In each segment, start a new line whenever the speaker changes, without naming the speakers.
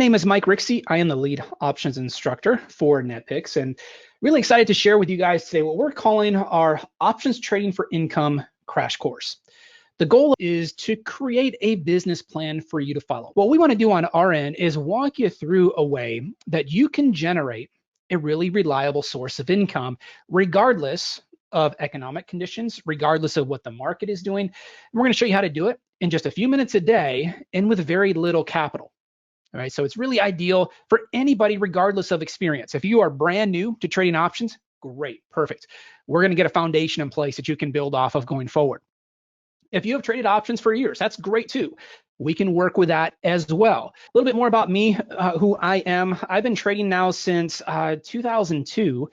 name is Mike Rixey. I am the lead options instructor for NetPicks, and really excited to share with you guys today what we're calling our Options Trading for Income crash course. The goal is to create a business plan for you to follow. What we want to do on our end is walk you through a way that you can generate a really reliable source of income, regardless of economic conditions, regardless of what the market is doing. And we're going to show you how to do it in just a few minutes a day and with very little capital. All right, so it's really ideal for anybody, regardless of experience. If you are brand new to trading options, great, perfect. We're going to get a foundation in place that you can build off of going forward. If you have traded options for years, that's great too. We can work with that as well. A little bit more about me, who I am. I've been trading now since 2002.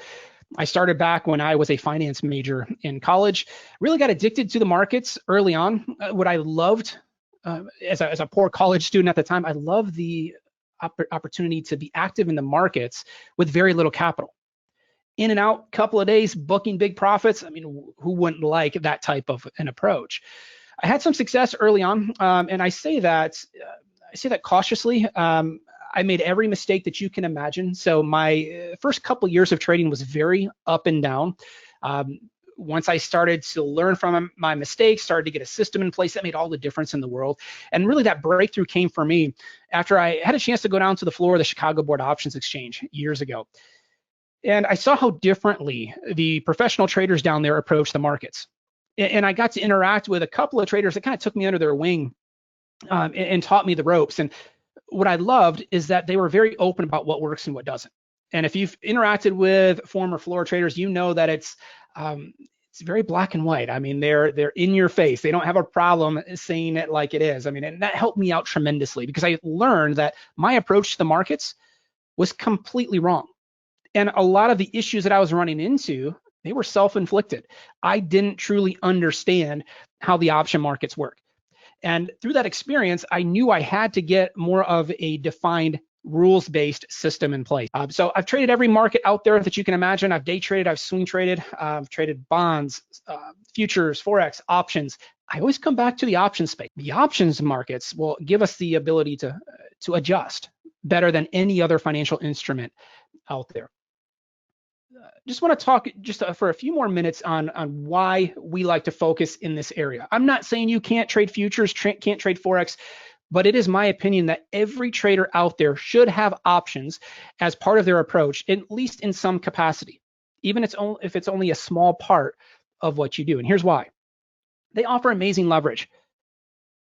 I started back when I was a finance major in college. Really got addicted to the markets early on. What I loved as a poor college student at the time, I loved the opportunity to be active in the markets with very little capital. In and out, couple of days, booking big profits. I mean, who wouldn't like that type of an approach? I had some success early on, and I say that cautiously. I made every mistake that you can imagine. So my first couple of years of trading was very up and down. Once I started to learn from my mistakes, started to get a system in place, that made all the difference in the world. And really that breakthrough came for me after I had a chance to go down to the floor of the Chicago Board Options Exchange years ago. And I saw how differently the professional traders down there approach the markets. And I got to interact with a couple of traders that kind of took me under their wing and taught me the ropes. And what I loved is that they were very open about what works and what doesn't. And if you've interacted with former floor traders, you know that it's very black and white. I mean, they're in your face. They don't have a problem saying it like it is. I mean, and that helped me out tremendously because I learned that my approach to the markets was completely wrong. And a lot of the issues that I was running into, they were self-inflicted. I didn't truly understand how the option markets work. And through that experience, I knew I had to get more of a defined rules-based system in place. So I've traded every market out there that you can imagine. I've day traded, I've swing traded, I've traded bonds, futures, Forex, options. I always come back to the options space. The options markets will give us the ability to adjust better than any other financial instrument out there. Just want to talk for a few more minutes on why we like to focus in this area. I'm not saying you can't trade futures, can't trade Forex, but it is my opinion that every trader out there should have options as part of their approach, at least in some capacity, even if it's only a small part of what you do. And here's why. They offer amazing leverage.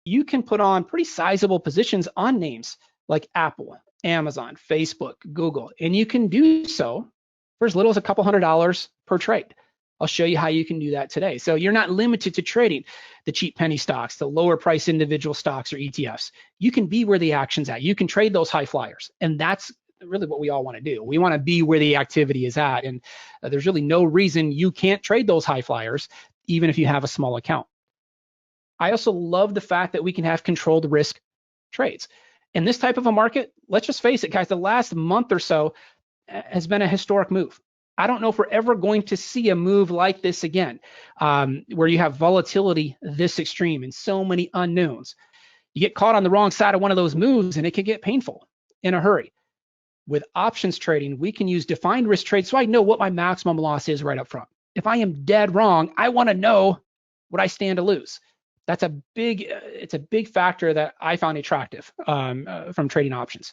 You can put on pretty sizable positions on names like Apple, Amazon, Facebook, Google, and you can do so for as little as a couple $100 per trade. I'll show you how you can do that today. So you're not limited to trading the cheap penny stocks, the lower price individual stocks or ETFs. You can be where the action's at. You can trade those high flyers. And that's really what we all want to do. We want to be where the activity is at. And there's really no reason you can't trade those high flyers, even if you have a small account. I also love the fact that we can have controlled risk trades. In this type of a market, let's just face it, guys, the last month or so has been a historic move. I don't know if we're ever going to see a move like this again, where you have volatility this extreme and so many unknowns. You get caught on the wrong side of one of those moves and it can get painful in a hurry. With options trading, we can use defined risk trades so I know what my maximum loss is right up front. If I am dead wrong, I want to know what I stand to lose. That's it's a big factor that I found attractive from trading options.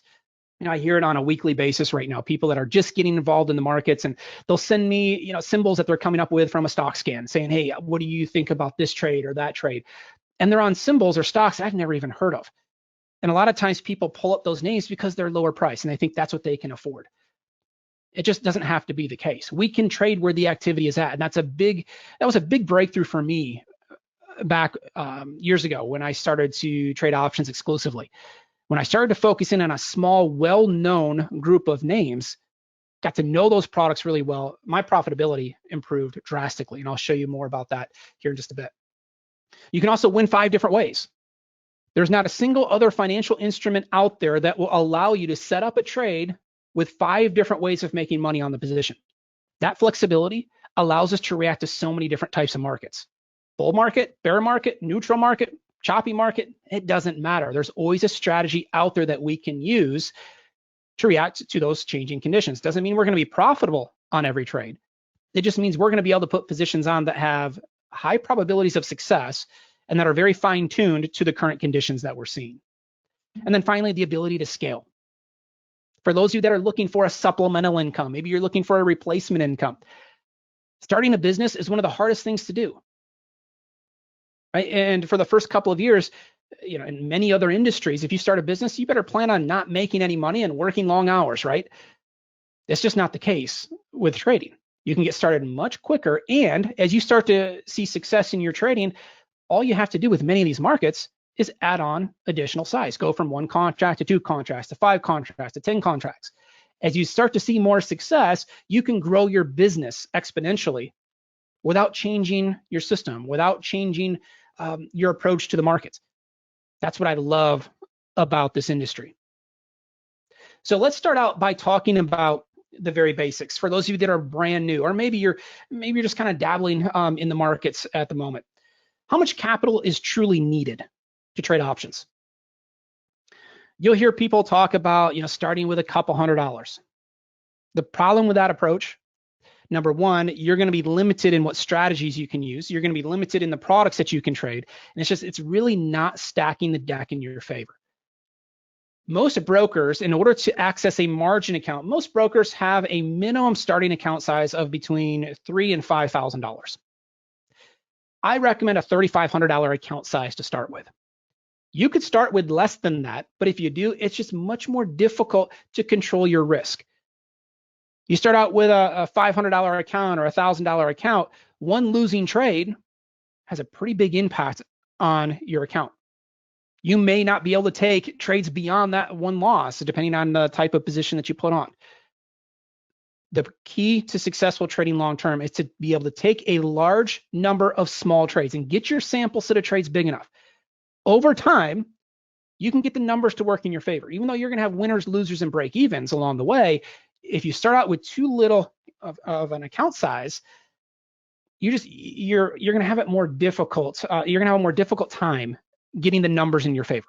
You know, I hear it on a weekly basis right now, people that are just getting involved in the markets, and they'll send me, symbols that they're coming up with from a stock scan saying, hey, what do you think about this trade or that trade? And they're on symbols or stocks I've never even heard of. And a lot of times people pull up those names because they're lower price and they think that's what they can afford. It just doesn't have to be the case. We can trade where the activity is at. And that was a big breakthrough for me back years ago when I started to trade options exclusively. When I started to focus in on a small, well-known group of names, got to know those products really well, my profitability improved drastically. And I'll show you more about that here in just a bit. You can also win 5 different ways. There's not a single other financial instrument out there that will allow you to set up a trade with 5 different ways of making money on the position. That flexibility allows us to react to so many different types of markets. Bull market, bear market, neutral market, choppy market, it doesn't matter. There's always a strategy out there that we can use to react to those changing conditions. Doesn't mean we're going to be profitable on every trade. It just means we're going to be able to put positions on that have high probabilities of success and that are very fine-tuned to the current conditions that we're seeing. And then finally, the ability to scale. For those of you that are looking for a supplemental income, maybe you're looking for a replacement income, starting a business is one of the hardest things to do. Right? And for the first couple of years, in many other industries, if you start a business, you better plan on not making any money and working long hours, right? It's just not the case with trading. You can get started much quicker. And as you start to see success in your trading, all you have to do with many of these markets is add on additional size. Go from 1 contract to 2 contracts to 5 contracts to 10 contracts. As you start to see more success, you can grow your business exponentially without changing your system, without changing your approach to the markets. That's what I love about this industry. So let's start out by talking about the very basics. For those of you that are brand new, or maybe you're just kind of dabbling in the markets at the moment. How much capital is truly needed to trade options? You'll hear people talk about, starting with a couple $100s. The problem with that approach, number one, you're going to be limited in what strategies you can use. You're going to be limited in the products that you can trade. And it's really not stacking the deck in your favor. Most brokers, in order to access a margin account, most brokers have a minimum starting account size of between $3,000 and $5,000. I recommend a $3,500 account size to start with. You could start with less than that, but if you do, it's just much more difficult to control your risk. You start out with a $500 account or a $1,000 account, one losing trade has a pretty big impact on your account. You may not be able to take trades beyond that one loss, depending on the type of position that you put on. The key to successful trading long-term is to be able to take a large number of small trades and get your sample set of trades big enough. Over time, you can get the numbers to work in your favor. Even though you're going to have winners, losers, and break-evens along the way, if you start out with too little of an account size, you're going to have it more difficult. You're going to have a more difficult time getting the numbers in your favor.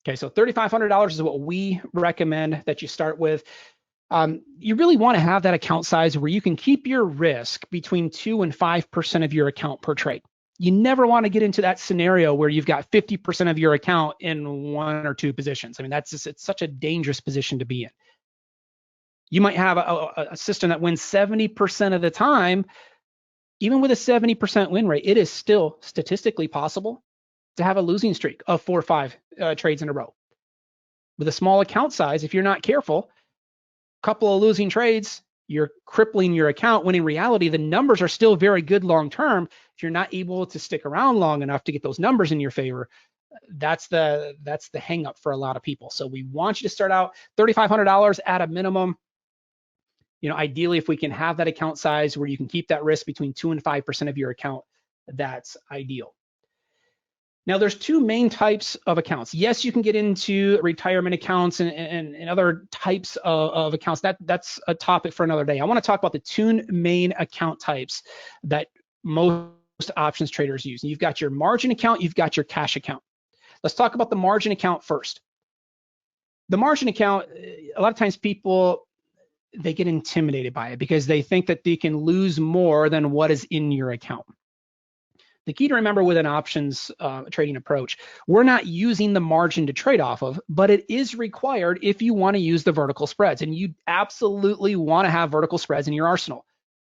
Okay, so $3,500 is what we recommend that you start with. You really want to have that account size where you can keep your risk between 2 and 5% of your account per trade. You never want to get into that scenario where you've got 50% of your account in 1 or 2 positions. I mean, it's such a dangerous position to be in. You might have a system that wins 70% of the time. Even with a 70% win rate, it is still statistically possible to have a losing streak of 4 or 5 trades in a row. With a small account size, if you're not careful, a couple of losing trades, you're crippling your account, when in reality, the numbers are still very good long-term. If you're not able to stick around long enough to get those numbers in your favor, that's the hang up for a lot of people. So we want you to start out $3,500 at a minimum. Ideally, if we can have that account size where you can keep that risk between 2 and 5% of your account, that's ideal. Now, there's 2 main types of accounts. Yes, you can get into retirement accounts and other types of accounts. That's a topic for another day. I want to talk about the 2 main account types that most options traders use. And you've got your margin account, you've got your cash account. Let's talk about the margin account first. The margin account, a lot of times people, they get intimidated by it because they think that they can lose more than what is in your account. The key to remember with an options trading approach, we're not using the margin to trade off of, but it is required if you want to use the vertical spreads, and you absolutely want to have vertical spreads in your arsenal.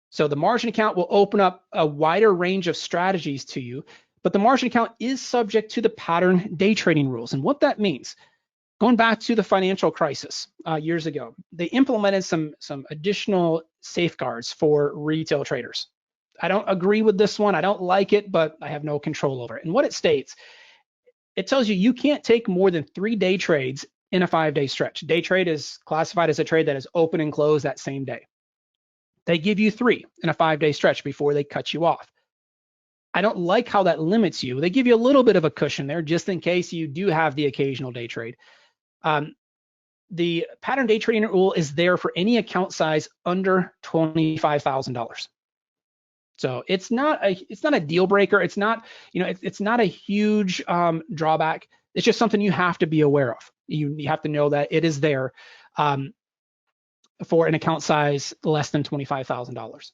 So the margin account will open up a wider range of strategies to you, but the margin account is subject to the pattern day trading rules. And what that means, going back to the financial crisis years ago, they implemented some additional safeguards for retail traders. I don't agree with this one. I don't like it, but I have no control over it. And what it states, it tells you can't take more than 3 day trades in a 5-day stretch. Day trade is classified as a trade that is open and closed that same day. They give you 3 in a 5-day stretch before they cut you off. I don't like how that limits you. They give you a little bit of a cushion there just in case you do have the occasional day trade. The pattern day trading rule is there for any account size under $25,000. So it's not a deal breaker. It's not, it's not a huge drawback. It's just something you have to be aware of. You have to know that it is there for an account size less than $25,000.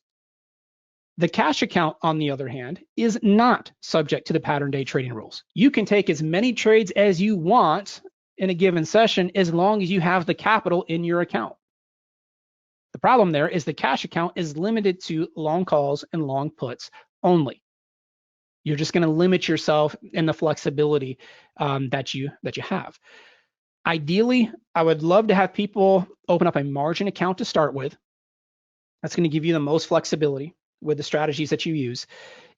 The cash account, on the other hand, is not subject to the pattern day trading rules. You can take as many trades as you want in a given session as long as you have the capital in your account. The problem there is the cash account is limited to long calls and long puts only. You're just going to limit yourself in the flexibility that you have. Ideally, I would love to have people open up a margin account to start with. That's going to give you the most flexibility with the strategies that you use.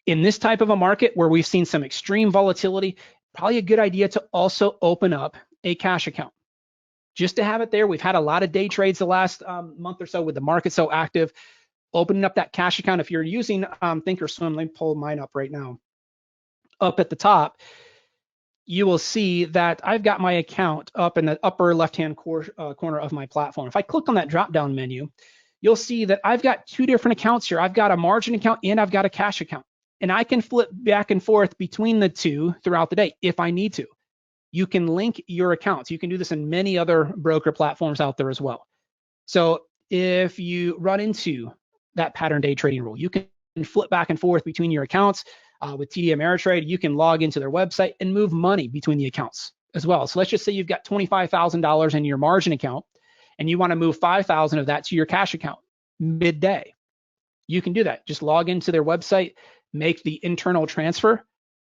In this type of a market where we've seen some extreme volatility, probably a good idea to also open up a cash account. Just to have it there. We've had a lot of day trades the last month or so with the market so active. Opening up that cash account, if you're using Thinkorswim, let me pull mine up right now. Up at the top, you will see that I've got my account up in the upper left-hand corner of my platform. If I click on that drop-down menu, you'll see that I've got two different accounts here. I've got a margin account and I've got a cash account. And I can flip back and forth between the two throughout the day if I need to. You can link your accounts. You can do this in many other broker platforms out there as well. So if you run into that pattern day trading rule, you can flip back and forth between your accounts. With TD Ameritrade, you can log into their website and move money between the accounts as well. So let's just say you've got $25,000 in your margin account and you want to move $5,000 of that to your cash account midday. You can do that. Just log into their website, make the internal transfer,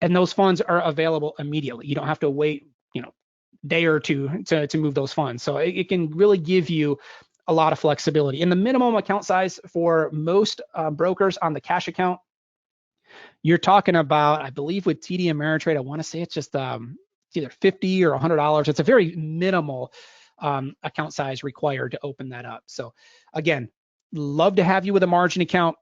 and those funds are available immediately. You don't have to wait, day or two to move those funds. So it can really give you a lot of flexibility. And the minimum account size for most brokers on the cash account, you're talking about, I believe with TD Ameritrade, I want to say it's just it's either $50 or $100. It's a very minimal account size required to open that up. So again, love to have you with a margin account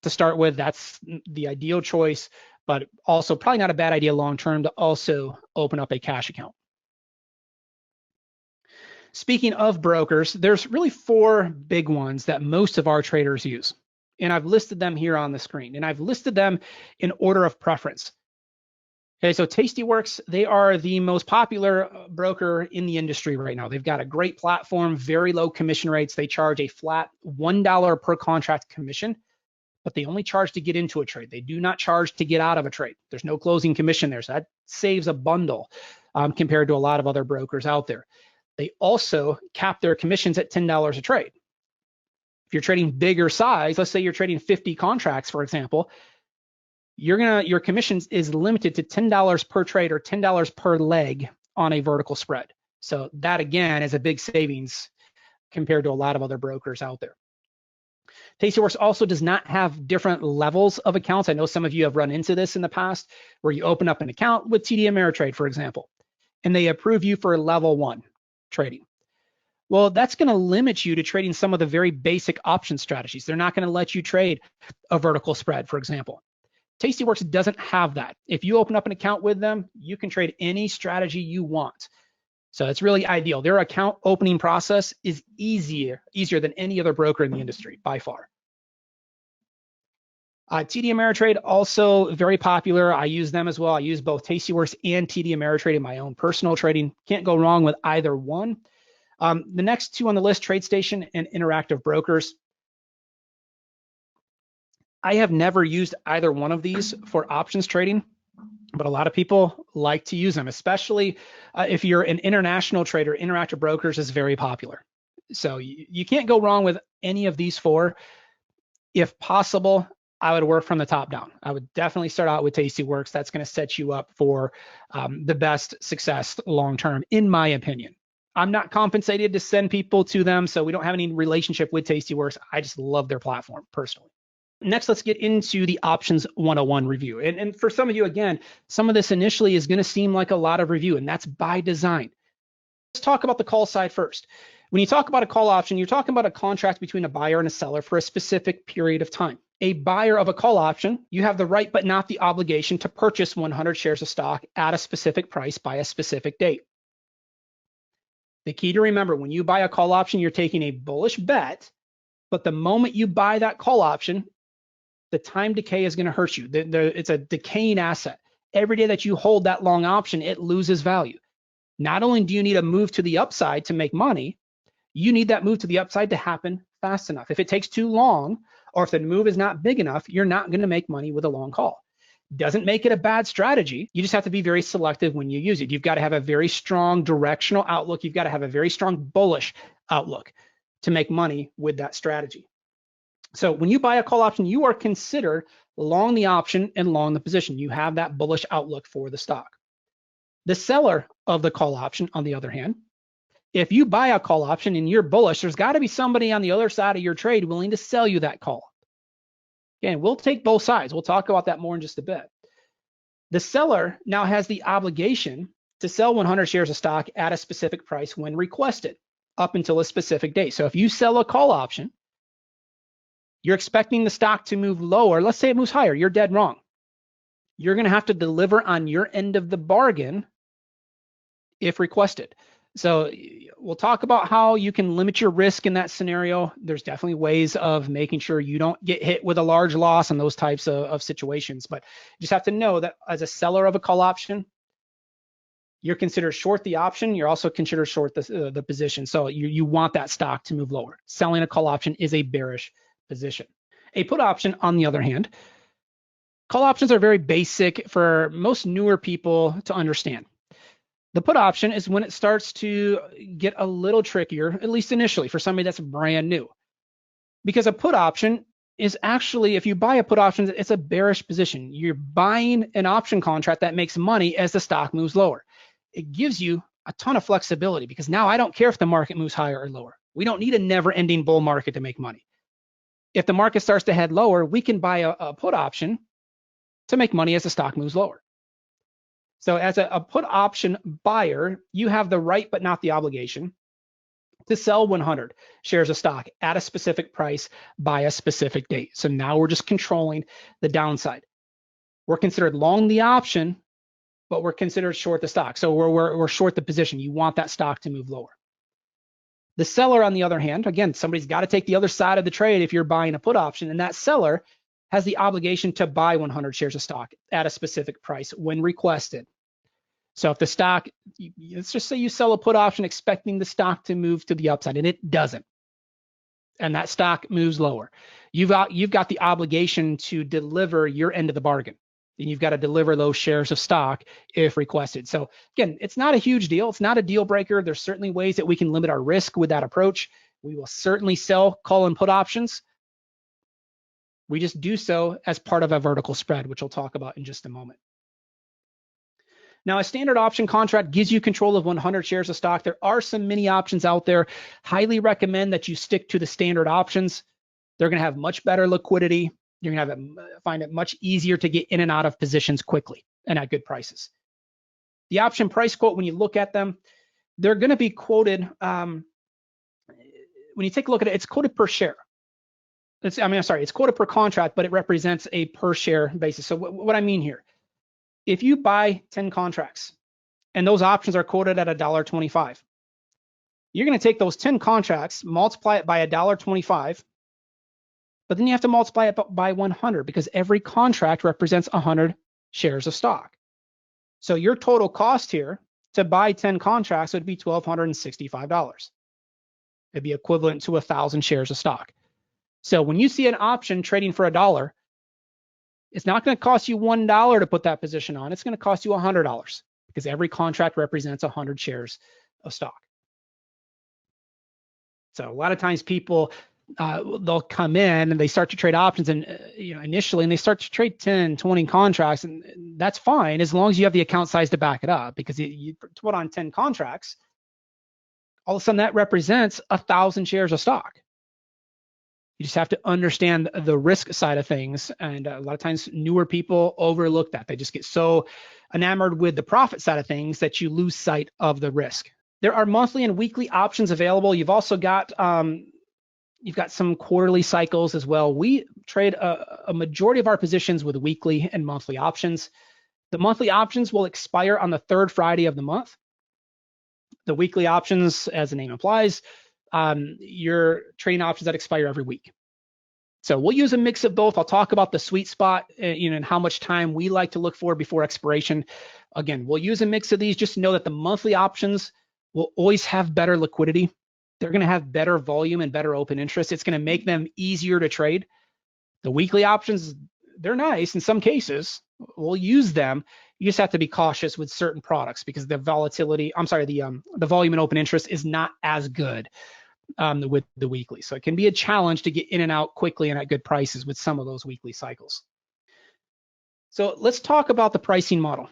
to start with. That's the ideal choice, but also probably not a bad idea long-term to also open up a cash account. Speaking of brokers, there's really four big ones that most of our traders use. And I've listed them here on the screen, and I've listed them in order of preference. Okay, so Tastyworks, they are the most popular broker in the industry right now. They've got a great platform, very low commission rates. They charge a flat $1 per contract commission, but they only charge to get into a trade. They do not charge to get out of a trade. There's no closing commission there, so that saves a bundle compared to a lot of other brokers out there. They also cap their commissions at $10 a trade. If you're trading bigger size, let's say you're trading 50 contracts, for example, your commissions is limited to $10 per trade or $10 per leg on a vertical spread. So that again is a big savings compared to a lot of other brokers out there. Tastyworks also does not have different levels of accounts. I know some of you have run into this in the past where you open up an account with TD Ameritrade, for example, and they approve you for level 1 trading. Well, that's going to limit you to trading some of the very basic option strategies. They're not going to let you trade a vertical spread, for example. Tastyworks doesn't have that. If you open up an account with them, you can trade any strategy you want. So it's really ideal. Their account opening process is easier than any other broker in the industry by far. TD Ameritrade, also very popular. I use them as well. I use both Tastyworks and TD Ameritrade in my own personal trading. Can't go wrong with either one. The next two on the list, TradeStation and Interactive Brokers. I have never used either one of these for options trading, but a lot of people like to use them, especially if you're an international trader. Interactive Brokers is very popular. So you can't go wrong with any of these four. If possible, I would work from the top down. I would definitely start out with Tastyworks. That's going to set you up for the best success long-term, in my opinion. I'm not compensated to send people to them, so we don't have any relationship with Tastyworks. I just love their platform personally. Next, let's get into the Options 101 review. And for some of you, again, some of this initially is going to seem like a lot of review, and that's by design. Let's talk about the call side first. When you talk about a call option, you're talking about a contract between a buyer and a seller for a specific period of time. A buyer of a call option, you have the right but not the obligation to purchase 100 shares of stock at a specific price by a specific date. The key to remember, when you buy a call option, you're taking a bullish bet, but the moment you buy that call option, the time decay is going to hurt you. It's a decaying asset. Every day that you hold that long option, it loses value. Not only do you need a move to the upside to make money, you need that move to the upside to happen fast enough. If it takes too long, or if the move is not big enough, you're not going to make money with a long call. Doesn't make it a bad strategy. You just have to be very selective when you use it. You've got to have a very strong directional outlook. You've got to have a very strong bullish outlook to make money with that strategy. So when you buy a call option, you are considered long the option and long the position. You have that bullish outlook for the stock. The seller of the call option, on the other hand, if you buy a call option and you're bullish, there's got to be somebody on the other side of your trade willing to sell you that call. Again, we'll take both sides. We'll talk about that more in just a bit. The seller now has the obligation to sell 100 shares of stock at a specific price when requested, up until a specific date. So if you sell a call option, you're expecting the stock to move lower. Let's say it moves higher. You're dead wrong. You're going to have to deliver on your end of the bargain if requested. So we'll talk about how you can limit your risk in that scenario. There's definitely ways of making sure you don't get hit with a large loss in those types of situations. But you just have to know that as a seller of a call option, you're considered short the option. You're also considered short the position. So you want that stock to move lower. Selling a call option is a bearish position. A put option, on the other hand, call options are very basic for most newer people to understand. The put option is when it starts to get a little trickier, at least initially, for somebody that's brand new. Because a put option is actually, if you buy a put option, it's a bearish position. You're buying an option contract that makes money as the stock moves lower. It gives you a ton of flexibility because now I don't care if the market moves higher or lower. We don't need a never-ending bull market to make money. If the market starts to head lower, we can buy a put option to make money as the stock moves lower. So as a put option buyer, you have the right but not the obligation to sell 100 shares of stock at a specific price by a specific date. So now we're just controlling the downside. We're considered long the option, but we're considered short the stock. So we're short the position. You want that stock to move lower. The seller, on the other hand, again, somebody's got to take the other side of the trade if you're buying a put option, and that seller has the obligation to buy 100 shares of stock at a specific price when requested. So if the stock, let's just say you sell a put option expecting the stock to move to the upside, and it doesn't, and that stock moves lower, you've got the obligation to deliver your end of the bargain. And you've got to deliver those shares of stock if requested. So again, it's not a huge deal. It's not a deal breaker. There's certainly ways that we can limit our risk with that approach. We will certainly sell call and put options. We just do so as part of a vertical spread, which we'll talk about in just a moment. Now, a standard option contract gives you control of 100 shares of stock. There are some mini options out there. Highly recommend that you stick to the standard options. They're going to have much better liquidity. You're going to find it much easier to get in and out of positions quickly and at good prices. The option price quote, when you look at them, they're going to be quoted, when you take a look at it, it's quoted per share. It's quoted per contract, but it represents a per share basis. So what I mean here, if you buy 10 contracts and those options are quoted at $1.25, you're going to take those 10 contracts, multiply it by $1.25, but then you have to multiply it by 100 because every contract represents 100 shares of stock. So your total cost here to buy 10 contracts would be $1,265. It'd be equivalent to 1,000 shares of stock. So when you see an option trading for $1, it's not going to cost you $1 to put that position on. It's going to cost you $100 because every contract represents 100 shares of stock. So a lot of times people, they'll come in and they start to trade options and initially, and they start to trade 10, 20 contracts, and that's fine as long as you have the account size to back it up, because you put on 10 contracts, all of a sudden that represents 1,000 shares of stock. You just have to understand the risk side of things. And a lot of times newer people overlook that. They just get so enamored with the profit side of things that you lose sight of the risk. There are monthly and weekly options available. You've also got some quarterly cycles as well. We trade a majority of our positions with weekly and monthly options. The monthly options will expire on the third Friday of the month. The weekly options, as the name implies, you're trading options that expire every week. So we'll use a mix of both. I'll talk about the sweet spot, and how much time we like to look for before expiration. Again, we'll use a mix of these just to know that the monthly options will always have better liquidity. They're going to have better volume and better open interest. It's going to make them easier to trade. The weekly options, they're nice in some cases. We'll use them. You just have to be cautious with certain products because the volatility, the volume and open interest is not as good with the weekly. So it can be a challenge to get in and out quickly and at good prices with some of those weekly cycles. So let's talk about the pricing model.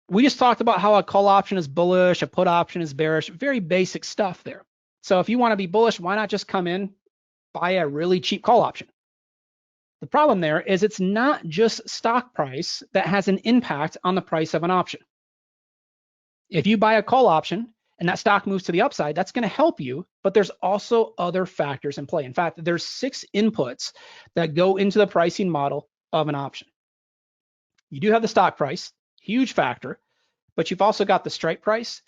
We just talked about how a call option is bullish, a put option is bearish, very basic stuff there. So if you want to be bullish, why not just come in, buy a really cheap call option? The problem there is it's not just stock price that has an impact on the price of an option. If you buy a call option and that stock moves to the upside, that's going to help you, but there's also other factors in play. In fact, there's 6 inputs that go into the pricing model of an option. You do have the stock price, huge factor, but you've also got the strike price,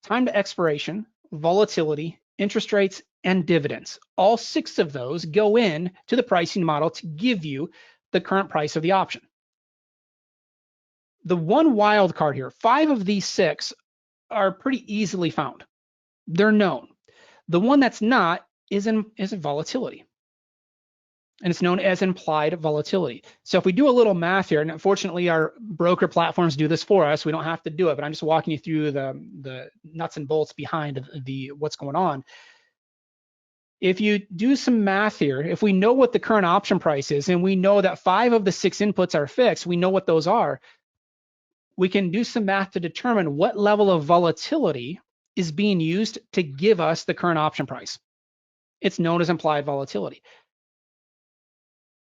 time to expiration, volatility, interest rates, and dividends. All 6 of those go in to the pricing model to give you the current price of the option. The one wild card here, 5 of these 6 are pretty easily found. They're known. The one that's not is volatility. And it's known as implied volatility. So if we do a little math here, and unfortunately our broker platforms do this for us, we don't have to do it, but I'm just walking you through the nuts and bolts behind what's going on. If you do some math here, if we know what the current option price is, and we know that 5 of the 6 inputs are fixed, we know what those are, we can do some math to determine what level of volatility is being used to give us the current option price. It's known as implied volatility.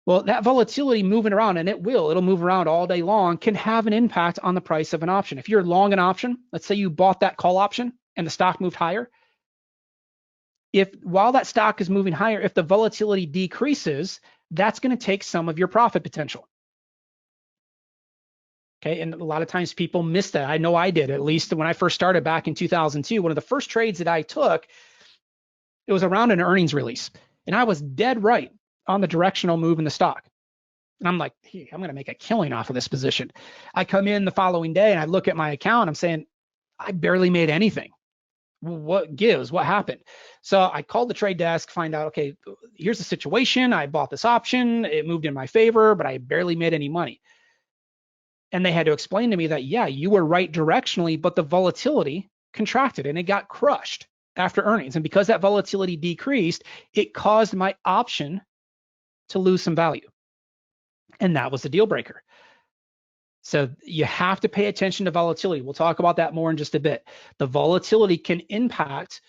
Well, that volatility moving around, and it'll move around all day long, can have an impact on the price of an option. If you're long an option, let's say you bought that call option and the stock moved higher, while that stock is moving higher, if the volatility decreases, that's going to take some of your profit potential. Okay, and a lot of times people miss that. I know I did, at least when I first started back in 2002. One of the first trades that I took, it was around an earnings release, and I was dead right on the directional move in the stock. And I'm like, hey, I'm going to make a killing off of this position. I come in the following day and I look at my account. I'm saying, I barely made anything. What gives? What happened? So I called the trade desk, find out, okay, here's the situation. I bought this option. It moved in my favor, but I barely made any money. And they had to explain to me that, yeah, you were right directionally, but the volatility contracted and it got crushed after earnings. And because that volatility decreased, it caused my option to lose some value. And that was the deal breaker. So you have to pay attention to volatility. We'll talk about that more in just a bit. The volatility can impact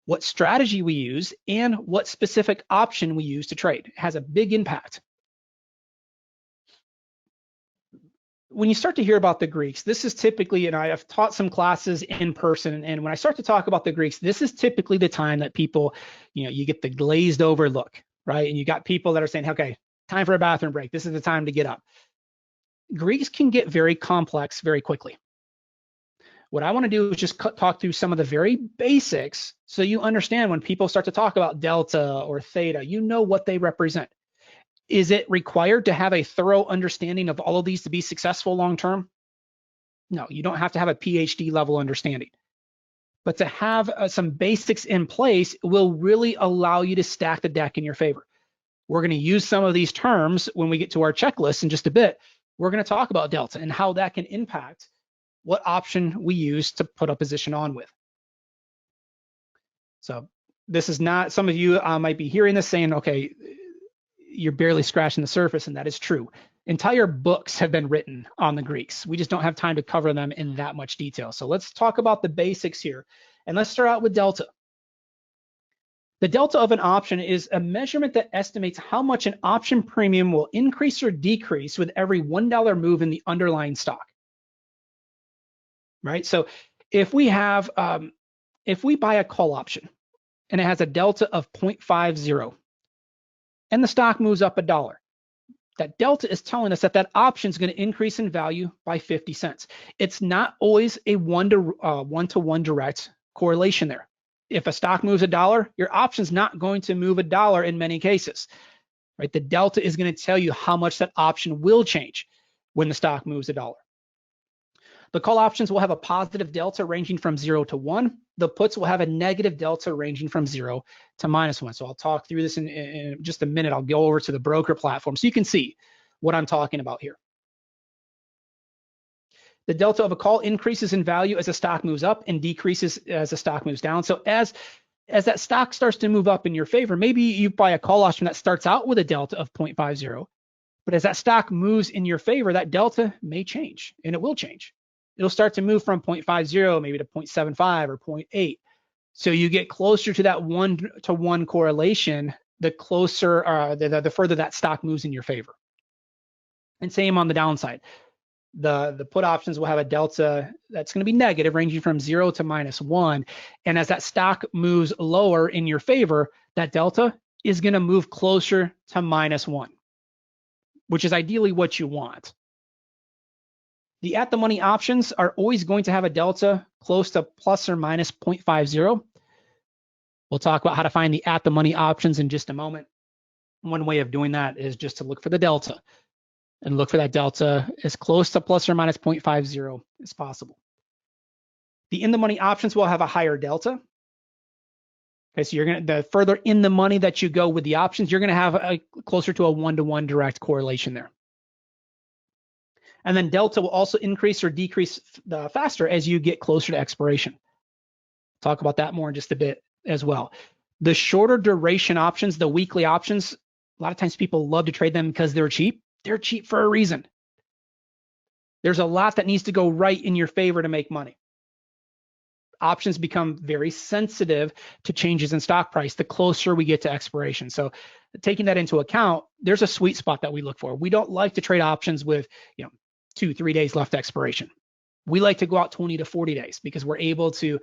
what strategy we use and what specific option we use to trade. It has a big impact. When you start to hear about the Greeks, this is typically, and I have taught some classes in person, and when I start to talk about the Greeks, this is typically the time that people, you get the glazed over look, right? And you got people that are saying, okay, time for a bathroom break. This is the time to get up. Greeks can get very complex very quickly. What I want to do is just talk through some of the very basics so you understand when people start to talk about delta or theta, you know what they represent. Is it required to have a thorough understanding of all of these to be successful long-term? No, you don't have to have a PhD level understanding. But to have some basics in place will really allow you to stack the deck in your favor. We're going to use some of these terms when we get to our checklist in just a bit. We're going to talk about delta and how that can impact what option we use to put a position on with. So this is not, some of you might be hearing this saying, okay, you're barely scratching the surface, and that is true. Entire books have been written on the Greeks. We just don't have time to cover them in that much detail. So let's talk about the basics here. And let's start out with delta. The delta of an option is a measurement that estimates how much an option premium will increase or decrease with every $1 move in the underlying stock. Right? So if we have, if we buy a call option and it has a delta of 0.50, and the stock moves up $1. That delta is telling us that that option is going to increase in value by 50 cents. It's not always a one-to-one direct correlation there. If a stock moves $1, your option's not going to move $1 in many cases. right? The delta is going to tell you how much that option will change when the stock moves $1. The call options will have a positive delta ranging from 0 to 1. The puts will have a negative delta ranging from 0 to -1. So I'll talk through this in just a minute. I'll go over to the broker platform so you can see what I'm talking about here. The delta of a call increases in value as a stock moves up and decreases as a stock moves down. So as that stock starts to move up in your favor, maybe you buy a call option that starts out with a delta of 0.50, but as that stock moves in your favor, that delta may change, and it will change. It'll start to move from 0.50 maybe to 0.75 or 0.8. So you get closer to that 1-to-1 correlation, the closer, the further that stock moves in your favor. And same on the downside. The put options will have a delta that's going to be negative, ranging from 0 to -1. And as that stock moves lower in your favor, that delta is going to move closer to -1, which is ideally what you want. The at-the-money options are always going to have a delta close to plus or minus 0.50. We'll talk about how to find the at-the-money options in just a moment. One way of doing that is just to look for the delta and look for that delta as close to plus or minus 0.50 as possible. The in-the-money options will have a higher delta. Okay, so the further in the money that you go with the options, you're gonna have closer to a 1-to-1 direct correlation there. And then delta will also increase or decrease faster as you get closer to expiration. Talk about that more in just a bit as well. The shorter duration options, the weekly options, a lot of times people love to trade them because they're cheap. They're cheap for a reason. There's a lot that needs to go right in your favor to make money. Options become very sensitive to changes in stock price the closer we get to expiration. So taking that into account, there's a sweet spot that we look for. We don't like to trade options with 2-3 days left to expiration. We like to go out 20 to 40 days because we're able to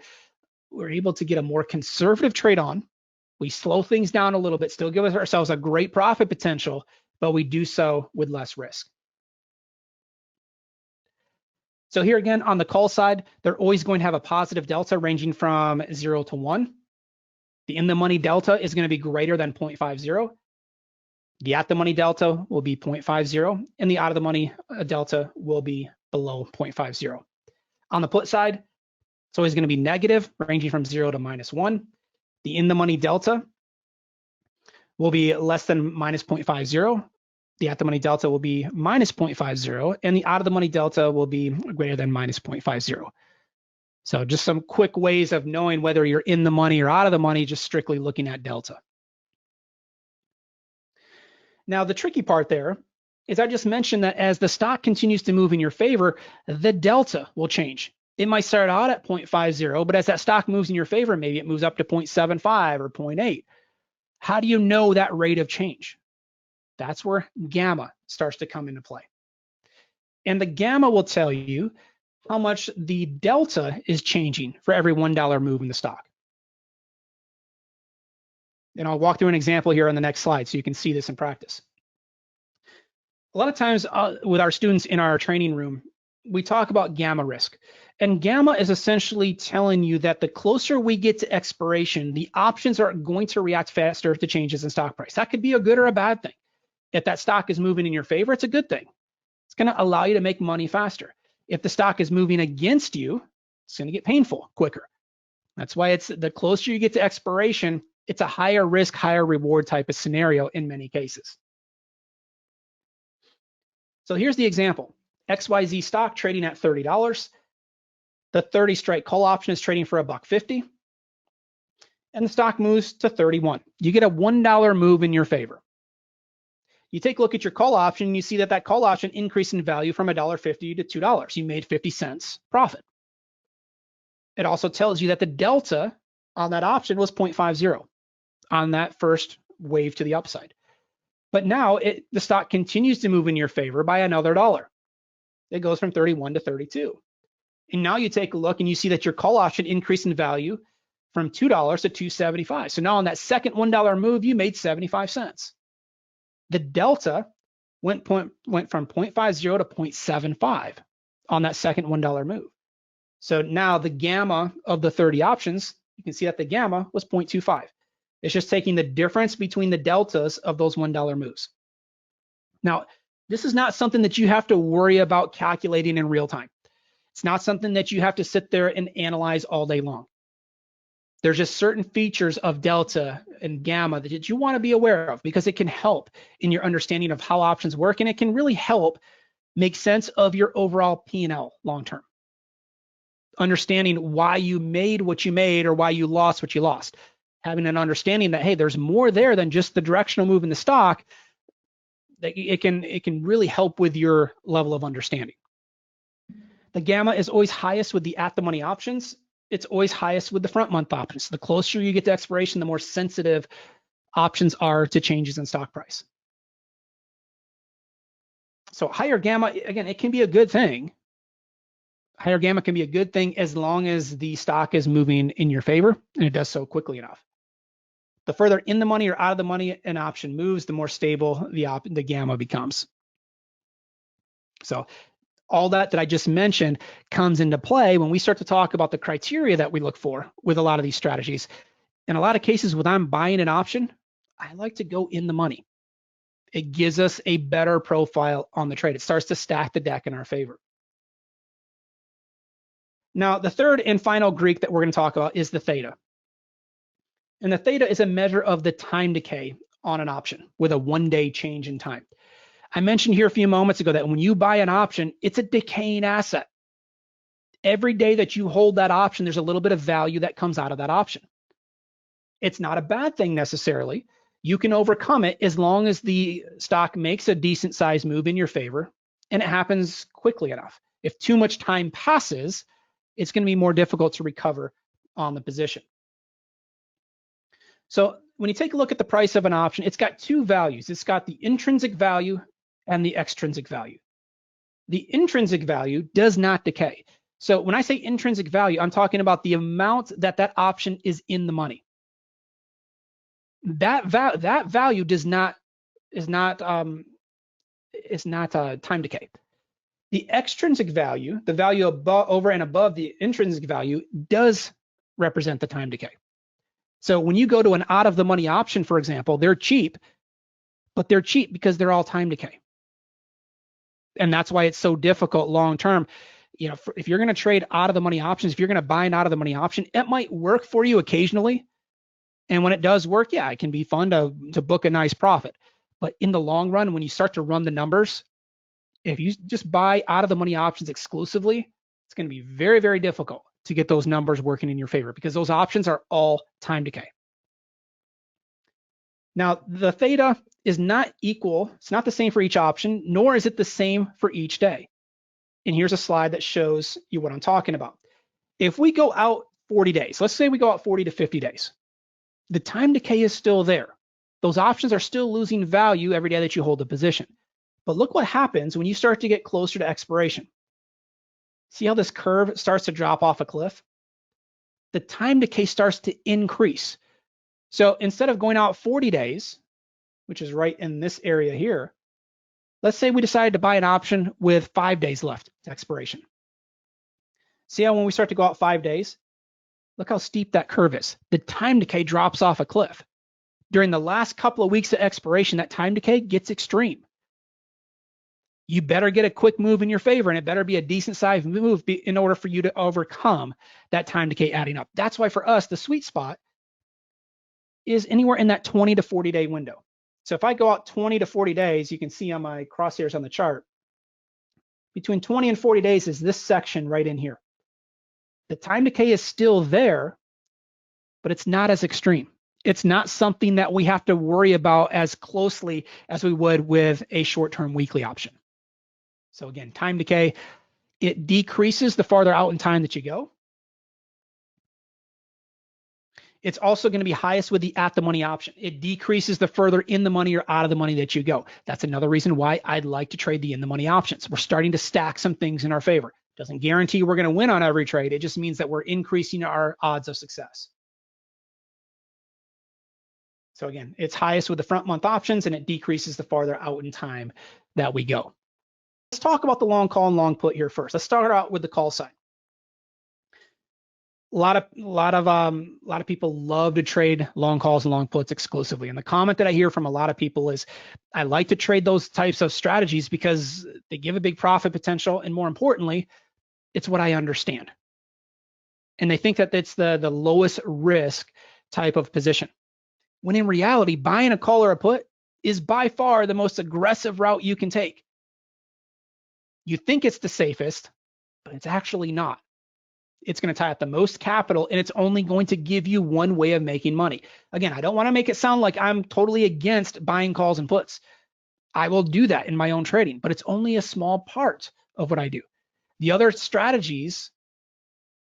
get a more conservative trade on. We slow things down a little bit, still give ourselves a great profit potential, but we do so with less risk. So here again, on the call side, they're always going to have a positive delta ranging from 0 to 1. The in-the-money delta is going to be greater than 0.50. The at-the-money delta will be 0.50, and the out-of-the-money delta will be below 0.50. On the put side, it's always going to be negative, ranging from 0 to -1. The in-the-money delta will be less than minus 0.50. The at-the-money delta will be minus 0.50, and the out-of-the-money delta will be greater than minus 0.50. So just some quick ways of knowing whether you're in the money or out of the money, just strictly looking at delta. Now, the tricky part there is I just mentioned that as the stock continues to move in your favor, the delta will change. It might start out at 0.50, but as that stock moves in your favor, maybe it moves up to 0.75 or 0.8. How do you know that rate of change? That's where gamma starts to come into play. And the gamma will tell you how much the delta is changing for every $1 move in the stock. And I'll walk through an example here on the next slide so you can see this in practice. A lot of times with our students in our training room, we talk about gamma risk. And gamma is essentially telling you that the closer we get to expiration, the options are going to react faster to changes in stock price. That could be a good or a bad thing. If that stock is moving in your favor, it's a good thing. It's going to allow you to make money faster. If the stock is moving against you, it's going to get painful quicker. That's why it's the closer you get to expiration, it's a higher risk, higher reward type of scenario in many cases. So here's the example. XYZ stock trading at $30. The 30 strike call option is trading for $1.50. And the stock moves to 31. You get a $1 move in your favor. You take a look at your call option and you see that call option increased in value from $1.50 to $2. You made 50 cents profit. It also tells you that the delta on that option was 0.50 on that first wave to the upside. But now the stock continues to move in your favor by another $1. It goes from 31 to 32. And now you take a look and you see that your call option increased in value from $2 to $2.75. So now on that second $1 move, you made 75 cents. The delta went from 0.50 to 0.75 on that second $1 move. So now the gamma of the 30 options, you can see that the gamma was 0.25. It's just taking the difference between the deltas of those $1 moves. Now, this is not something that you have to worry about calculating in real time. It's not something that you have to sit there and analyze all day long. There's just certain features of delta and gamma that you want to be aware of because it can help in your understanding of how options work, and it can really help make sense of your overall P&L long-term. Understanding why you made what you made or why you lost what you lost. Having an understanding that, hey, there's more there than just the directional move in the stock, that it can really help with your level of understanding. The gamma is always highest with the at-the-money options. It's always highest with the front month options. So the closer you get to expiration, the more sensitive options are to changes in stock price. So higher gamma, again, it can be a good thing. Higher gamma can be a good thing as long as the stock is moving in your favor and it does so quickly enough. The further in the money or out of the money an option moves, the more stable the gamma becomes. So all that I just mentioned comes into play when we start to talk about the criteria that we look for with a lot of these strategies. In a lot of cases, when I'm buying an option, I like to go in the money. It gives us a better profile on the trade. It starts to stack the deck in our favor. Now, the third and final Greek that we're going to talk about is the theta. And the theta is a measure of the time decay on an option with a one-day change in time. I mentioned here a few moments ago that when you buy an option, it's a decaying asset. Every day that you hold that option, there's a little bit of value that comes out of that option. It's not a bad thing necessarily. You can overcome it as long as the stock makes a decent size move in your favor and it happens quickly enough. If too much time passes, it's going to be more difficult to recover on the position. So when you take a look at the price of an option, it's got two values. It's got the intrinsic value and the extrinsic value. The intrinsic value does not decay. So when I say intrinsic value, I'm talking about the amount that option is in the money. That value is not time decay. The extrinsic value, the value over and above the intrinsic value, does represent the time decay. So when you go to an out of the money option, for example, they're cheap, but they're cheap because they're all time decay. And that's why it's so difficult long term. You know, if you're going to trade out of the money options, if you're going to buy an out of the money option, it might work for you occasionally. And when it does work, yeah, it can be fun to book a nice profit. But in the long run, when you start to run the numbers, if you just buy out of the money options exclusively, it's going to be very, very difficult to get those numbers working in your favor because those options are all time decay. Now, the theta is not equal. It's not the same for each option, nor is it the same for each day. And here's a slide that shows you what I'm talking about. If we go out 40 days, let's say we go out 40 to 50 days, the time decay is still there. Those options are still losing value every day that you hold the position. But look what happens when you start to get closer to expiration. See how this curve starts to drop off a cliff? The time decay starts to increase. So instead of going out 40 days, which is right in this area here, let's say we decided to buy an option with 5 days left to expiration. See how when we start to go out 5 days, look how steep that curve is. The time decay drops off a cliff. During the last couple of weeks of expiration, that time decay gets extreme. You better get a quick move in your favor, and it better be a decent sized move in order for you to overcome that time decay adding up. That's why for us, the sweet spot is anywhere in that 20 to 40 day window. So if I go out 20 to 40 days, you can see on my crosshairs on the chart, between 20 and 40 days is this section right in here. The time decay is still there, but it's not as extreme. It's not something that we have to worry about as closely as we would with a short-term weekly option. So again, time decay, it decreases the farther out in time that you go. It's also going to be highest with the at the money option. It decreases the further in the money or out of the money that you go. That's another reason why I'd like to trade the in the money options. We're starting to stack some things in our favor. Doesn't guarantee we're going to win on every trade. It just means that we're increasing our odds of success. So again, it's highest with the front month options and it decreases the farther out in time that we go. Let's talk about the long call and long put here first. Let's start out with the call side.
A lot of people love to trade long calls and long puts exclusively. And the comment that I hear from a lot of people is, I like to trade those types of strategies because they give a big profit potential, and more importantly, it's what I understand. And they think that it's the lowest risk type of position. When in reality, buying a call or a put is by far the most aggressive route you can take. You think it's the safest, but it's actually not. It's going to tie up the most capital, and it's only going to give you one way of making money. Again, I don't want to make it sound like I'm totally against buying calls and puts. I will do that in my own trading, but it's only a small part of what I do. The other strategies,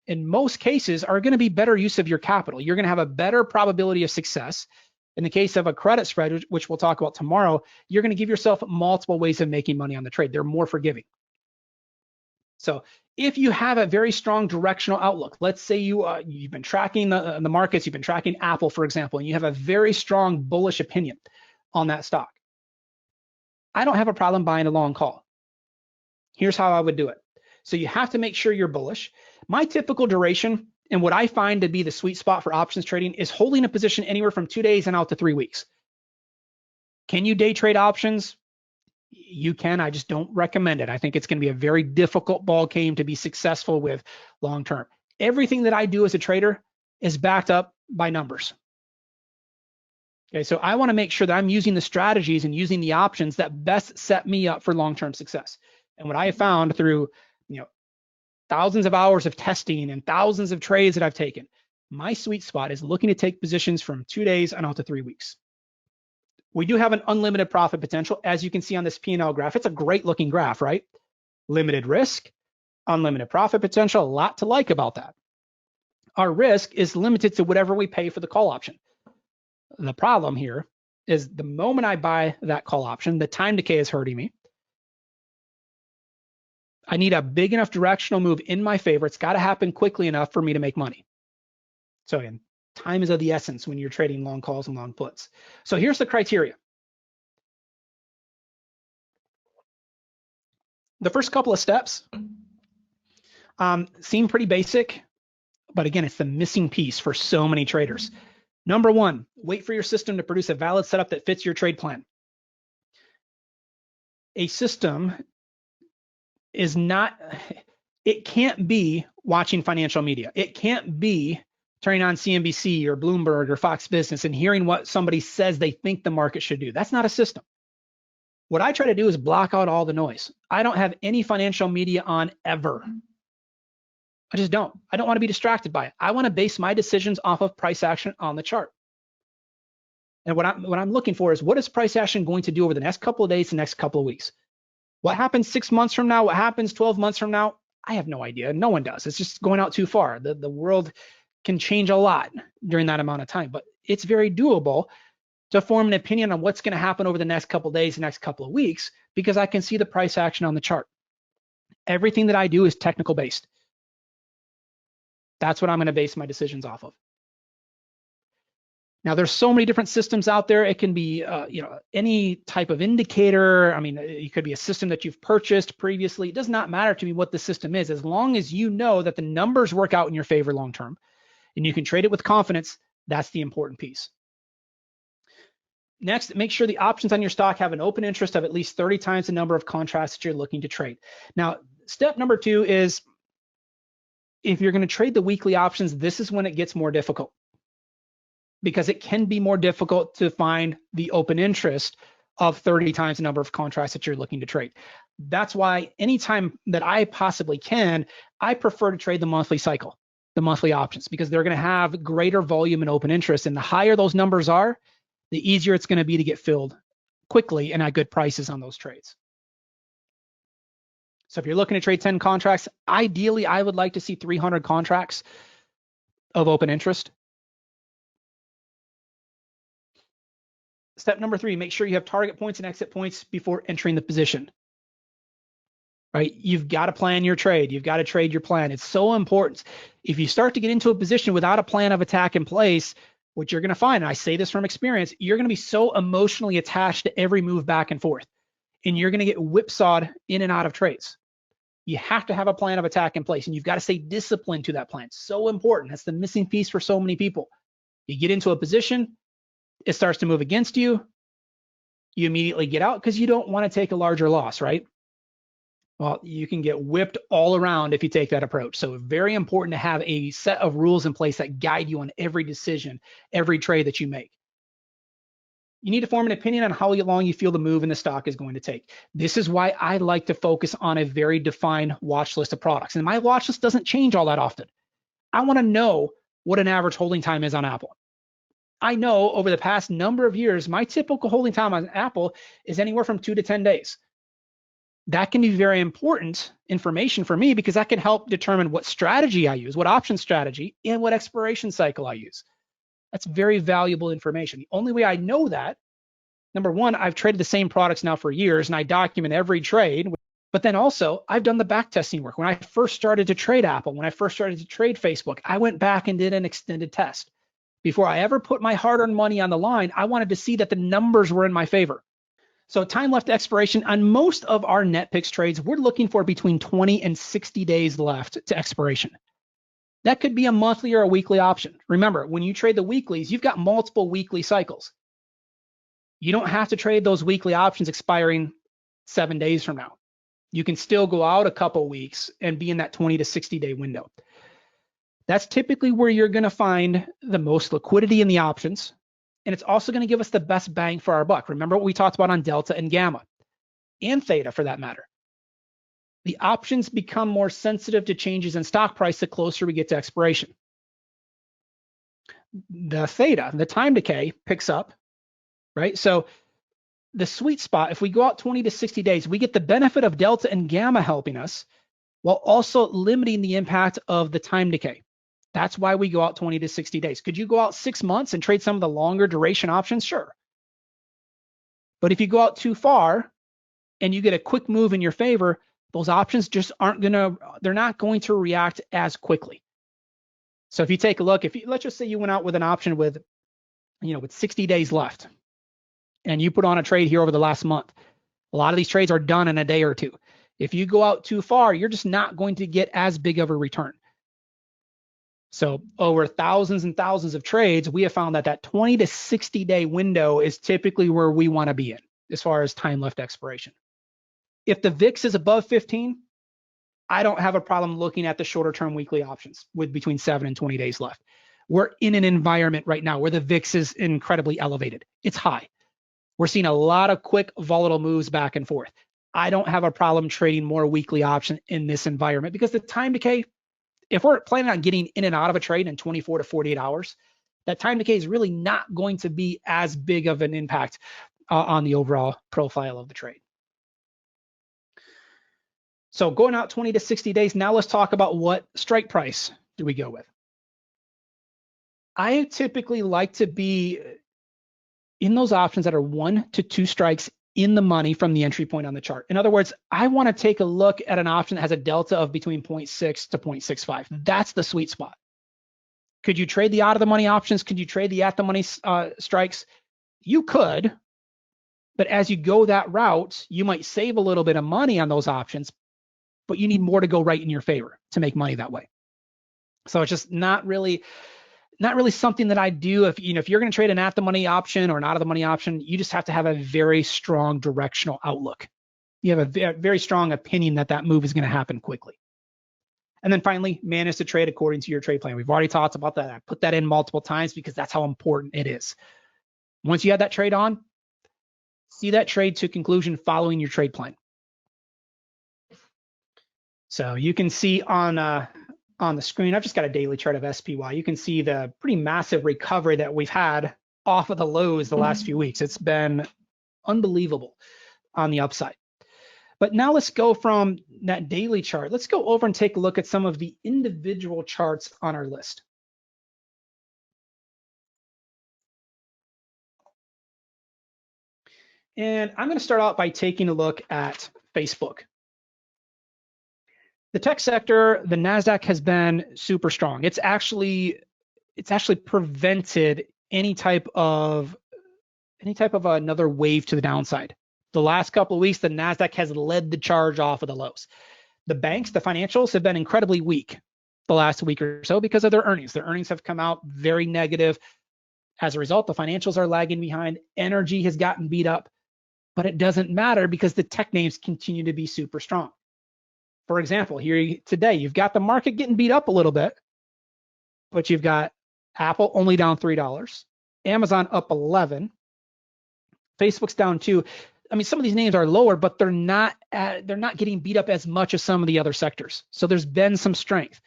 in most cases, are going to be better use of your capital. You're going to have a better probability of success. In the case of a credit spread, which we'll talk about tomorrow, you're going to give yourself multiple ways of making money on the trade. They're more forgiving. So if you have a very strong directional outlook, let's say you've been tracking the markets, you've been tracking Apple, for example, and you have a very strong bullish opinion on that stock, I don't have a problem buying a long call. Here's how I would do it. So you have to make sure you're bullish. My typical duration, and what I find to be the sweet spot for options trading, is holding a position anywhere from 2 days and out to 3 weeks. Can you day trade options? You can. I just don't recommend it. I think it's going to be a very difficult ball game to be successful with long term. Everything that I do as a trader is backed up by numbers. Okay, so I want to make sure that I'm using the strategies and using the options that best set me up for long-term success. And what I have found through, thousands of hours of testing and thousands of trades that I've taken, my sweet spot is looking to take positions from 2 days and out to 3 weeks. We do have an unlimited profit potential, as you can see on this P&L graph. It's a great looking graph, right? Limited risk, unlimited profit potential, a lot to like about that. Our risk is limited to whatever we pay for the call option. The problem here is the moment I buy that call option, the time decay is hurting me. I need a big enough directional move in my favor. It's got to happen quickly enough for me to make money. So again, time is of the essence when you're trading long calls and long puts. So here's the criteria. The first couple of steps seem pretty basic, but again, it's the missing piece for so many traders. Number one, wait for your system to produce a valid setup that fits your trade plan. A system is not, it can't be watching financial media. It can't be turning on CNBC or Bloomberg or Fox Business and hearing what somebody says they think the market should do. That's not a system. What I try to do is block out all the noise. I don't have any financial media on ever. I just don't. I don't want to be distracted by it. I want to base my decisions off of price action on the chart. And what I'm looking for is, what is price action going to do over the next couple of days, the next couple of weeks? What happens 6 months from now? What happens 12 months from now? I have no idea. No one does. It's just going out too far. The world can change a lot during that amount of time, but it's very doable to form an opinion on what's going to happen over the next couple of days, the next couple of weeks, because I can see the price action on the chart. Everything that I do is technical based. That's what I'm going to base my decisions off of. Now, there's so many different systems out there. It can be, any type of indicator. I mean, it could be a system that you've purchased previously. It does not matter to me what the system is, as long as you know that the numbers work out in your favor long term, and you can trade it with confidence. That's the important piece. Next, make sure the options on your stock have an open interest of at least 30 times the number of contracts that you're looking to trade. Now, step number 2 is, if you're going to trade the weekly options, this is when it gets more difficult, because it can be more difficult to find the open interest of 30 times the number of contracts that you're looking to trade. That's why anytime that I possibly can, I prefer to trade the monthly cycle, the monthly options, because they're going to have greater volume and open interest. And the higher those numbers are, the easier it's going to be to get filled quickly and at good prices on those trades. So if you're looking to trade 10 contracts, ideally, I would like to see 300 contracts of open interest. Step number 3, make sure you have target points and exit points before entering the position. Right? You've got to plan your trade. You've got to trade your plan. It's so important. If you start to get into a position without a plan of attack in place, what you're going to find, and I say this from experience, you're going to be so emotionally attached to every move back and forth, and you're going to get whipsawed in and out of trades. You have to have a plan of attack in place, and you've got to stay disciplined to that plan. So important. That's the missing piece for so many people. You get into a position, it starts to move against you. You immediately get out because you don't want to take a larger loss, right? Well, you can get whipped all around if you take that approach. So very important to have a set of rules in place that guide you on every decision, every trade that you make. You need to form an opinion on how long you feel the move in the stock is going to take. This is why I like to focus on a very defined watch list of products. And my watch list doesn't change all that often. I want to know what an average holding time is on Apple. I know over the past number of years, my typical holding time on Apple is anywhere from 2 to 10 days. That can be very important information for me because that can help determine what strategy I use, what option strategy, and what expiration cycle I use. That's very valuable information. The only way I know that, number one, I've traded the same products now for years and I document every trade, but then also I've done the back testing work. When I first started to trade Apple, when I first started to trade Facebook, I went back and did an extended test. Before I ever put my hard-earned money on the line, I wanted to see that the numbers were in my favor. So time left to expiration on most of our net picks trades, we're looking for between 20 and 60 days left to expiration. That could be a monthly or a weekly option. Remember, when you trade the weeklies, you've got multiple weekly cycles. You don't have to trade those weekly options expiring 7 days from now. You can still go out a couple weeks and be in that 20 to 60 day window. That's typically where you're going to find the most liquidity in the options. And it's also going to give us the best bang for our buck. Remember what we talked about on delta and gamma and theta for that matter. The options become more sensitive to changes in stock price the closer we get to expiration. The theta, the time decay, picks up, right? So the sweet spot, if we go out 20 to 60 days, we get the benefit of delta and gamma helping us while also limiting the impact of the time decay. That's why we go out 20 to 60 days. Could you go out 6 months and trade some of the longer duration options? Sure. But if you go out too far and you get a quick move in your favor, those options just they're not going to react as quickly. So if you take a look, let's just say you went out with an option with 60 days left and you put on a trade here over the last month, a lot of these trades are done in a day or two. If you go out too far, you're just not going to get as big of a return. So over thousands and thousands of trades, we have found that 20 to 60 day window is typically where we want to be in as far as time left expiration. If the VIX is above 15, I don't have a problem looking at the shorter term weekly options with between 7 and 20 days left. We're in an environment right now where the VIX is incredibly elevated. It's high. We're seeing a lot of quick volatile moves back and forth. I don't have a problem trading more weekly option in this environment because the time decay, if we're planning on getting in and out of a trade in 24 to 48 hours, that time decay is really not going to be as big of an impact on the overall profile of the trade. So going out 20 to 60 days, now let's talk about what strike price do we go with. I typically like to be in those options that are 1 to 2 strikes in the money from the entry point on the chart. In other words, I want to take a look at an option that has a delta of between 0.6 to 0.65. That's the sweet spot. Could you trade the out of the money options? Could you trade the at the money strikes? You could, but as you go that route, you might save a little bit of money on those options, but you need more to go right in your favor to make money that way. So it's just not really something that I do. If you're going to trade an at the money option or an out of the money option, you just have to have a very strong directional outlook. You have a very strong opinion that move is going to happen quickly. And then finally, manage to trade according to your trade plan. We've already talked about that. I put that in multiple times because that's how important it is. Once you have that trade on, see that trade to conclusion following your trade plan. So you can see on the screen, I've just got a daily chart of SPY. You can see the pretty massive recovery that we've had off of the lows the last few weeks. It's been unbelievable on the upside. But now let's go from that daily chart. Let's go over and take a look at some of the individual charts on our list. And I'm going to start out by taking a look at Facebook. The tech sector, the NASDAQ has been super strong. It's actually prevented any type of another wave to the downside. The last couple of weeks, the NASDAQ has led the charge off of the lows. The banks, the financials have been incredibly weak the last week or so because of their earnings. Their earnings have come out very negative. As a result, the financials are lagging behind. Energy has gotten beat up, but it doesn't matter because the tech names continue to be super strong. For example, here today, you've got the market getting beat up a little bit, but you've got Apple only down $3, Amazon up 11, Facebook's down 2. I mean, some of these names are lower, but they're not getting beat up as much as some of the other sectors. So there's been some strength.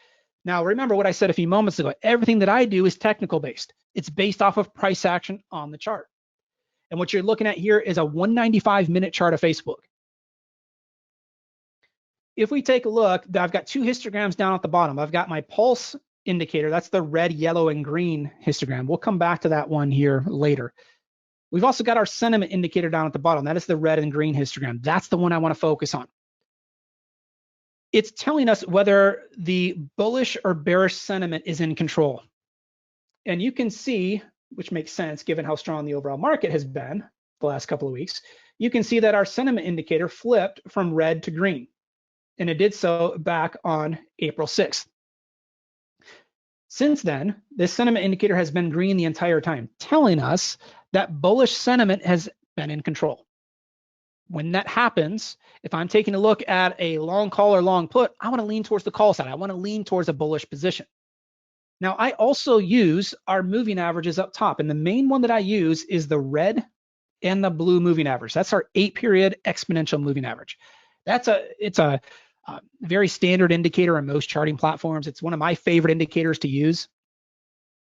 Now, remember what I said a few moments ago. Everything that I do is technical based. It's based off of price action on the chart. And what you're looking at here is a 195-minute chart of Facebook. If we take a look, I've got 2 histograms down at the bottom. I've got my pulse indicator. That's the red, yellow, and green histogram. We'll come back to that one here later. We've also got our sentiment indicator down at the bottom. That is the red and green histogram. That's the one I want to focus on. It's telling us whether the bullish or bearish sentiment is in control. And you can see, which makes sense given how strong the overall market has been the last couple of weeks, you can see that our sentiment indicator flipped from red to green. And it did so back on April 6th. Since then, this sentiment indicator has been green the entire time, telling us that bullish sentiment has been in control. When that happens, if I'm taking a look at a long call or long put, I want to lean towards the call side. I want to lean towards a bullish position. Now, I also use our moving averages up top, and the main one that I use is the red and the blue moving average. That's our 8-period exponential moving average. It's a very standard indicator on most charting platforms. It's one of my favorite indicators to use.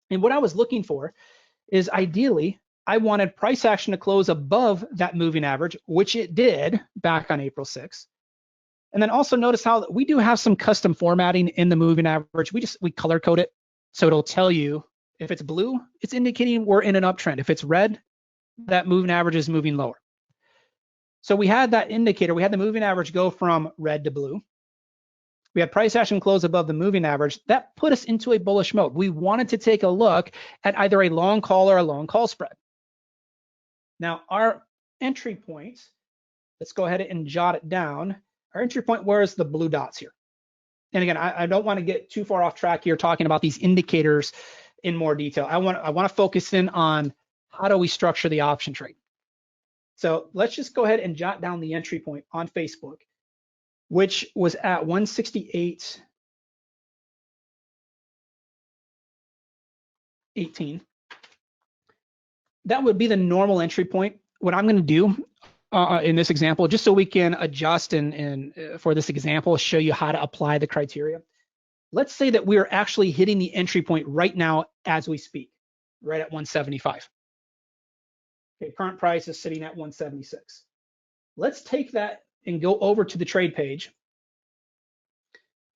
And what I was looking for is ideally, I wanted price action to close above that moving average, which it did back on April 6th. And then also notice how we do have some custom formatting in the moving average. We color code it. So it'll tell you if it's blue, it's indicating we're in an uptrend. If it's red, that moving average is moving lower. So we had that indicator. We had the moving average go from red to blue. We had price action close above the moving average. That put us into a bullish mode. We wanted to take a look at either a long call or a long call spread. Now, our entry point, let's go ahead and jot it down. Our entry point, where's the blue dots here? And again, I don't want to get too far off track here talking about these indicators in more detail. I want to focus in on how do we structure the option trade. So let's just go ahead and jot down the entry point on Facebook, which was at 168.18. That would be the normal entry point. What I'm going to do in this example, just so we can adjust and for this example, show you how to apply the criteria. Let's say that we are actually hitting the entry point right now as we speak, right at 175. Okay, current price is sitting at 176. Let's take that and go over to the trade page.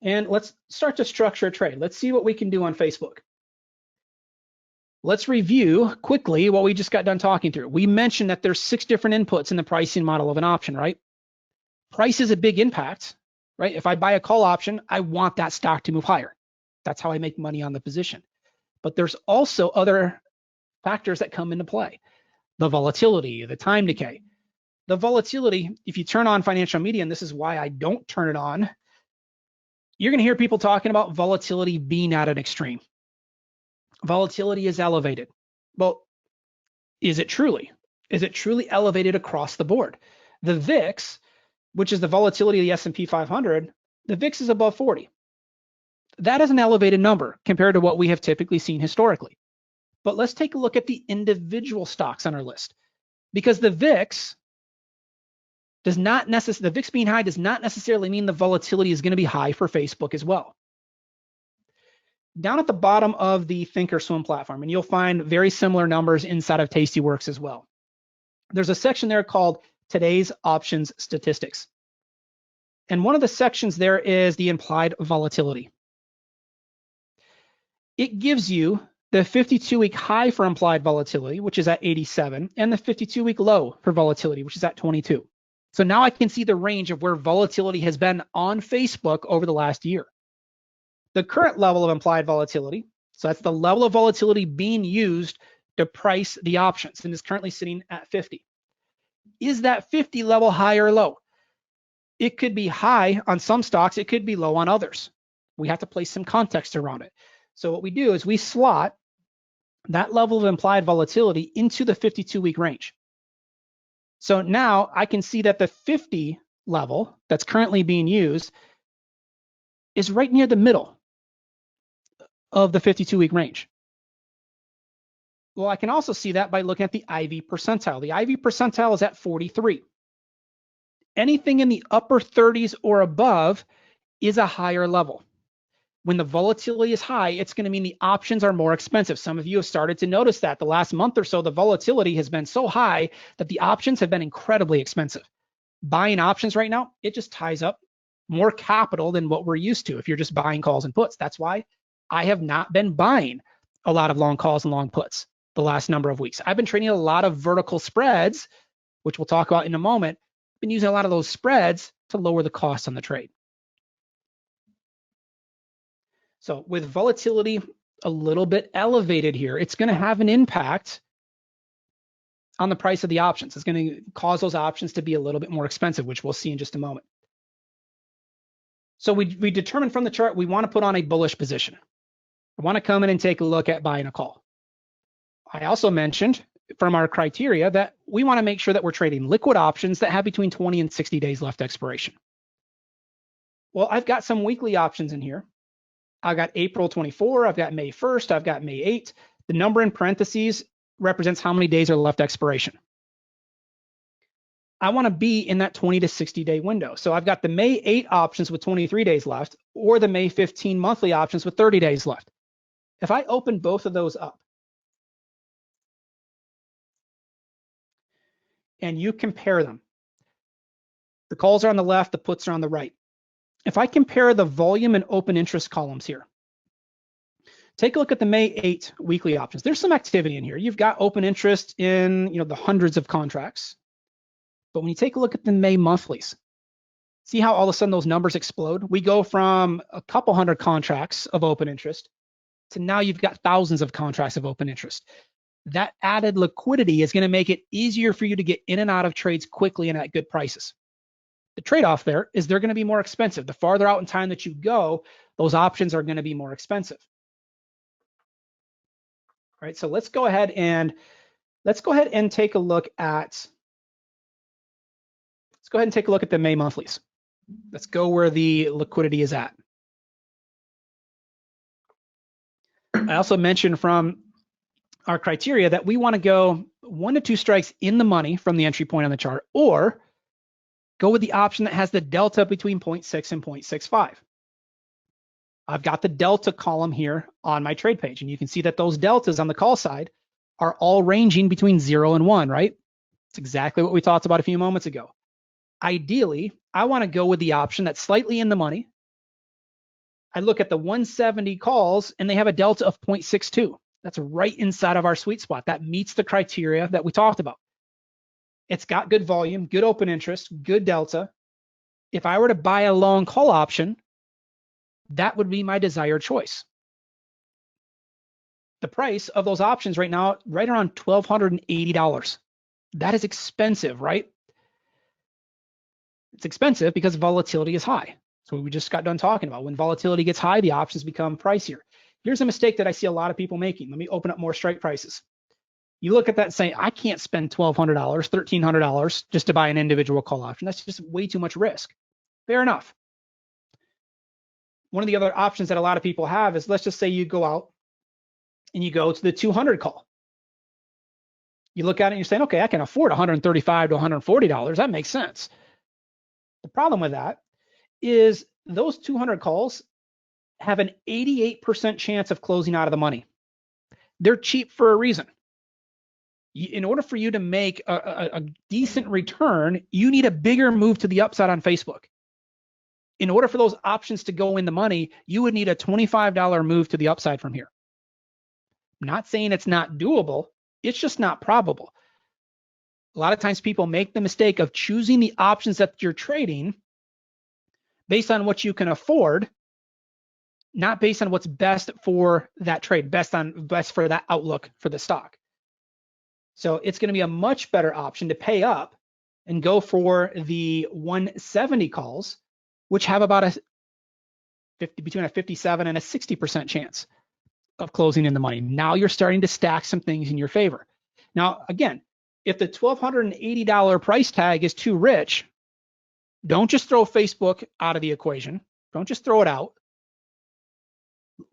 And let's start to structure a trade. Let's see what we can do on Facebook. Let's review quickly what we just got done talking through. We mentioned that there's 6 different inputs in the pricing model of an option, right? Price is a big impact, right? If I buy a call option, I want that stock to move higher. That's how I make money on the position. But there's also other factors that come into play. The volatility, the time decay. The volatility, if you turn on financial media, and this is why I don't turn it on, you're going to hear people talking about volatility being at an extreme. Volatility is elevated. Well, is it truly? Is it truly elevated across the board? The VIX, which is the volatility of the S&P 500, the VIX is above 40. That is an elevated number compared to what we have typically seen historically. But let's take a look at the individual stocks on our list, because the VIX the VIX being high does not necessarily mean the volatility is going to be high for Facebook as well. Down at the bottom of the Thinkorswim platform, and you'll find very similar numbers inside of Tastyworks as well. There's a section there called Today's Options Statistics. And one of the sections there is the implied volatility. It gives you the 52-week high for implied volatility, which is at 87, and the 52-week low for volatility, which is at 22. So now I can see the range of where volatility has been on Facebook over the last year. The current level of implied volatility, so that's the level of volatility being used to price the options, and is currently sitting at 50. Is that 50 level high or low? it could be high on some stocks, it could be low on others. We have to place some context around it. So what we do is we slot that level of implied volatility into the 52-week range. So now I can see that the 50 level that's currently being used is right near the middle of the 52-week range. Well, I can also see that by looking at the IV percentile. The IV percentile is at 43. Anything in the upper 30s or above is a higher level. When the volatility is high, it's going to mean the options are more expensive. Some of you have started to notice that the last month or so, the volatility has been so high that the options have been incredibly expensive. Buying options right now, it just ties up more capital than what we're used to if you're just buying calls and puts. That's why I have not been buying a lot of long calls and long puts the last number of weeks. I've been trading a lot of vertical spreads, which we'll talk about in a moment. I've been using a lot of those spreads to lower the cost on the trade. So with volatility a little bit elevated here, it's going to have an impact on the price of the options. It's going to cause those options to be a little bit more expensive, which we'll see in just a moment. So we determined from the chart, we want to put on a bullish position. I want to come in and take a look at buying a call. I also mentioned from our criteria that we want to make sure that we're trading liquid options that have between 20 and 60 days left expiration. Well, I've got some weekly options in here. I've got April 24, I've got May 1st, I've got May 8th. The number in parentheses represents how many days are left expiration. I want to be in that 20 to 60 day window. So I've got the May 8 options with 23 days left, or the May 15 monthly options with 30 days left. If I open both of those up and you compare them, the calls are on the left, the puts are on the right. If I compare the volume and open interest columns here, take a look at the May 8 weekly options. There's some activity in here. You've got open interest in the hundreds of contracts. But when you take a look at the May monthlies, see how all of a sudden those numbers explode? We go from a couple hundred contracts of open interest to now you've got thousands of contracts of open interest. That added liquidity is going to make it easier for you to get in and out of trades quickly and at good prices. The trade-off there is they're going to be more expensive. The farther out in time that you go, those options are going to be more expensive. All right, so let's go ahead and take a look at the May monthlies. Let's go where the liquidity is at. I also mentioned from our criteria that we want to go 1 to 2 strikes in the money from the entry point on the chart, or go with the option that has the delta between 0.6 and 0.65. I've got the delta column here on my trade page, and you can see that those deltas on the call side are all ranging between 0 and 1, right? It's exactly what we talked about a few moments ago. Ideally, I want to go with the option that's slightly in the money. I look at the 170 calls and they have a delta of 0.62. That's right inside of our sweet spot. That meets the criteria that we talked about. It's got good volume, good open interest, good delta. If I were to buy a long call option, that would be my desired choice. The price of those options right now, right around $1,280. That is expensive, right? It's expensive because volatility is high. So we just got done talking about when volatility gets high, the options become pricier. Here's a mistake that I see a lot of people making. Let me open up more strike prices. You look at that and say, I can't spend $1,200, $1,300 just to buy an individual call option. That's just way too much risk. Fair enough. One of the other options that a lot of people have is, let's just say you go out and you go to the 200 call. You look at it and you're saying, okay, I can afford $135 to $140. That makes sense. The problem with that is those 200 calls have an 88% chance of closing out of the money. They're cheap for a reason. In order for you to make a decent return, you need a bigger move to the upside on Facebook. In order for those options to go in the money, you would need a $25 move to the upside from here. I'm not saying it's not doable. It's just not probable. A lot of times people make the mistake of choosing the options that you're trading based on what you can afford, not based on what's best for that trade, best for that outlook for the stock. So it's going to be a much better option to pay up and go for the 170 calls, which have about between a 57 and a 60% chance of closing in the money. Now you're starting to stack some things in your favor. Now, again, if the $1,280 price tag is too rich, don't just throw Facebook out of the equation. Don't just throw it out.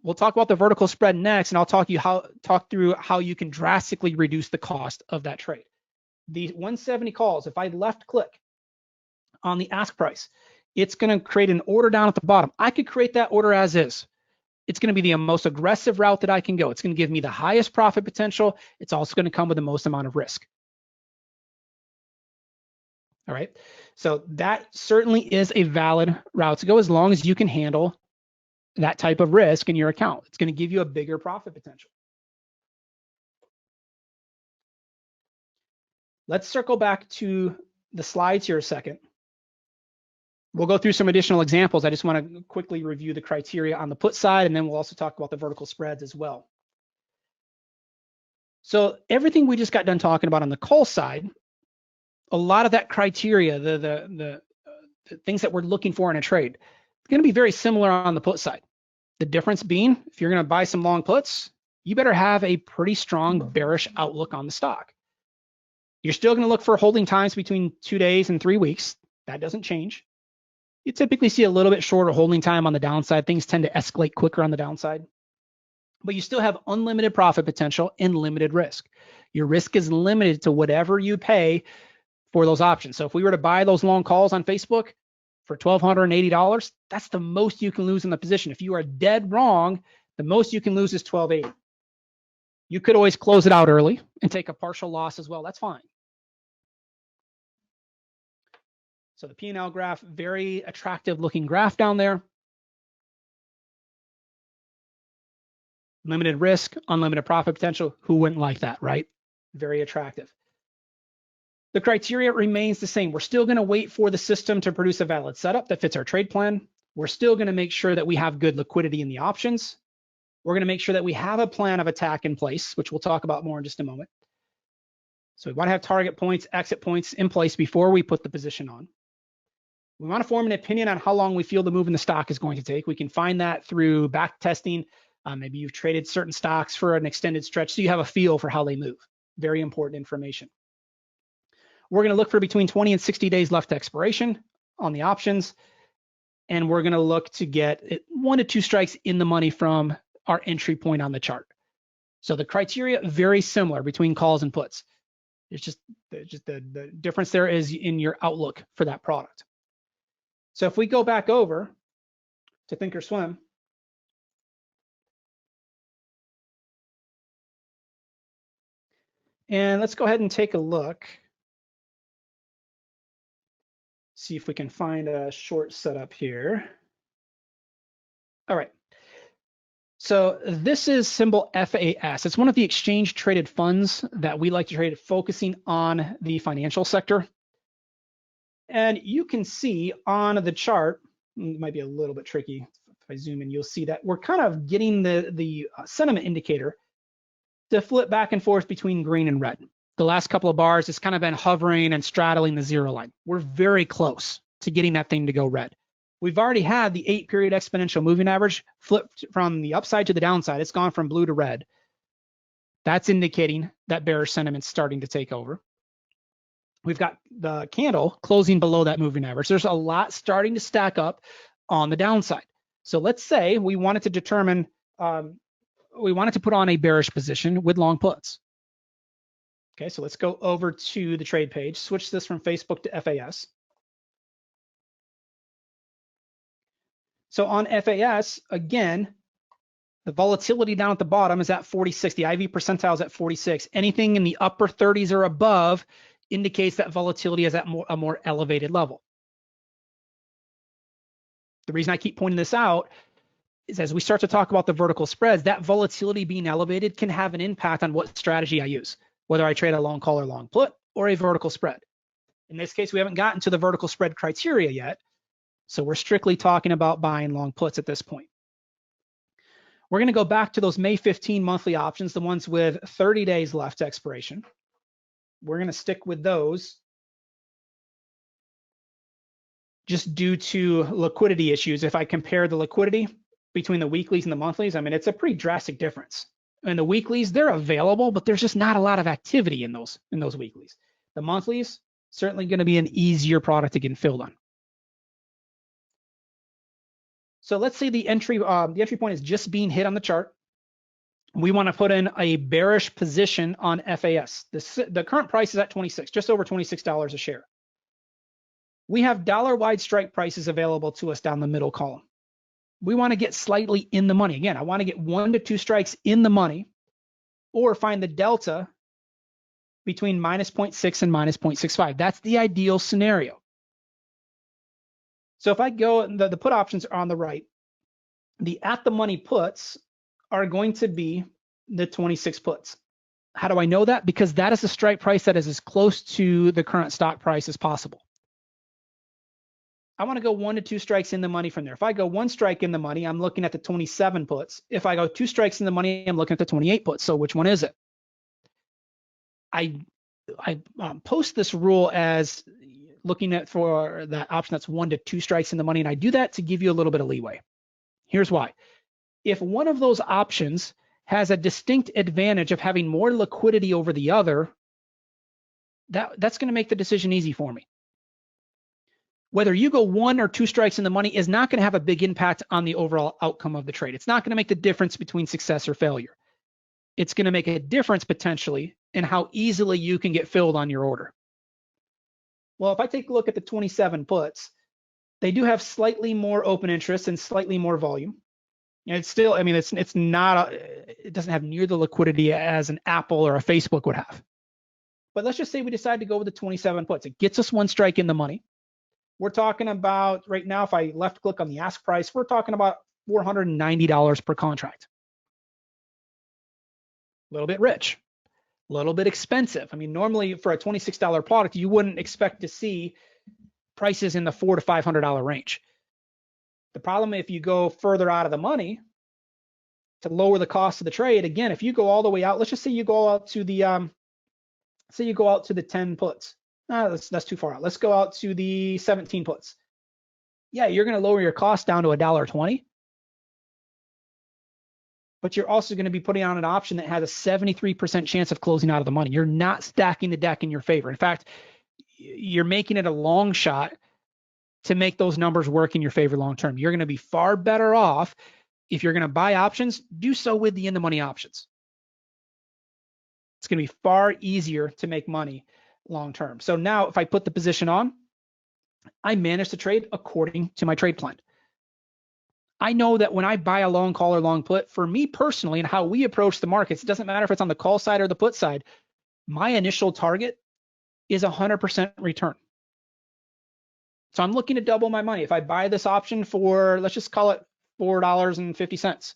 We'll talk about the vertical spread next, and I'll talk through how you can drastically reduce the cost of that trade. The 170 calls, if I left click on the ask price, it's going to create an order down at the bottom. I could create that order as is. It's going to be the most aggressive route that I can go. It's going to give me the highest profit potential. It's also going to come with the most amount of risk. All right. So that certainly is a valid route to go as long as you can handle that type of risk in your account. It's going to give you a bigger profit potential. Let's circle back to the slides here a second. We'll go through some additional examples. I just want to quickly review the criteria on the put side, and then we'll also talk about the vertical spreads as well. So everything we just got done talking about on the call side, a lot of that criteria, the things that we're looking for in a trade, it's going to be very similar on the put side. The difference being, if you're going to buy some long puts, you better have a pretty strong bearish outlook on the stock. You're still going to look for holding times between 2 days and 3 weeks. That doesn't change. You typically see a little bit shorter holding time on the downside. Things tend to escalate quicker on the downside. But you still have unlimited profit potential and limited risk. Your risk is limited to whatever you pay for those options. So if we were to buy those long calls on Facebook for $1,280, that's the most you can lose in the position. If you are dead wrong, the most you can lose is $1,280. You could always close it out early and take a partial loss as well. That's fine. So the P&L graph, very attractive looking graph down there. Limited risk, unlimited profit potential. Who wouldn't like that, right? Very attractive. The criteria remains the same. We're still going to wait for the system to produce a valid setup that fits our trade plan. We're still going to make sure that we have good liquidity in the options. We're going to make sure that we have a plan of attack in place, which we'll talk about more in just a moment. So we want to have target points, exit points in place before we put the position on. We want to form an opinion on how long we feel the move in the stock is going to take. We can find that through back testing. Maybe you've traded certain stocks for an extended stretch, so you have a feel for how they move. Very important information. We're going to look for between 20 and 60 days left to expiration on the options. And we're going to look to get 1 to 2 strikes in the money from our entry point on the chart. So the criteria very similar between calls and puts. It's just the difference there is in your outlook for that product. So if we go back over to Thinkorswim, and let's go ahead and take a look. See if we can find a short setup here. All right. So this is symbol FAS. It's one of the exchange traded funds that we like to trade, focusing on the financial sector. And you can see on the chart, it might be a little bit tricky. If I zoom in, you'll see that we're kind of getting the sentiment indicator to flip back and forth between green and red. The last couple of bars, it's kind of been hovering and straddling the 0 line. We're very close to getting that thing to go red. We've already had the 8-period exponential moving average flipped from the upside to the downside. It's gone from blue to red. That's indicating that bearish sentiment's starting to take over. We've got the candle closing below that moving average. There's a lot starting to stack up on the downside. So let's say we wanted to determine, we wanted to put on a bearish position with long puts. Okay, so let's go over to the trade page, switch this from Facebook to FAS. So on FAS, again, the volatility down at the bottom is at 46. The IV percentile is at 46. Anything in the upper 30s or above indicates that volatility is at a more elevated level. The reason I keep pointing this out is as we start to talk about the vertical spreads, that volatility being elevated can have an impact on what strategy I use, whether I trade a long call or long put or a vertical spread. In this case, we haven't gotten to the vertical spread criteria yet, so we're strictly talking about buying long puts at this point. We're going to go back to those May 15 monthly options, the ones with 30 days left to expiration. We're going to stick with those just due to liquidity issues. If I compare the liquidity between the weeklies and the monthlies, I mean, it's a pretty drastic difference. And the weeklies, they're available, but there's just not a lot of activity in those weeklies. The monthlies, certainly going to be an easier product to get filled on. So let's say the entry point is just being hit on the chart. We want to put in a bearish position on FAS. The current price is at 26, just over $26 a share. We have dollar-wide strike prices available to us down the middle column. We want to get slightly in the money. Again, I want to get 1 to 2 strikes in the money, or find the delta between minus 0.6 and minus 0.65. That's the ideal scenario. So if I go, the put options are on the right. The at the money puts are going to be the 26 puts. How do I know that? Because that is the strike price that is as close to the current stock price as possible. I want to go 1 to 2 strikes in the money from there. If I go 1 strike in the money, I'm looking at the 27 puts. If I go 2 strikes in the money, I'm looking at the 28 puts. So which one is it? I post this rule as looking at for that option that's 1 to 2 strikes in the money, and I do that to give you a little bit of leeway. Here's why. If one of those options has a distinct advantage of having more liquidity over the other, that's going to make the decision easy for me. Whether you go 1 or 2 strikes in the money is not going to have a big impact on the overall outcome of the trade. It's not going to make the difference between success or failure. It's going to make a difference potentially in how easily you can get filled on your order. Well, if I take a look at the 27 puts, they do have slightly more open interest and slightly more volume. And it's still, I mean, it's not, it doesn't have near the liquidity as an Apple or a Facebook would have. But let's just say we decide to go with the 27 puts. It gets us 1 strike in the money. We're talking about, right now, if I left click on the ask price, we're talking about $490 per contract. A little bit rich, a little bit expensive. I mean, normally for a $26 product, you wouldn't expect to see prices in the $400 to $500 range. The problem, if you go further out of the money to lower the cost of the trade, again, if you go all the way out, let's just say you go out to the, say you go out to the 10 puts. That's too far out. Let's go out to the 17 puts. Yeah, you're going to lower your cost down to $1.20. But you're also going to be putting on an option that has a 73% chance of closing out of the money. You're not stacking the deck in your favor. In fact, you're making it a long shot to make those numbers work in your favor long term. You're going to be far better off if you're going to buy options, do so with the in the money options. It's going to be far easier to make money long term. So now if I put the position on, I manage the trade according to my trade plan. I know that when I buy a long call or long put, for me personally and how we approach the markets, it doesn't matter if it's on the call side or the put side, my initial target is 100% return. So I'm looking to double my money. If I buy this option for, let's just call it $4.50.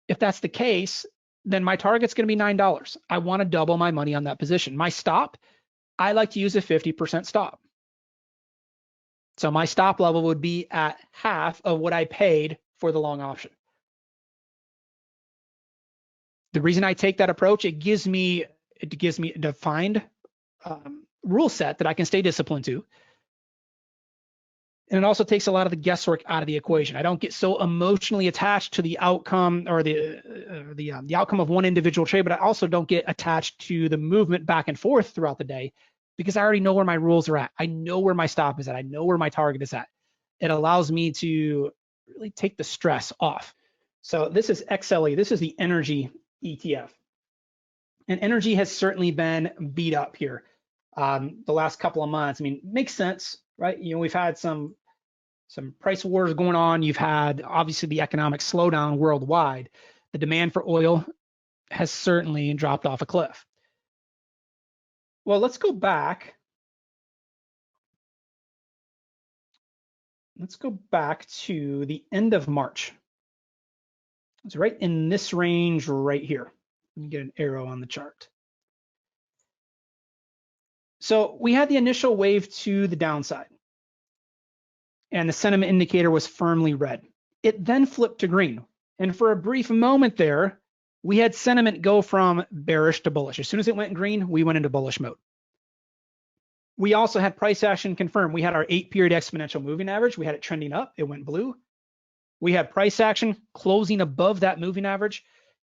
If that's the case, then my target's going to be $9. I want to double my money on that position. My stop, I like to use a 50% stop. So my stop level would be at half of what I paid for the long option. The reason I take that approach, it gives me a defined rule set that I can stay disciplined to. And it also takes a lot of the guesswork out of the equation. I don't get so emotionally attached to the outcome or the outcome of one individual trade, but I also don't get attached to the movement back and forth throughout the day because I already know where my rules are at. I know where my stop is at. I know where my target is at. It allows me to really take the stress off. So this is XLE. This is the energy ETF. And energy has certainly been beat up here the last couple of months. I mean, makes sense, right? You know, we've had some price wars going on. You've had obviously the economic slowdown worldwide. The demand for oil has certainly dropped off a cliff. Well, let's go back. Let's go back to the end of March. It's right in this range right here. Let me get an arrow on the chart. So we had the initial wave to the downside, and the sentiment indicator was firmly red. It then flipped to green. And for a brief moment there, we had sentiment go from bearish to bullish. As soon as it went green, we went into bullish mode. We also had price action confirmed. We had our 8-period exponential moving average. We had it trending up. It went blue. We had price action closing above that moving average,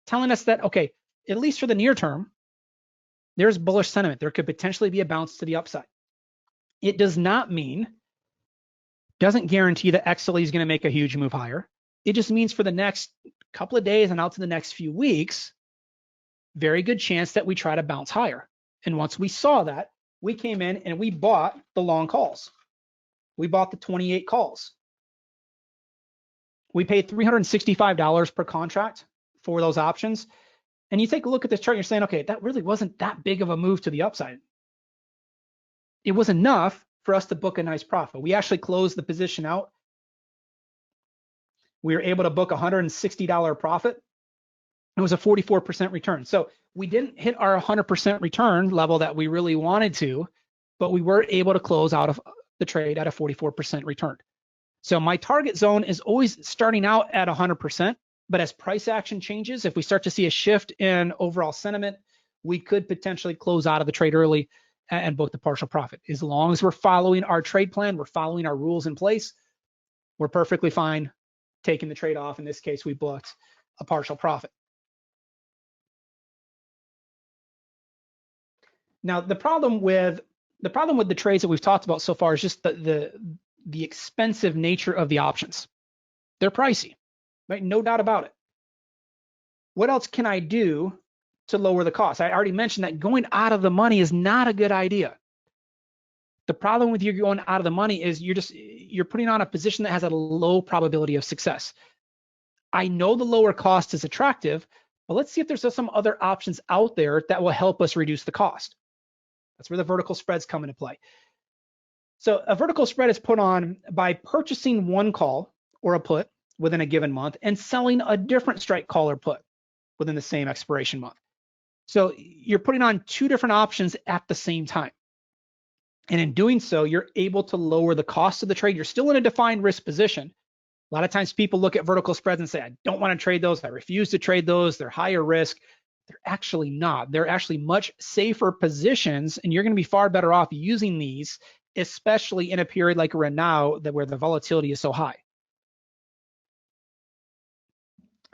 telling us that, okay, at least for the near term, there's bullish sentiment. There could potentially be a bounce to the upside. It does not mean, doesn't guarantee that XLE is going to make a huge move higher. It just means for the next couple of days and out to the next few weeks, very good chance that we try to bounce higher. And once we saw that, we came in and we bought the long calls. We bought the 28 calls. We paid $365 per contract for those options. And you take a look at this chart, and you're saying, okay, that really wasn't that big of a move to the upside. It was enough for us to book a nice profit. We actually closed the position out. We were able to book a $160 profit. It was a 44% return. So we didn't hit our 100% return level that we really wanted to, but we were able to close out of the trade at a 44% return. So my target zone is always starting out at 100%, but as price action changes, if we start to see a shift in overall sentiment, we could potentially close out of the trade early and book the partial profit. As long as we're following our trade plan, we're following our rules in place, we're perfectly fine taking the trade off. In this case, we booked a partial profit. Now, the problem with the trades that we've talked about so far is just the expensive nature of the options. They're pricey, right? No doubt about it. What else can I do to lower the cost? I already mentioned that going out of the money is not a good idea. The problem with you going out of the money is you're putting on a position that has a low probability of success. I know the lower cost is attractive, but let's see if there's some other options out there that will help us reduce the cost. That's where the vertical spreads come into play. So a vertical spread is put on by purchasing one call or a put within a given month and selling a different strike call or put within the same expiration month. So you're putting on two different options at the same time. And in doing so, you're able to lower the cost of the trade. You're still in a defined risk position. A lot of times people look at vertical spreads and say, I don't want to trade those. I refuse to trade those. They're higher risk. They're actually not. They're actually much safer positions, and you're going to be far better off using these, especially in a period like we're in now where the volatility is so high.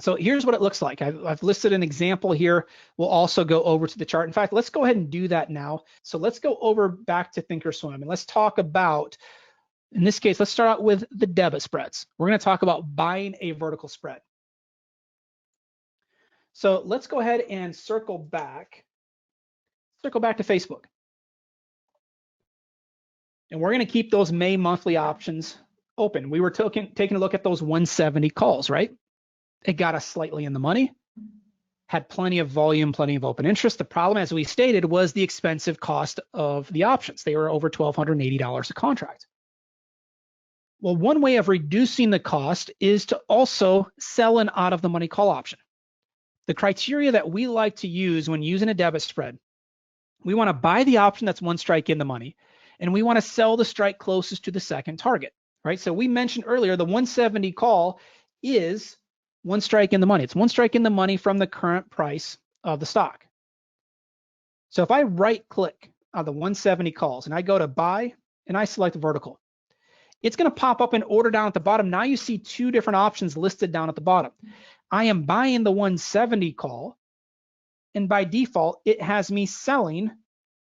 So here's what it looks like. I've listed an example here. We'll also go over to the chart. In fact, let's go ahead and do that now. So let's go over back to Thinkorswim and let's talk about, in this case, let's start out with the debit spreads. We're going to talk about buying a vertical spread. So let's go ahead and circle back to Facebook. And we're going to keep those May monthly options open. We were taking a look at those 170 calls, right? It got us slightly in the money, had plenty of volume, plenty of open interest. The problem, as we stated, was the expensive cost of the options. They were over $1,280 a contract. Well, one way of reducing the cost is to also sell an out of the money call option. The criteria that we like to use when using a debit spread, we want to buy the option that's one strike in the money, and we want to sell the strike closest to the second target, right? So we mentioned earlier the 170 call is one strike in the money. It's one strike in the money from the current price of the stock. So if I right click on the 170 calls and I go to buy and I select vertical, it's going to pop up an order down at the bottom. Now you see two different options listed down at the bottom. I am buying the 170 call, and by default, it has me selling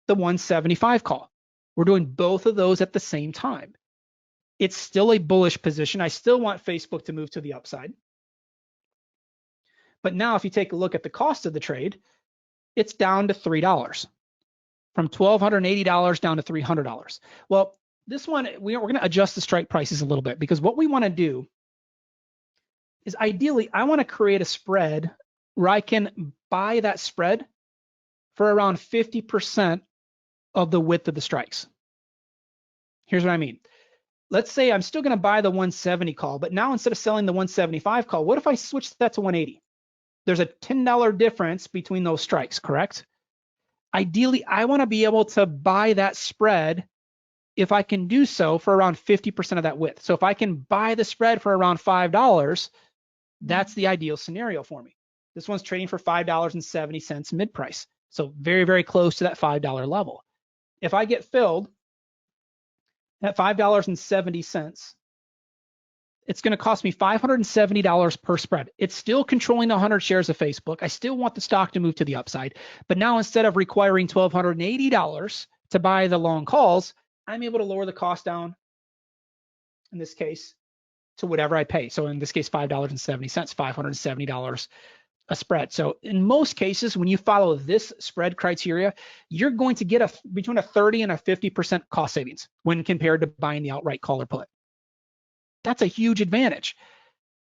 the 175 call. We're doing both of those at the same time. It's still a bullish position. I still want Facebook to move to the upside. But now if you take a look at the cost of the trade, it's down to $3, from $1,280 down to $300. Well, this one, we're going to adjust the strike prices a little bit, because what we want to do is ideally, I want to create a spread where I can buy that spread for around 50% of the width of the strikes. Here's what I mean. Let's say I'm still going to buy the 170 call, but now instead of selling the 175 call, what if I switch that to 180? There's a $10 difference between those strikes, correct? Ideally, I want to be able to buy that spread if I can do so for around 50% of that width. So if I can buy the spread for around $5, that's the ideal scenario for me. This one's trading for $5.70 mid price. So very, very close to that $5 level. If I get filled at $5.70, it's going to cost me $570 per spread. It's still controlling 100 shares of Facebook. I still want the stock to move to the upside. But now instead of requiring $1,280 to buy the long calls, I'm able to lower the cost down, in this case, to whatever I pay. So in this case, $5.70, $570 a spread. So in most cases, when you follow this spread criteria, you're going to get between a 30 and a 50% cost savings when compared to buying the outright call or put. That's a huge advantage,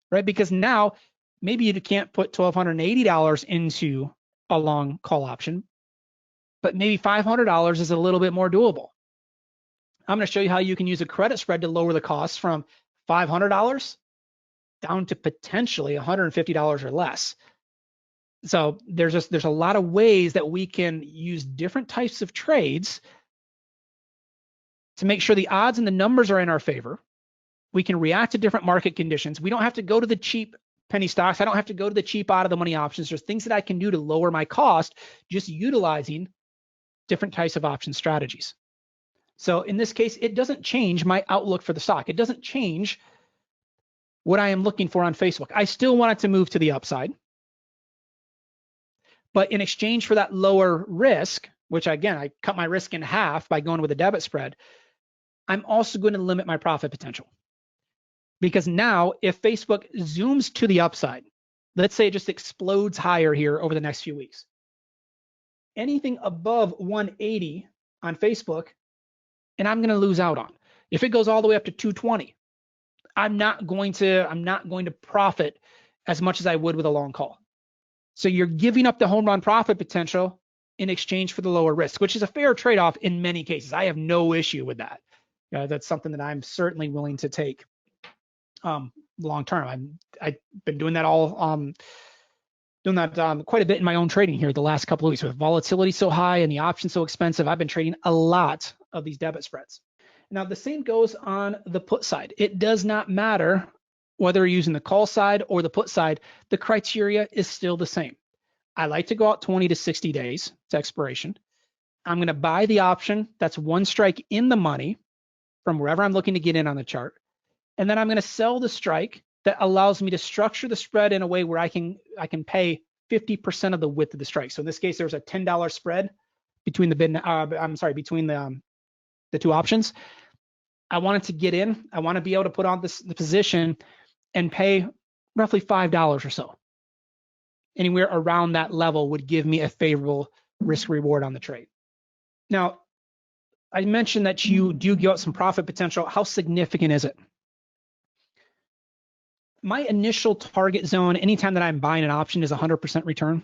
right? Because now maybe you can't put $1,280 into a long call option, but maybe $500 is a little bit more doable. I'm going to show you how you can use a credit spread to lower the cost from $500 down to potentially $150 or less. So there's a lot of ways that we can use different types of trades to make sure the odds and the numbers are in our favor. We can react to different market conditions. We don't have to go to the cheap penny stocks. I don't have to go to the cheap out of the money options. There's things that I can do to lower my cost just utilizing different types of option strategies. So in this case, it doesn't change my outlook for the stock. It doesn't change what I am looking for on Facebook. I still want it to move to the upside. But in exchange for that lower risk, which again, I cut my risk in half by going with a debit spread, I'm also going to limit my profit potential. Because now if Facebook zooms to the upside, let's say it just explodes higher here over the next few weeks, anything above 180 on Facebook, and I'm going to lose out on. If it goes all the way up to 220, I'm not going to profit as much as I would with a long call. So you're giving up the home run profit potential in exchange for the lower risk, which is a fair trade-off in many cases. I have no issue with that. That's something that I'm certainly willing to take long term. I've been doing that quite a bit in my own trading here the last couple of weeks. With volatility so high and the options so expensive, I've been trading a lot of these debit spreads. Now the same goes on the put side. It does not matter whether you're using the call side or the put side, the criteria is still the same. I like to go out 20 to 60 days to expiration. I'm going to buy the option that's one strike in the money from wherever I'm looking to get in on the chart. And then I'm going to sell the strike that allows me to structure the spread in a way where I can pay 50% of the width of the strike. So in this case, there's a $10 spread between the between the two options. I wanted to get in. I want to be able to put on the position and pay roughly $5 or so. Anywhere around that level would give me a favorable risk reward on the trade. Now, I mentioned that you do give up some profit potential. How significant is it? My initial target zone, anytime that I'm buying an option, is 100% return.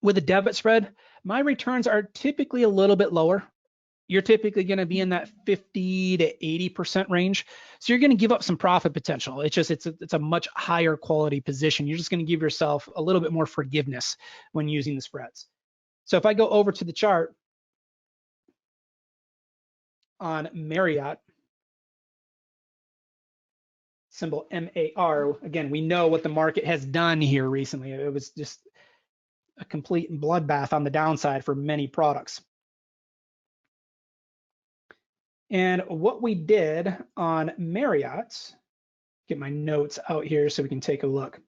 With a debit spread, my returns are typically a little bit lower. You're typically going to be in that 50 to 80% range. So you're going to give up some profit potential. It's a much higher quality position. You're just going to give yourself a little bit more forgiveness when using the spreads. So if I go over to the chart on Marriott, symbol MAR, again, we know what the market has done here recently. It was just a complete bloodbath on the downside for many products. And what we did on Marriott, get my notes out here so we can take a look.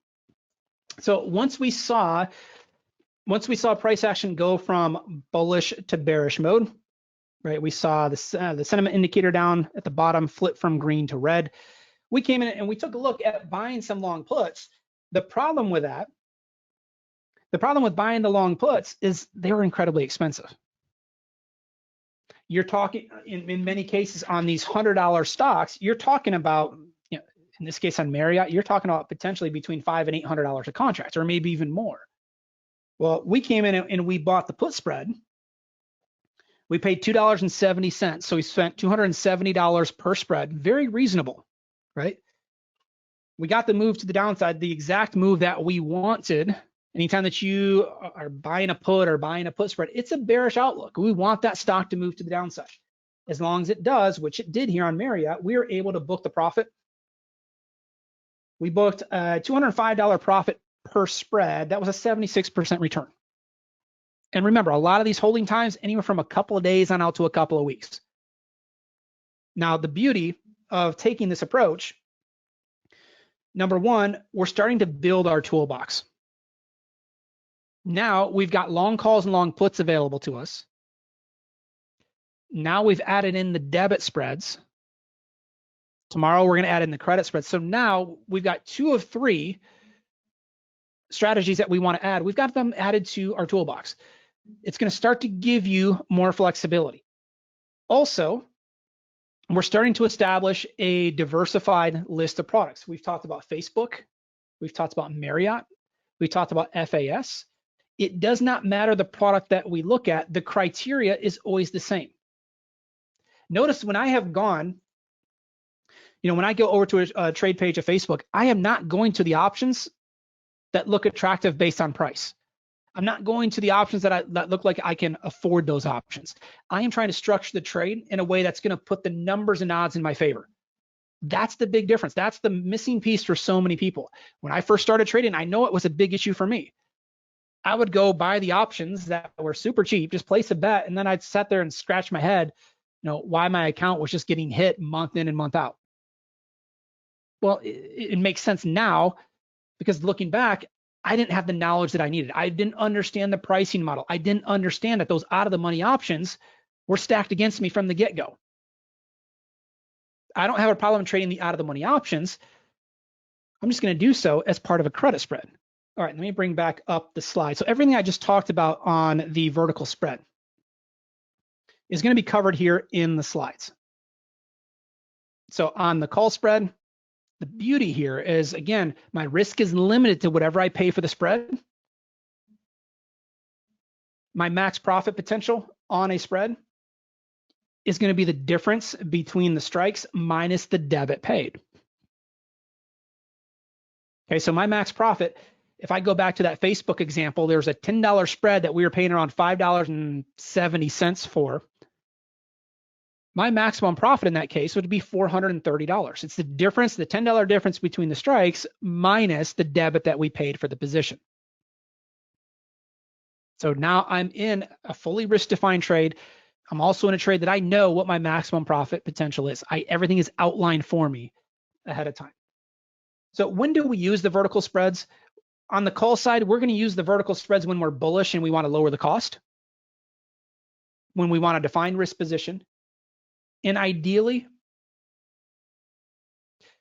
So once we saw price action go from bullish to bearish mode, right? We saw the sentiment indicator down at the bottom flip from green to red. We came in and we took a look at buying some long puts. The problem with buying the long puts is they were incredibly expensive. You're talking in many cases on these $100 stocks, you're talking about, in this case on Marriott, you're talking about potentially between $500 and $800 a contract, or maybe even more. Well, we came in and we bought the put spread. We paid $2.70, so we spent $270 per spread. Very reasonable, right? We got the move to the downside, the exact move that we wanted. Anytime that you are buying a put or buying a put spread, it's a bearish outlook. We want that stock to move to the downside. As long as it does, which it did here on Marriott, we were able to book the profit. We booked a $205 profit per spread. That was a 76% return. And remember, a lot of these holding times, anywhere from a couple of days on out to a couple of weeks. Now, the beauty of taking this approach, number one, we're starting to build our toolbox. Now we've got long calls and long puts available to us. Now we've added in the debit spreads. Tomorrow we're going to add in the credit spreads. So now we've got 2 of 3 strategies that we want to add. We've got them added to our toolbox. It's going to start to give you more flexibility. Also, we're starting to establish a diversified list of products. We've talked about Facebook. We've talked about Marriott. We've talked about FAS. It does not matter the product that we look at. The criteria is always the same. Notice when I have gone, when I go over to a trade page of Facebook, I am not going to the options that look attractive based on price. I'm not going to the options that look like I can afford those options. I am trying to structure the trade in a way that's going to put the numbers and odds in my favor. That's the big difference. That's the missing piece for so many people. When I first started trading, I know it was a big issue for me. I would go buy the options that were super cheap, just place a bet, and then I'd sit there and scratch my head, why my account was just getting hit month in and month out. Well, it makes sense now because looking back, I didn't have the knowledge that I needed. I didn't understand the pricing model. I didn't understand that those out of the money options were stacked against me from the get-go. I don't have a problem trading the out of the money options. I'm just going to do so as part of a credit spread. All right, let me bring back up the slide. So everything I just talked about on the vertical spread is going to be covered here in the slides. So on the call spread, the beauty here is, again, my risk is limited to whatever I pay for the spread. My max profit potential on a spread is going to be the difference between the strikes minus the debit paid. Okay, so my max profit, if I go back to that Facebook example, there's a $10 spread that we were paying around $5.70 for. My maximum profit in that case would be $430. It's the difference, the $10 difference between the strikes minus the debit that we paid for the position. So now I'm in a fully risk-defined trade. I'm also in a trade that I know what my maximum profit potential is. Everything is outlined for me ahead of time. So when do we use the vertical spreads? On the call side, we're going to use the vertical spreads when we're bullish and we want to lower the cost, when we want to define risk position. And ideally,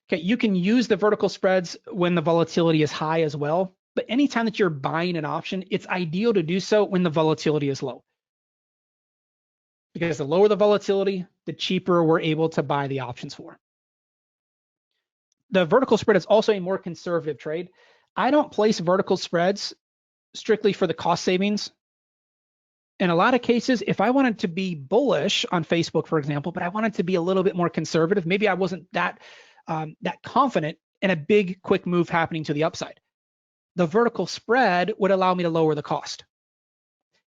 okay, you can use the vertical spreads when the volatility is high as well, but anytime that you're buying an option, it's ideal to do so when the volatility is low. Because the lower the volatility, the cheaper we're able to buy the options for. The vertical spread is also a more conservative trade. I don't place vertical spreads strictly for the cost savings. In a lot of cases, if I wanted to be bullish on Facebook, for example, but I wanted to be a little bit more conservative, maybe I wasn't that confident in a big, quick move happening to the upside. The vertical spread would allow me to lower the cost.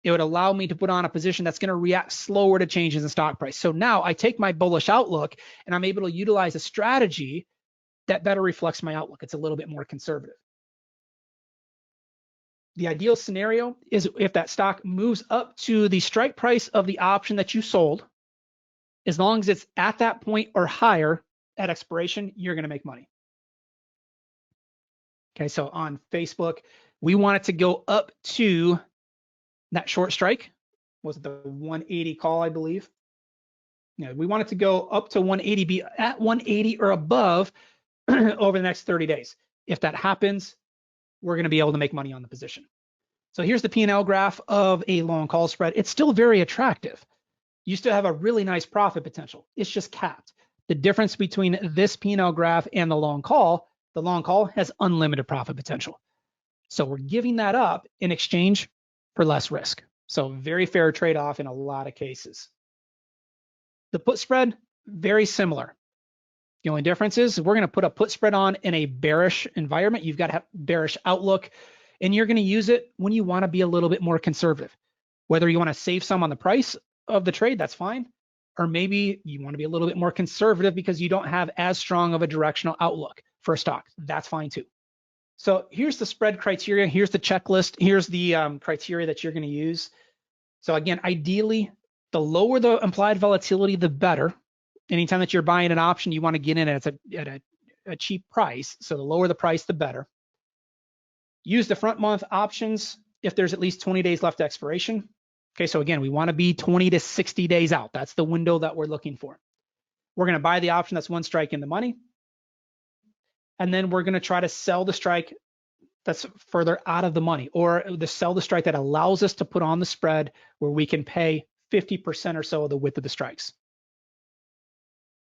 It would allow me to put on a position that's going to react slower to changes in stock price. So now I take my bullish outlook and I'm able to utilize a strategy that better reflects my outlook. It's a little bit more conservative. The ideal scenario is if that stock moves up to the strike price of the option that you sold, as long as it's at that point or higher at expiration, you're going to make money. Okay, so on Facebook, we want it to go up to that short strike. Was it the 180 call, I believe? Yeah, we want it to go up to 180, be at 180 or above over the next 30 days. If that happens, we're going to be able to make money on the position. So here's the P&L graph of a long call spread. It's still very attractive. You still have a really nice profit potential. It's just capped. The difference between this P&L graph and the long call has unlimited profit potential. So we're giving that up in exchange for less risk. So very fair trade-off in a lot of cases. The put spread, very similar. The only difference is we're going to put a put spread on in a bearish environment. You've got to have bearish outlook, and you're going to use it when you want to be a little bit more conservative. Whether you want to save some on the price of the trade, that's fine. Or maybe you want to be a little bit more conservative because you don't have as strong of a directional outlook for a stock. That's fine too. So here's the spread criteria. Here's the checklist. Here's the criteria that you're going to use. So again, ideally, the lower the implied volatility, the better. Anytime that you're buying an option, you want to get in at a cheap price. So the lower the price, the better. Use the front month options if there's at least 20 days left to expiration. Okay, so again, we want to be 20 to 60 days out. That's the window that we're looking for. We're going to buy the option that's one strike in the money. And then we're going to try to sell the strike that's further out of the money, or sell the strike that allows us to put on the spread where we can pay 50% or so of the width of the strikes.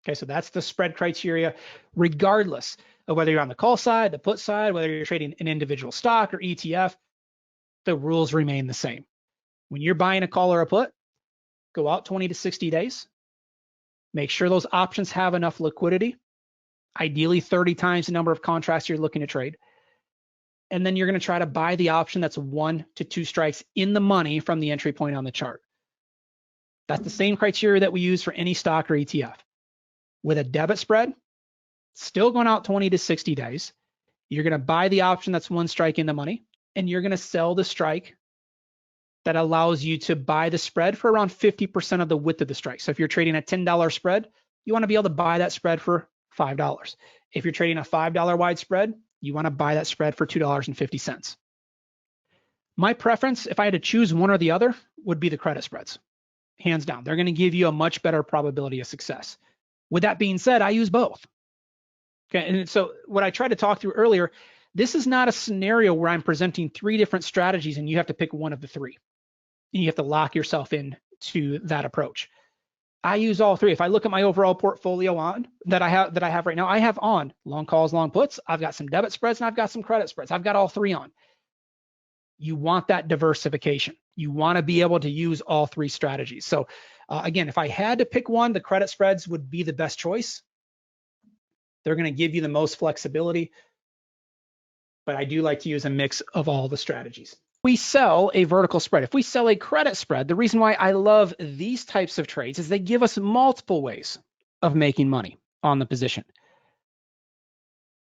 Okay, so that's the spread criteria, regardless of whether you're on the call side, the put side, whether you're trading an individual stock or ETF, the rules remain the same. When you're buying a call or a put, go out 20 to 60 days. Make sure those options have enough liquidity, ideally 30 times the number of contracts you're looking to trade. And then you're going to try to buy the option that's 1 to 2 strikes in the money from the entry point on the chart. That's the same criteria that we use for any stock or ETF. With a debit spread, still going out 20 to 60 days, you're going to buy the option that's 1 strike in the money, and you're going to sell the strike that allows you to buy the spread for around 50% of the width of the strike. So if you're trading a $10 spread, you want to be able to buy that spread for $5. If you're trading a $5 wide spread, you want to buy that spread for $2.50. My preference, if I had to choose one or the other, would be the credit spreads. Hands down, they're going to give you a much better probability of success. With that being said, I use both. Okay, and so what I tried to talk through earlier, this is not a scenario where I'm presenting 3 different strategies and you have to pick one of the 3. And you have to lock yourself in to that approach. I use all 3. If I look at my overall portfolio on that I have right now, I have on long calls, long puts. I've got some debit spreads and I've got some credit spreads. I've got all 3 on. You want that diversification. You want to be able to use all 3 strategies. So again, if I had to pick one, the credit spreads would be the best choice. They're going to give you the most flexibility, but I do like to use a mix of all the strategies. We sell a vertical spread. If we sell a credit spread, the reason why I love these types of trades is they give us multiple ways of making money on the position.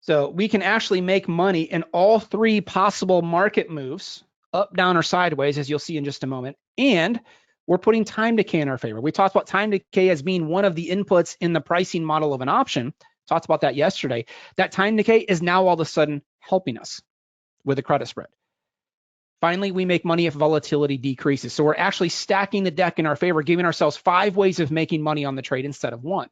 So we can actually make money in all 3 possible market moves, up, down, or sideways, as you'll see in just a moment. And we're putting time decay in our favor. We talked about time decay as being one of the inputs in the pricing model of an option. Talked about that yesterday. That time decay is now all of a sudden helping us with a credit spread. Finally, we make money if volatility decreases. So we're actually stacking the deck in our favor, giving ourselves 5 ways of making money on the trade instead of 1.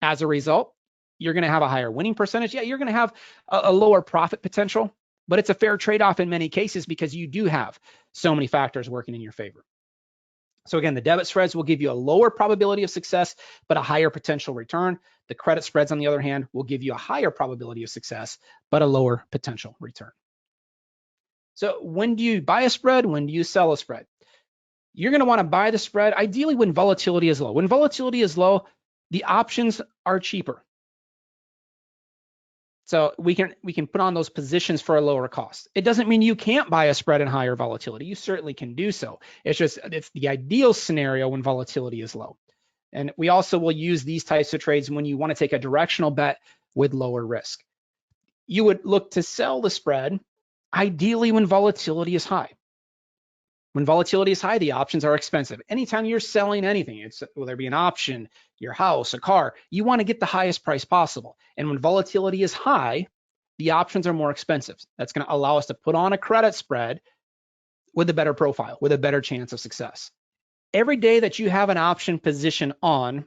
As a result, you're going to have a higher winning percentage. Yeah, you're going to have a lower profit potential, but it's a fair trade-off in many cases because you do have so many factors working in your favor. So again, the debit spreads will give you a lower probability of success, but a higher potential return. The credit spreads, on the other hand, will give you a higher probability of success, but a lower potential return. So when do you buy a spread? When do you sell a spread? You're going to want to buy the spread, ideally when volatility is low. When volatility is low, the options are cheaper. So we can put on those positions for a lower cost. It doesn't mean you can't buy a spread in higher volatility. You certainly can do so. It's the ideal scenario when volatility is low. And we also will use these types of trades when you want to take a directional bet with lower risk. You would look to sell the spread ideally when volatility is high. When volatility is high, the options are expensive. Anytime you're selling anything, whether it be an option, your house, a car, you want to get the highest price possible. And when volatility is high, the options are more expensive. That's going to allow us to put on a credit spread with a better profile, with a better chance of success. Every day that you have an option position on,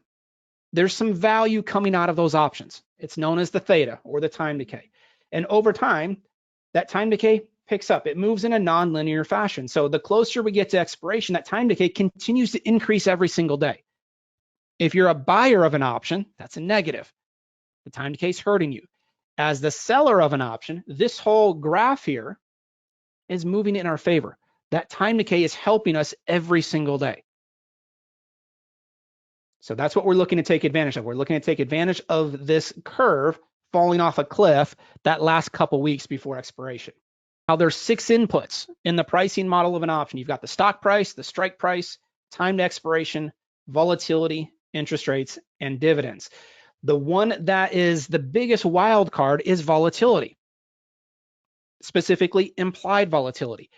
there's some value coming out of those options. It's known as the theta or the time decay. And over time, that time decay picks up. It moves in a non-linear fashion. So the closer we get to expiration, that time decay continues to increase every single day. If you're a buyer of an option, that's a negative. The time decay is hurting you. As the seller of an option, this whole graph here is moving in our favor. That time decay is helping us every single day. So that's what we're looking to take advantage of. We're looking to take advantage of this curve falling off a cliff that last couple weeks before expiration. Now there's 6 inputs in the pricing model of an option. You've got the stock price, the strike price, time to expiration, volatility, interest rates, and dividends. The one that is the biggest wild card is volatility, specifically implied volatility.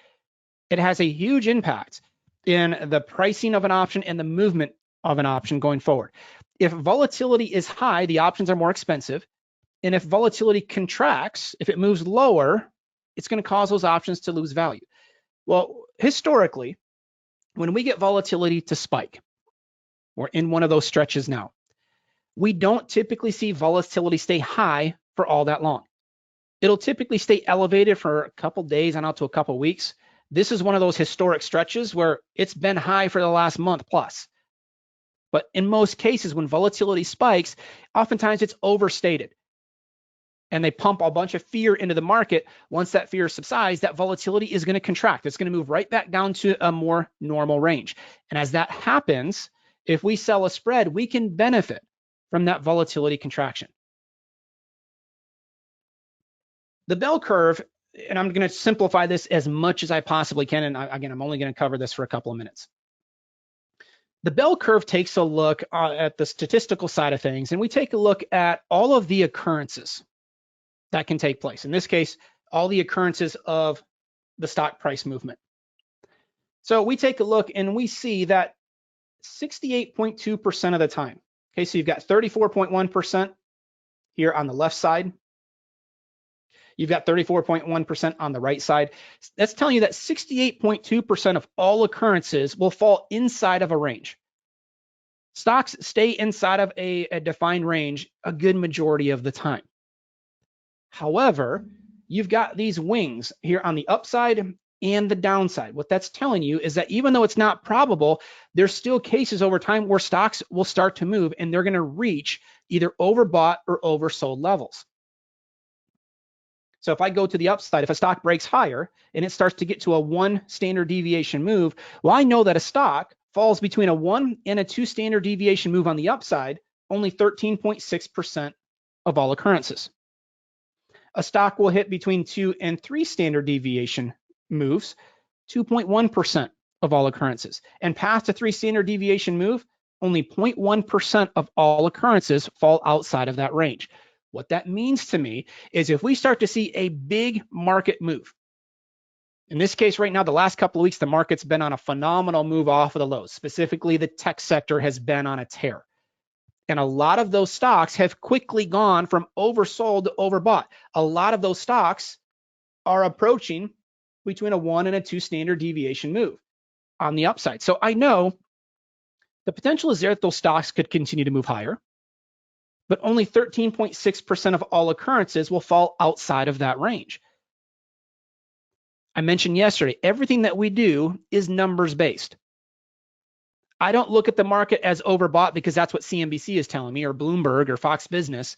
It has a huge impact in the pricing of an option and the movement of an option going forward. If volatility is high, the options are more expensive. And if volatility contracts, if it moves lower, it's going to cause those options to lose value. Well, historically, when we get volatility to spike, we're in one of those stretches now, we don't typically see volatility stay high for all that long. It'll typically stay elevated for a couple days and out to a couple weeks. This is one of those historic stretches where it's been high for the last month plus. But in most cases, when volatility spikes, oftentimes it's overstated. And they pump a bunch of fear into the market. Once that fear subsides, that volatility is going to contract. It's going to move right back down to a more normal range. And as that happens, if we sell a spread, we can benefit from that volatility contraction. The bell curve, and I'm going to simplify this as much as I possibly can. And again, I'm only going to cover this for a couple of minutes. The bell curve takes a look at the statistical side of things, and we take a look at all of the occurrences that can take place. In this case, all the occurrences of the stock price movement. So we take a look and we see that 68.2% of the time. Okay, so you've got 34.1% here on the left side. You've got 34.1% on the right side. That's telling you that 68.2% of all occurrences will fall inside of a range. Stocks stay inside of a defined range a good majority of the time. However, you've got these wings here on the upside and the downside. What that's telling you is that even though it's not probable, there's still cases over time where stocks will start to move and they're going to reach either overbought or oversold levels. So if I go to the upside, if a stock breaks higher and it starts to get to a 1 standard deviation move, well, I know that a stock falls between a 1 and a 2 standard deviation move on the upside, only 13.6% of all occurrences. A stock will hit between 2 and 3 standard deviation moves, 2.1% of all occurrences. And past a 3 standard deviation move, only 0.1% of all occurrences fall outside of that range. What that means to me is if we start to see a big market move, in this case right now, the last couple of weeks, the market's been on a phenomenal move off of the lows. Specifically, the tech sector has been on a tear. And a lot of those stocks have quickly gone from oversold to overbought. A lot of those stocks are approaching between a 1 and a 2 standard deviation move on the upside. So I know the potential is there that those stocks could continue to move higher, but only 13.6% of all occurrences will fall outside of that range. I mentioned yesterday, everything that we do is numbers based. I don't look at the market as overbought because that's what CNBC is telling me, or Bloomberg, or Fox Business,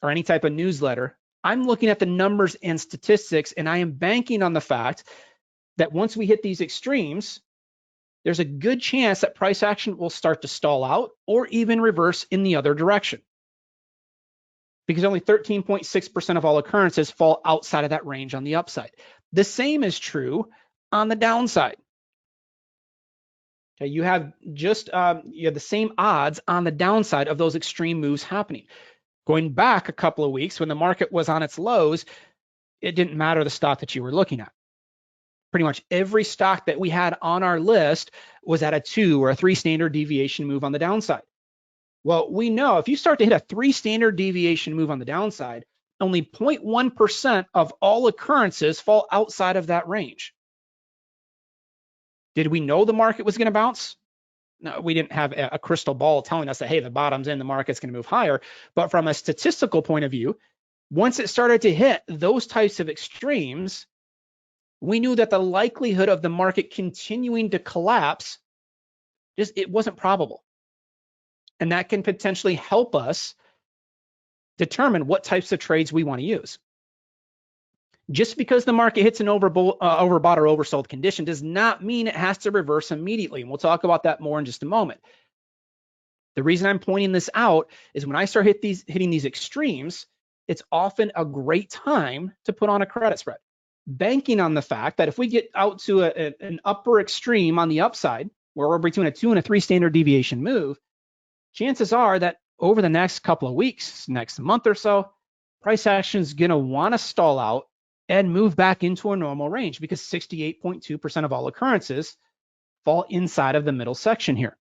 or any type of newsletter. I'm looking at the numbers and statistics, and I am banking on the fact that once we hit these extremes, there's a good chance that price action will start to stall out or even reverse in the other direction. Because only 13.6% of all occurrences fall outside of that range on the upside. The same is true on the downside. Okay, you have the same odds on the downside of those extreme moves happening. Going back a couple of weeks when the market was on its lows, it didn't matter the stock that you were looking at. Pretty much every stock that we had on our list was at a 2 or a 3 standard deviation move on the downside. Well, we know if you start to hit a 3 standard deviation move on the downside, only 0.1% of all occurrences fall outside of that range. Did we know the market was going to bounce? No, we didn't have a crystal ball telling us that, hey, the bottom's in, the market's going to move higher. But from a statistical point of view, once it started to hit those types of extremes, we knew that the likelihood of the market continuing to collapse, it wasn't probable. And that can potentially help us determine what types of trades we want to use. Just because the market hits an overbought or oversold condition does not mean it has to reverse immediately. And we'll talk about that more in just a moment. The reason I'm pointing this out is when I start hitting these extremes, it's often a great time to put on a credit spread, banking on the fact that if we get out to an upper extreme on the upside, where we're between a 2 and a 3 standard deviation move, chances are that over the next couple of weeks, next month or so, price action is going to want to stall out and move back into a normal range because 68.2% of all occurrences fall inside of the middle section here.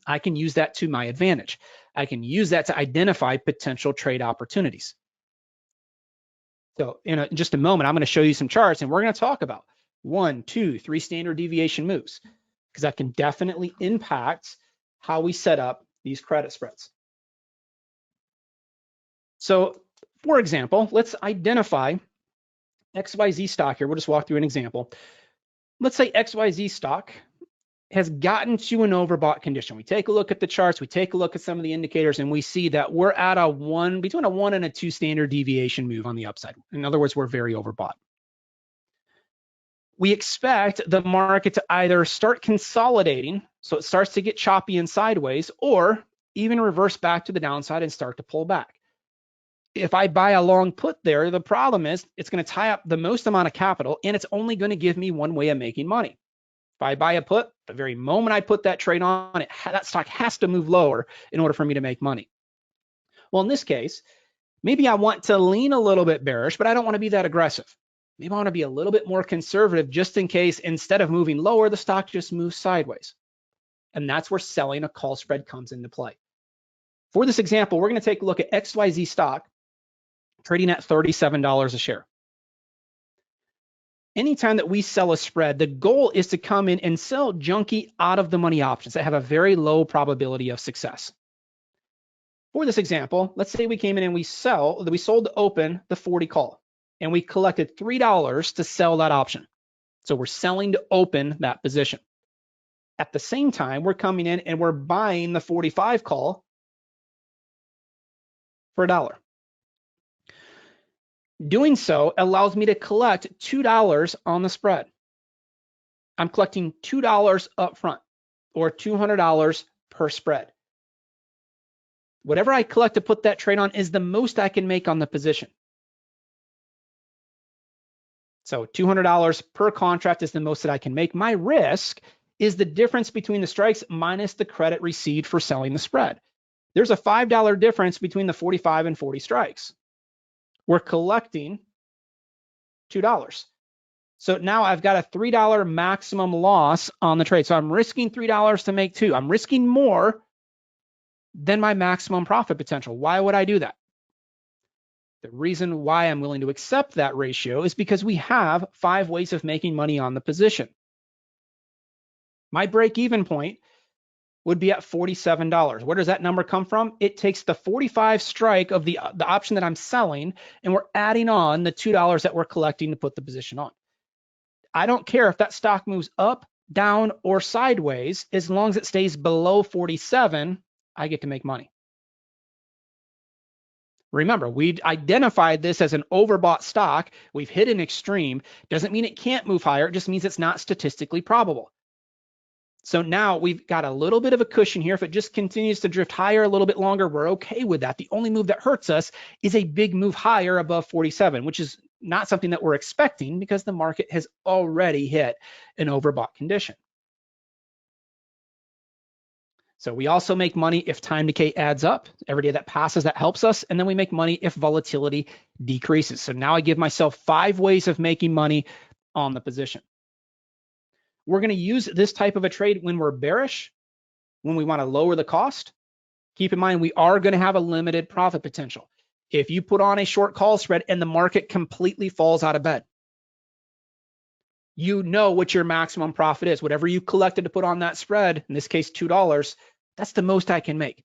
I can use that to my advantage. I can use that to identify potential trade opportunities. So in just a moment, I'm going to show you some charts, and we're going to talk about 1, 2, 3 standard deviation moves, because that can definitely impact how we set up these credit spreads. So for example, let's identify XYZ stock here. We'll just walk through an example. Let's say XYZ stock has gotten to an overbought condition. We take a look at the charts, we take a look at some of the indicators, and we see that we're at between a 1 and a 2 standard deviation move on the upside. In other words, we're very overbought. We expect the market to either start consolidating, so it starts to get choppy and sideways, or even reverse back to the downside and start to pull back. If I buy a long put there, the problem is it's going to tie up the most amount of capital, and it's only going to give me one way of making money. If I buy a put, the very moment I put that trade on, that stock has to move lower in order for me to make money. Well, in this case, maybe I want to lean a little bit bearish, but I don't want to be that aggressive. Maybe I want to be a little bit more conservative just in case instead of moving lower, the stock just moves sideways. And that's where selling a call spread comes into play. For this example, we're going to take a look at XYZ stock trading at $37 a share. Anytime that we sell a spread, the goal is to come in and sell junky out of the money options that have a very low probability of success. For this example, let's say we came in and we sold to open the 40 call, and we collected $3 to sell that option. So we're selling to open that position. At the same time, we're coming in and we're buying the 45 call for $1. Doing so allows me to collect $2 on the spread. I'm collecting $2 up front, or $200 per spread. Whatever I collect to put that trade on is the most I can make on the position. So $200 per contract is the most that I can make. My risk is the difference between the strikes minus the credit received for selling the spread. There's a $5 difference between the 45 and 40 strikes. We're collecting $2. So now I've got a $3 maximum loss on the trade. So I'm risking $3 to make $2. I'm risking more than my maximum profit potential. Why would I do that? The reason why I'm willing to accept that ratio is because we have 5 ways of making money on the position. My break-even point would be at $47. Where does that number come from? It takes the 45 strike of the option that I'm selling, and we're adding on the $2 that we're collecting to put the position on. I don't care if that stock moves up, down, or sideways. As long as it stays below 47, I get to make money. Remember, we identified this as an overbought stock. We've hit an extreme. Doesn't mean it can't move higher. It just means it's not statistically probable. So now we've got a little bit of a cushion here. If it just continues to drift higher a little bit longer, we're okay with that. The only move that hurts us is a big move higher above 47, which is not something that we're expecting because the market has already hit an overbought condition. So we also make money if time decay adds up. Every day that passes, that helps us. And then we make money if volatility decreases. So now I give myself 5 ways of making money on the position. We're going to use this type of a trade when we're bearish, when we want to lower the cost. Keep in mind, we are going to have a limited profit potential. If you put on a short call spread and the market completely falls out of bed, you know what your maximum profit is. Whatever you collected to put on that spread, in this case, $2, that's the most I can make.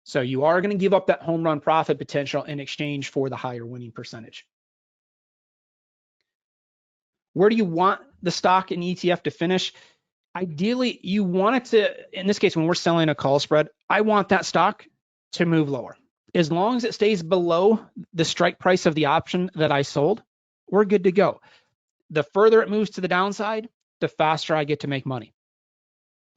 So you are going to give up that home run profit potential in exchange for the higher winning percentage. Where do you want the stock and ETF to finish? Ideally, you want it to, in this case, when we're selling a call spread, I want that stock to move lower. As long as it stays below the strike price of the option that I sold, we're good to go. The further it moves to the downside, the faster I get to make money.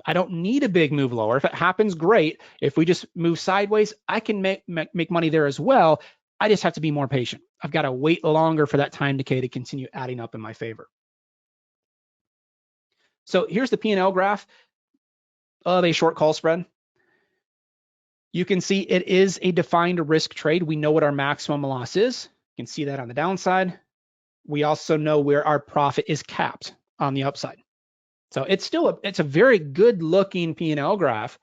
I don't need a big move lower. If it happens, great. If we just move sideways, I can make money there as well. I just have to be more patient. I've got to wait longer for that time decay to continue adding up in my favor. So here's the P&L graph of a short call spread. You can see it is a defined risk trade. We know what our maximum loss is. You can see that on the downside. We also know where our profit is capped on the upside. So it's a very good looking P&L graph,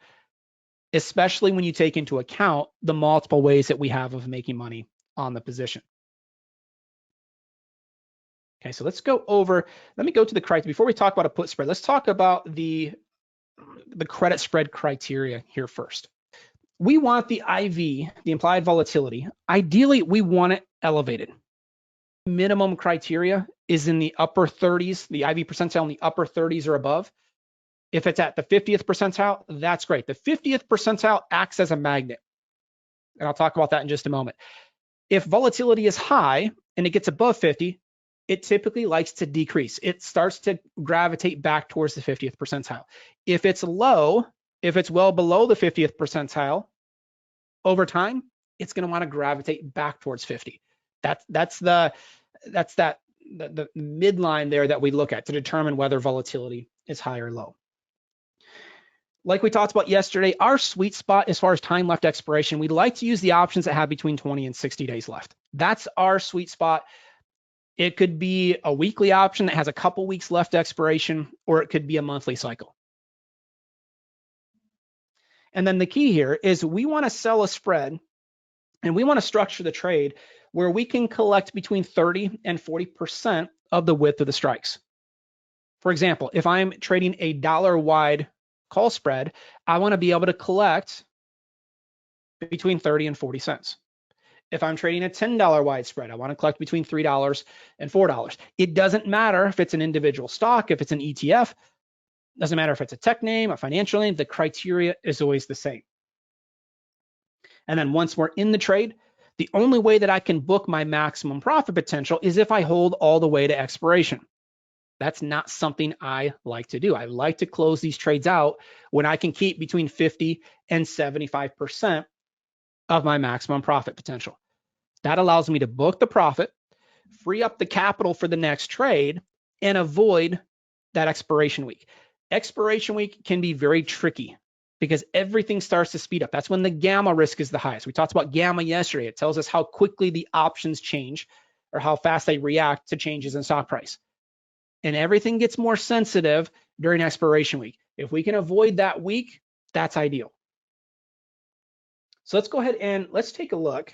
especially when you take into account the multiple ways that we have of making money on the position. Okay, so let me go to the criteria. Before we talk about a put spread, let's talk about the credit spread criteria here first. We want the IV, the implied volatility. Ideally, we want it elevated. Minimum criteria is in the upper 30s, the IV percentile in the upper 30s or above. If it's at the 50th percentile, that's great. The 50th percentile acts as a magnet, and I'll talk about that in just a moment. If volatility is high and it gets above 50, it typically likes to decrease. It starts to gravitate back towards the 50th percentile. If it's low, if it's well below the 50th percentile, over time, it's going to want to gravitate back towards 50. That's the midline there that we look at to determine whether volatility is high or low. Like we talked about yesterday, our sweet spot as far as time left expiration, we like to use the options that have between 20 and 60 days left. That's our sweet spot. It could be a weekly option that has a couple weeks left expiration, or it could be a monthly cycle. And then the key here is we want to sell a spread, and we want to structure the trade where we can collect between 30 and 40% of the width of the strikes. For example, if I'm trading a dollar wide call spread, I want to be able to collect between 30 and 40 cents. If I'm trading a $10 wide spread, I want to collect between $3 and $4. It doesn't matter if it's an individual stock, if it's an ETF, doesn't matter if it's a tech name, a financial name, the criteria is always the same. And then once we're in the trade, the only way that I can book my maximum profit potential is if I hold all the way to expiration. That's not something I like to do. I like to close these trades out when I can keep between 50 and 75% of my maximum profit potential. That allows me to book the profit, free up the capital for the next trade, and avoid that expiration week. Expiration week can be very tricky because everything starts to speed up. That's when the gamma risk is the highest. We talked about gamma yesterday. It tells us how quickly the options change or how fast they react to changes in stock price. And everything gets more sensitive during expiration week. If we can avoid that week, that's ideal. So let's go ahead and let's take a look.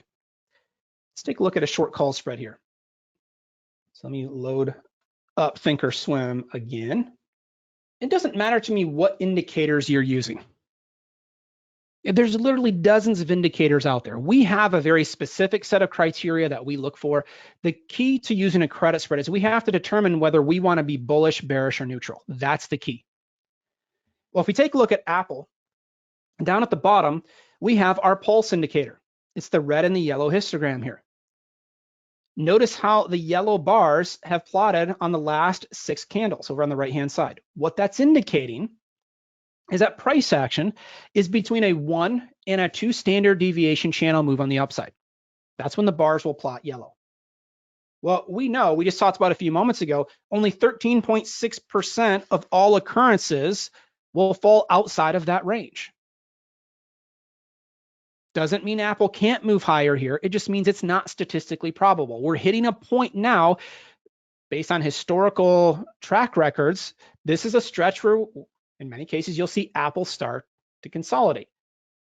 Let's take a look at a short call spread here. So let me load up Thinkorswim again. It doesn't matter to me what indicators you're using. There's literally dozens of indicators out there. We have a very specific set of criteria that we look for. The key to using a credit spread is we have to determine whether we want to be bullish, bearish, or neutral. That's the key. Well, if we take a look at Apple, down at the bottom, we have our pulse indicator. It's the red and the yellow histogram here. Notice how the yellow bars have plotted on the last 6 candles over on the right-hand side. What that's indicating is that price action is between a 1 and a 2 standard deviation channel move on the upside. That's when the bars will plot yellow. Well, we know, we just talked about a few moments ago, only 13.6% of all occurrences will fall outside of that range. Doesn't mean Apple can't move higher here. It just means it's not statistically probable. We're hitting a point now, based on historical track records, this is a stretch where, in many cases, you'll see Apple start to consolidate,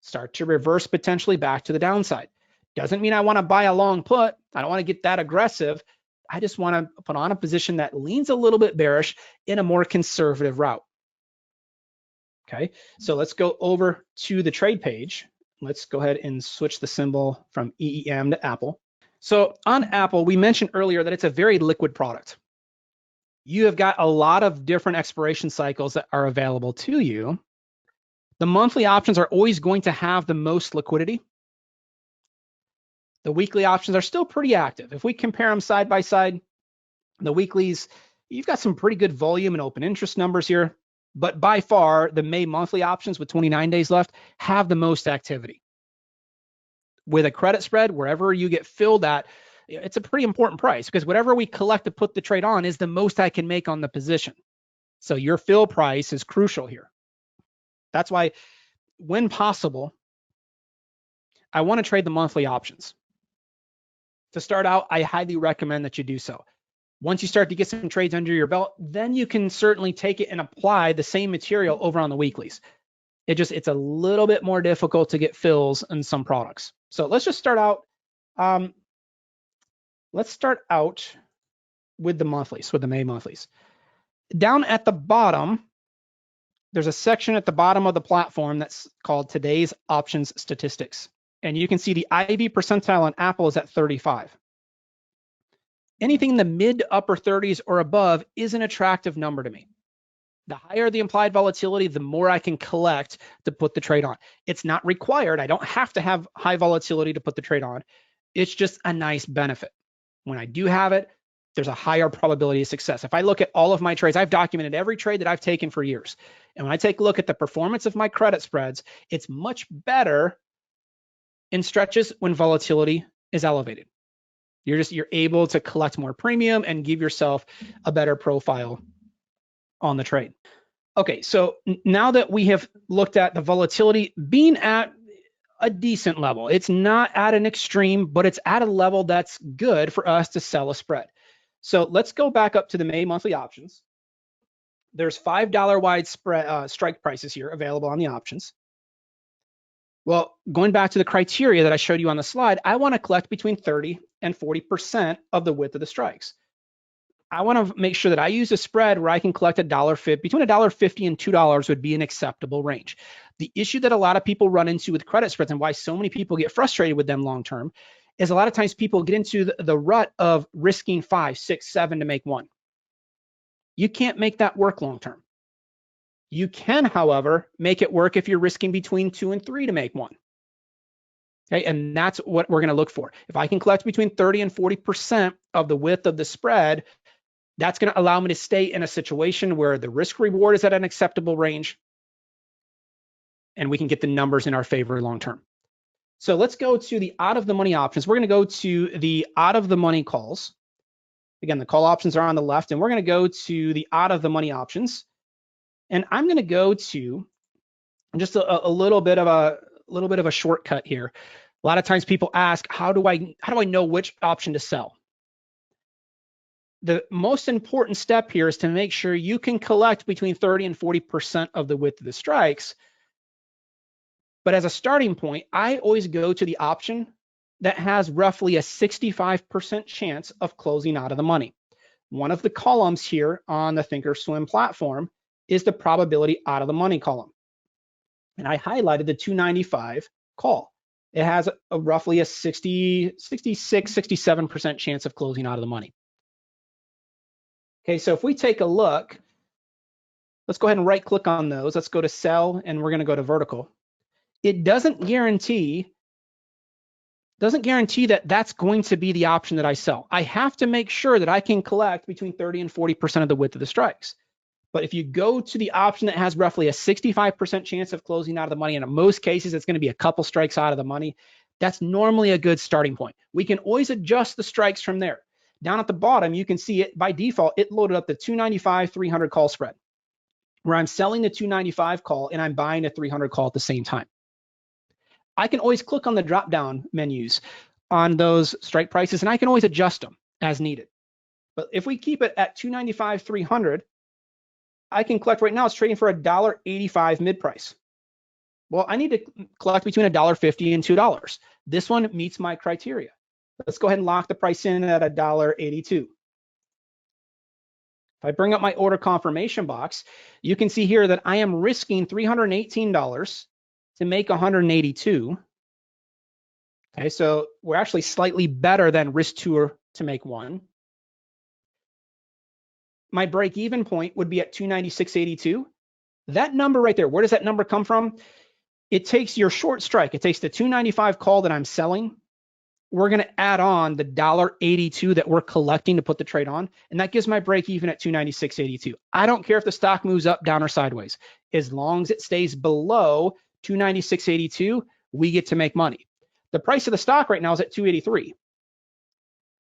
start to reverse potentially back to the downside. Doesn't mean I want to buy a long put. I don't want to get that aggressive. I just want to put on a position that leans a little bit bearish in a more conservative route. Okay, so let's go over to the trade page. Let's go ahead and switch the symbol from EEM to Apple. So on Apple, we mentioned earlier that it's a very liquid product. You have got a lot of different expiration cycles that are available to you. The monthly options are always going to have the most liquidity. The weekly options are still pretty active. If we compare them side by side, the weeklies, you've got some pretty good volume and open interest numbers here. But by far, the May monthly options with 29 days left have the most activity. With a credit spread, wherever you get filled at, it's a pretty important price because whatever we collect to put the trade on is the most I can make on the position. So your fill price is crucial here. That's why, when possible, I want to trade the monthly options. To start out, I highly recommend that you do so. Once you start to get some trades under your belt, then you can certainly take it and apply the same material over on the weeklies. It's a little bit more difficult to get fills in some products. So let's just start out. Let's start out with the monthlies, with the May monthlies. Down at the bottom, there's a section at the bottom of the platform that's called Today's Options Statistics. And you can see the IV percentile on Apple is at 35. Anything in the mid to upper 30s or above is an attractive number to me. The higher the implied volatility, the more I can collect to put the trade on. It's not required. I don't have to have high volatility to put the trade on. It's just a nice benefit. When I do have it, there's a higher probability of success. If I look at all of my trades, I've documented every trade that I've taken for years. And when I take a look at the performance of my credit spreads, it's much better in stretches when volatility is elevated. You're able to collect more premium and give yourself a better profile on the trade. Okay, so now that we have looked at the volatility being at a decent level, it's not at an extreme, but it's at a level that's good for us to sell a spread. So let's go back up to the May monthly options. There's $5 wide spread strike prices here available on the options. Well, going back to the criteria that I showed you on the slide, I want to collect between 30 and 40% of the width of the strikes. I want to make sure that I use a spread where I can collect $1.50, between $1.50 and $2 would be an acceptable range. The issue that a lot of people run into with credit spreads and why so many people get frustrated with them long-term is a lot of times people get into the rut of risking 5, 6, 7 to make one. You can't make that work long-term. You can, however, make it work if you're risking between 2 and 3 to make one. Okay, and that's what we're going to look for. If I can collect between 30 and 40% of the width of the spread, that's going to allow me to stay in a situation where the risk reward is at an acceptable range and we can get the numbers in our favor long-term. So let's go to the out of the money options. We're going to go to the out of the money calls. Again, the call options are on the left, and we're going to go to the out of the money options. And I'm going to go to just a little bit of a shortcut here. A lot of times people ask, how do I know which option to sell? The most important step here is to make sure you can collect between 30 and 40% of the width of the strikes. But as a starting point, I always go to the option that has roughly a 65% chance of closing out of the money. One of the columns here on the Thinkorswim platform is the probability out of the money column. And I highlighted the 295 call. It has roughly a 66, 67% chance of closing out of the money. Okay, so if we take a look, let's go ahead and right click on those. Let's go to sell, and we're going to go to vertical. It doesn't guarantee that that's going to be the option that I sell. I have to make sure that I can collect between 30 and 40% of the width of the strikes. But if you go to the option that has roughly a 65% chance of closing out of the money, and in most cases, it's going to be a couple strikes out of the money, that's normally a good starting point. We can always adjust the strikes from there. Down at the bottom, you can see it by default, it loaded up the 295, 300 call spread, where I'm selling the 295 call and I'm buying a 300 call at the same time. I can always click on the drop-down menus on those strike prices, and I can always adjust them as needed. But if we keep it at 295, 300, I can collect right now, it's trading for $1.85 mid-price. Well, I need to collect between $1.50 and $2. This one meets my criteria. Let's go ahead and lock the price in at $1.82. If I bring up my order confirmation box, you can see here that I am risking $318 to make 182. Okay, so we're actually slightly better than risk 2 to make 1. My break-even point would be at 296.82. That number right there, where does that number come from? It takes your short strike. It takes the 295 call that I'm selling. We're going to add on the $1.82 that we're collecting to put the trade on, and that gives my break-even at 296.82. I don't care if the stock moves up, down, or sideways. As long as it stays below 296.82, we get to make money. The price of the stock right now is at 283.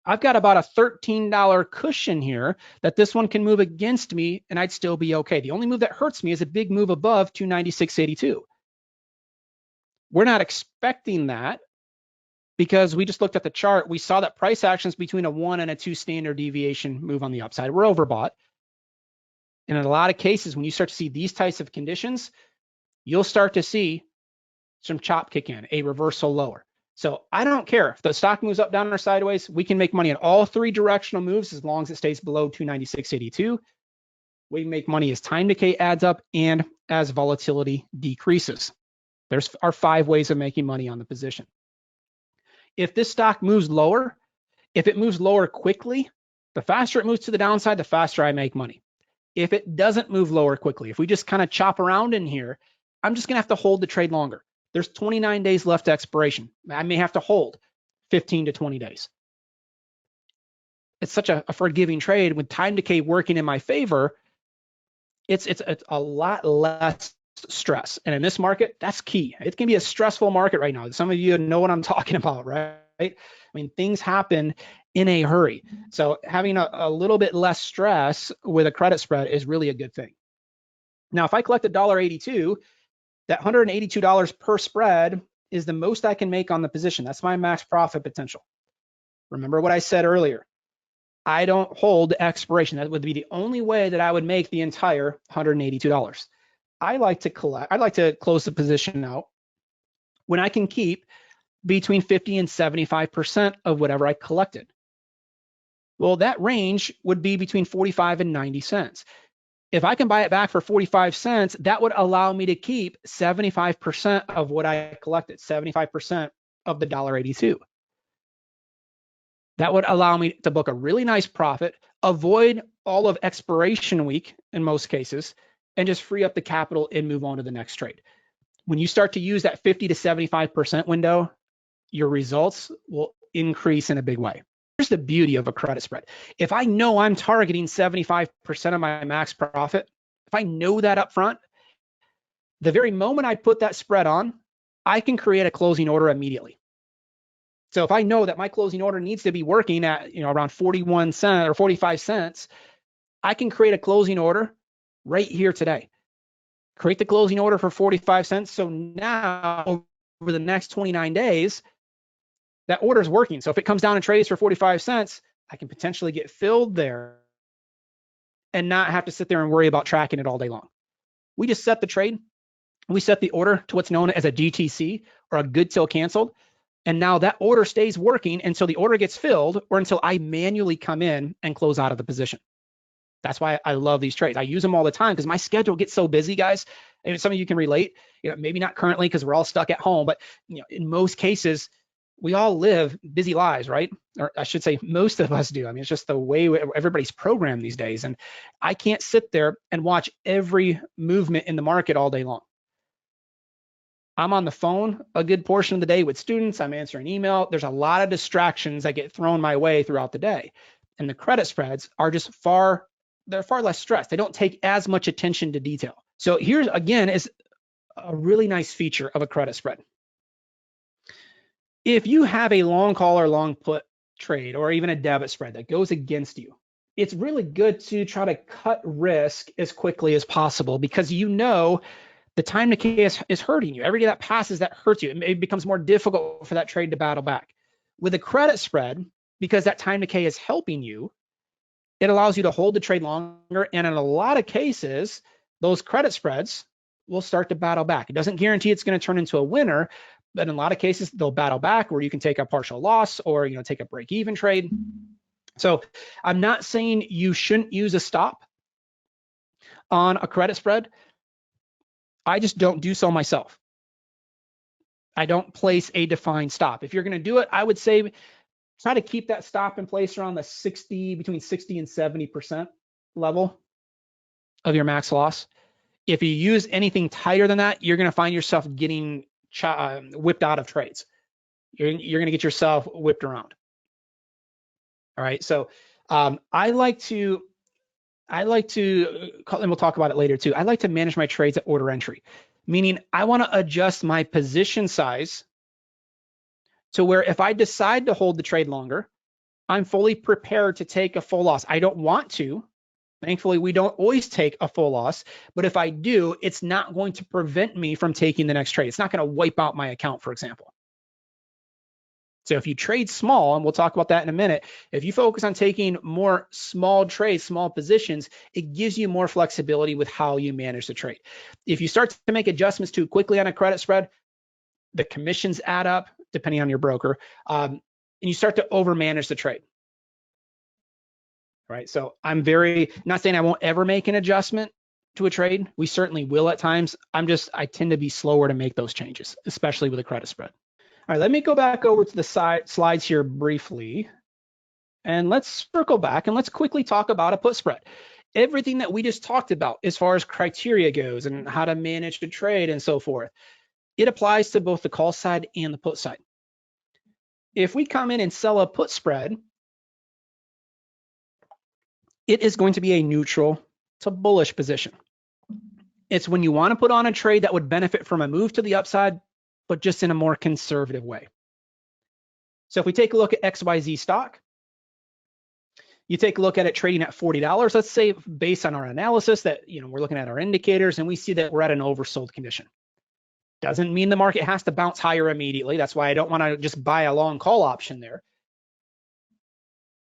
I've got about a $13 cushion here that this one can move against me and I'd still be okay. The only move that hurts me is a big move above 296.82. We're not expecting that. because we just looked at the chart. We saw that price actions between a 1 and a 2 standard deviation move on the upside. We're overbought. And in a lot of cases, when you start to see these types of conditions, you'll start to see some chop kick in, a reversal lower. So I don't care if the stock moves up, down, or sideways. We can make money in all 3 directional moves as long as it stays below 296.82. We make money as time decay adds up and as volatility decreases. There's our 5 ways of making money on the position. If this stock moves lower, if it moves lower quickly, the faster it moves to the downside, the faster I make money. If it doesn't move lower quickly, if we just kind of chop around in here, I'm just gonna have to hold the trade longer. There's 29 days left to expiration. I may have to hold 15 to 20 days. It's such a forgiving trade with time decay working in my favor. It's a lot less stress. And in this market, that's key. It can be a stressful market right now. Some of you know what I'm talking about, right? I mean, things happen in a hurry. So having a little bit less stress with a credit spread is really a good thing. Now, if I collect $1.82, that $182 per spread is the most I can make on the position. That's my max profit potential. Remember what I said earlier. I don't hold expiration. That would be the only way that I would make the entire $182. I like to close the position out when I can keep between 50 and 75% of whatever I collected. Well, that range would be between 45 and 90 cents. If I can buy it back for 45 cents, that would allow me to keep 75% of what I collected, 75% of the $1.82. That would allow me to book a really nice profit, avoid all of expiration week in most cases, and just free up the capital and move on to the next trade. When you start to use that 50 to 75% window, your results will increase in a big way. Here's the beauty of a credit spread. If I know I'm targeting 75% of my max profit, if I know that up front, the very moment I put that spread on, I can create a closing order immediately. So if I know that my closing order needs to be working at around 41 cents or 45 cents, I can create a closing order right here today. Create the closing order for 45 cents. So now over the next 29 days, that order is working. So if it comes down and trades for 45 cents, I can potentially get filled there and not have to sit there and worry about tracking it all day long. We just set the trade. We set the order to what's known as a GTC, or a good till canceled. And now that order stays working until the order gets filled or until I manually come in and close out of the position. That's why I love these trades. I use them all the time because my schedule gets so busy, guys. And some of you can relate, maybe not currently because we're all stuck at home, but in most cases, we all live busy lives, right? Or I should say most of us do. I mean, it's just the way everybody's programmed these days. And I can't sit there and watch every movement in the market all day long. I'm on the phone a good portion of the day with students. I'm answering email. There's a lot of distractions that get thrown my way throughout the day. And the credit spreads are just they're far less stressed. They don't take as much attention to detail. So here's, again, is a really nice feature of a credit spread. If you have a long call or long put trade, or even a debit spread that goes against you, it's really good to try to cut risk as quickly as possible, because the time decay is hurting you. Every day that passes, that hurts you. It becomes more difficult for that trade to battle back. With a credit spread, because that time decay is helping you, it allows you to hold the trade longer. And in a lot of cases, those credit spreads will start to battle back. It doesn't guarantee it's going to turn into a winner, but in a lot of cases, they'll battle back where you can take a partial loss or take a break-even trade. So I'm not saying you shouldn't use a stop on a credit spread. I just don't do so myself. I don't place a defined stop. If you're going to do it, I would say try to keep that stop in place around the between 60 and 70% level of your max loss. If you use anything tighter than that, you're going to find yourself getting whipped out of trades. You're going to get yourself whipped around. All right. So I like to, and we'll talk about it later too. I like to manage my trades at order entry, meaning I want to adjust my position size to where if I decide to hold the trade longer, I'm fully prepared to take a full loss. I don't want to. Thankfully, we don't always take a full loss, but if I do, it's not going to prevent me from taking the next trade. It's not going to wipe out my account, for example. So if you trade small, and we'll talk about that in a minute, if you focus on taking more small trades, small positions, it gives you more flexibility with how you manage the trade. If you start to make adjustments too quickly on a credit spread, the commissions add up depending on your broker, and you start to overmanage the trade. Right. So I'm not saying I won't ever make an adjustment to a trade. We certainly will at times. I tend to be slower to make those changes, especially with a credit spread. All right, let me go back over to the slides here briefly, and let's circle back and let's quickly talk about a put spread. Everything that we just talked about as far as criteria goes and how to manage the trade and so forth, it applies to both the call side and the put side. If we come in and sell a put spread, it is going to be a neutral to bullish position. It's when you want to put on a trade that would benefit from a move to the upside, but just in a more conservative way. So if we take a look at XYZ stock, you take a look at it trading at $40. Let's say based on our analysis that we're looking at our indicators and we see that we're at an oversold condition. Doesn't mean the market has to bounce higher immediately. That's why I don't want to just buy a long call option there.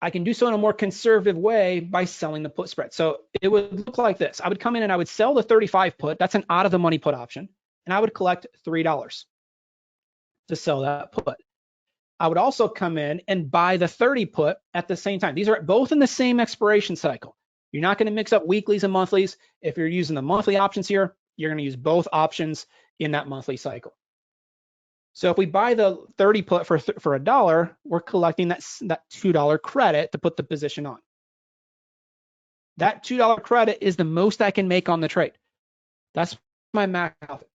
I can do so in a more conservative way by selling the put spread. So it would look like this. I would come in and I would sell the 35 put. That's an out of the money put option. And I would collect $3 to sell that put. I would also come in and buy the 30 put at the same time. These are both in the same expiration cycle. You're not going to mix up weeklies and monthlies. If you're using the monthly options here, you're going to use both options in that monthly cycle. So if we buy the 30 put for $1, we're collecting that $2 credit to put the position on. That $2 credit is the most I can make on the trade. That's my max profit.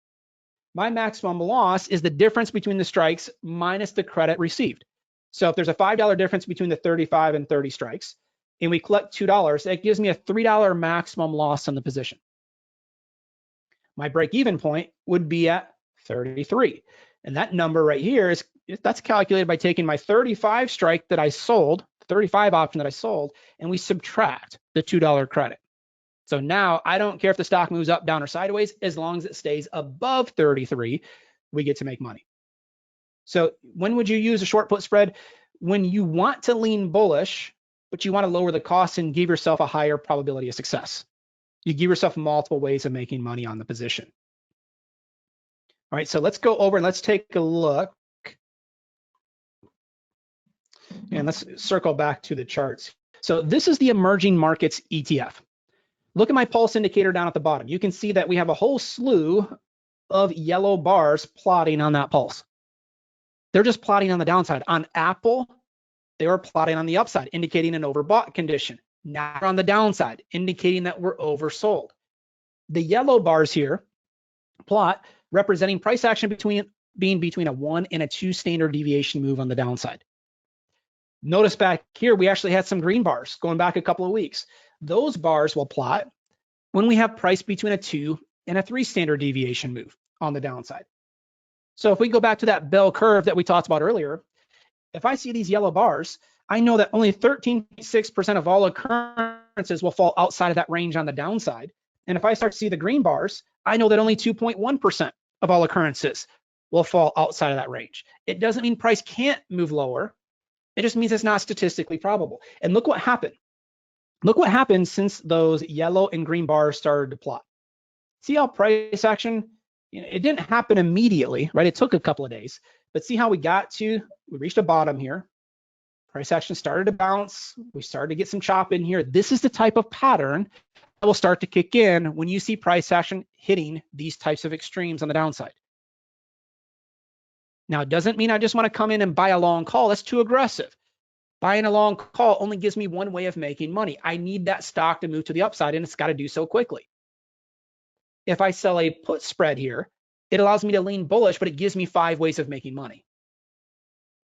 My maximum loss is the difference between the strikes minus the credit received. So if there's a $5 difference between the 35 and 30 strikes, and we collect $2, that gives me a $3 maximum loss on the position. My break-even point would be at 33. And that number right here that's calculated by taking my 35 strike that I sold, 35 option that I sold, and we subtract the $2 credit. So now I don't care if the stock moves up, down, or sideways, as long as it stays above 33, we get to make money. So when would you use a short put spread? When you want to lean bullish, but you want to lower the cost and give yourself a higher probability of success. You give yourself multiple ways of making money on the position. All right, so let's go over and let's take a look. And let's circle back to the charts. So this is the emerging markets ETF. Look at my pulse indicator down at the bottom. You can see that we have a whole slew of yellow bars plotting on that pulse. They're just plotting on the downside. On Apple, they were plotting on the upside, indicating an overbought condition. Now we're on the downside, indicating that we're oversold. The yellow bars here plot representing price action being between a 1 and a 2 standard deviation move on the downside. Notice back here, we actually had some green bars going back a couple of weeks. Those bars will plot when we have price between a 2 and a 3 standard deviation move on the downside. So if we go back to that bell curve that we talked about earlier, if I see these yellow bars, I know that only 13.6% of all occurrences will fall outside of that range on the downside. And if I start to see the green bars, I know that only 2.1% of all occurrences will fall outside of that range. It doesn't mean price can't move lower. It just means it's not statistically probable. And look what happened. Look what happened since those yellow and green bars started to plot. See how price action, it didn't happen immediately, right? It took a couple of days, but see how we reached a bottom here. Price action started to bounce. We started to get some chop in here. This is the type of pattern that will start to kick in when you see price action hitting these types of extremes on the downside. Now, it doesn't mean I just want to come in and buy a long call. That's too aggressive. Buying a long call only gives me one way of making money. I need that stock to move to the upside, and it's got to do so quickly. If I sell a put spread here, it allows me to lean bullish, but it gives me 5 ways of making money.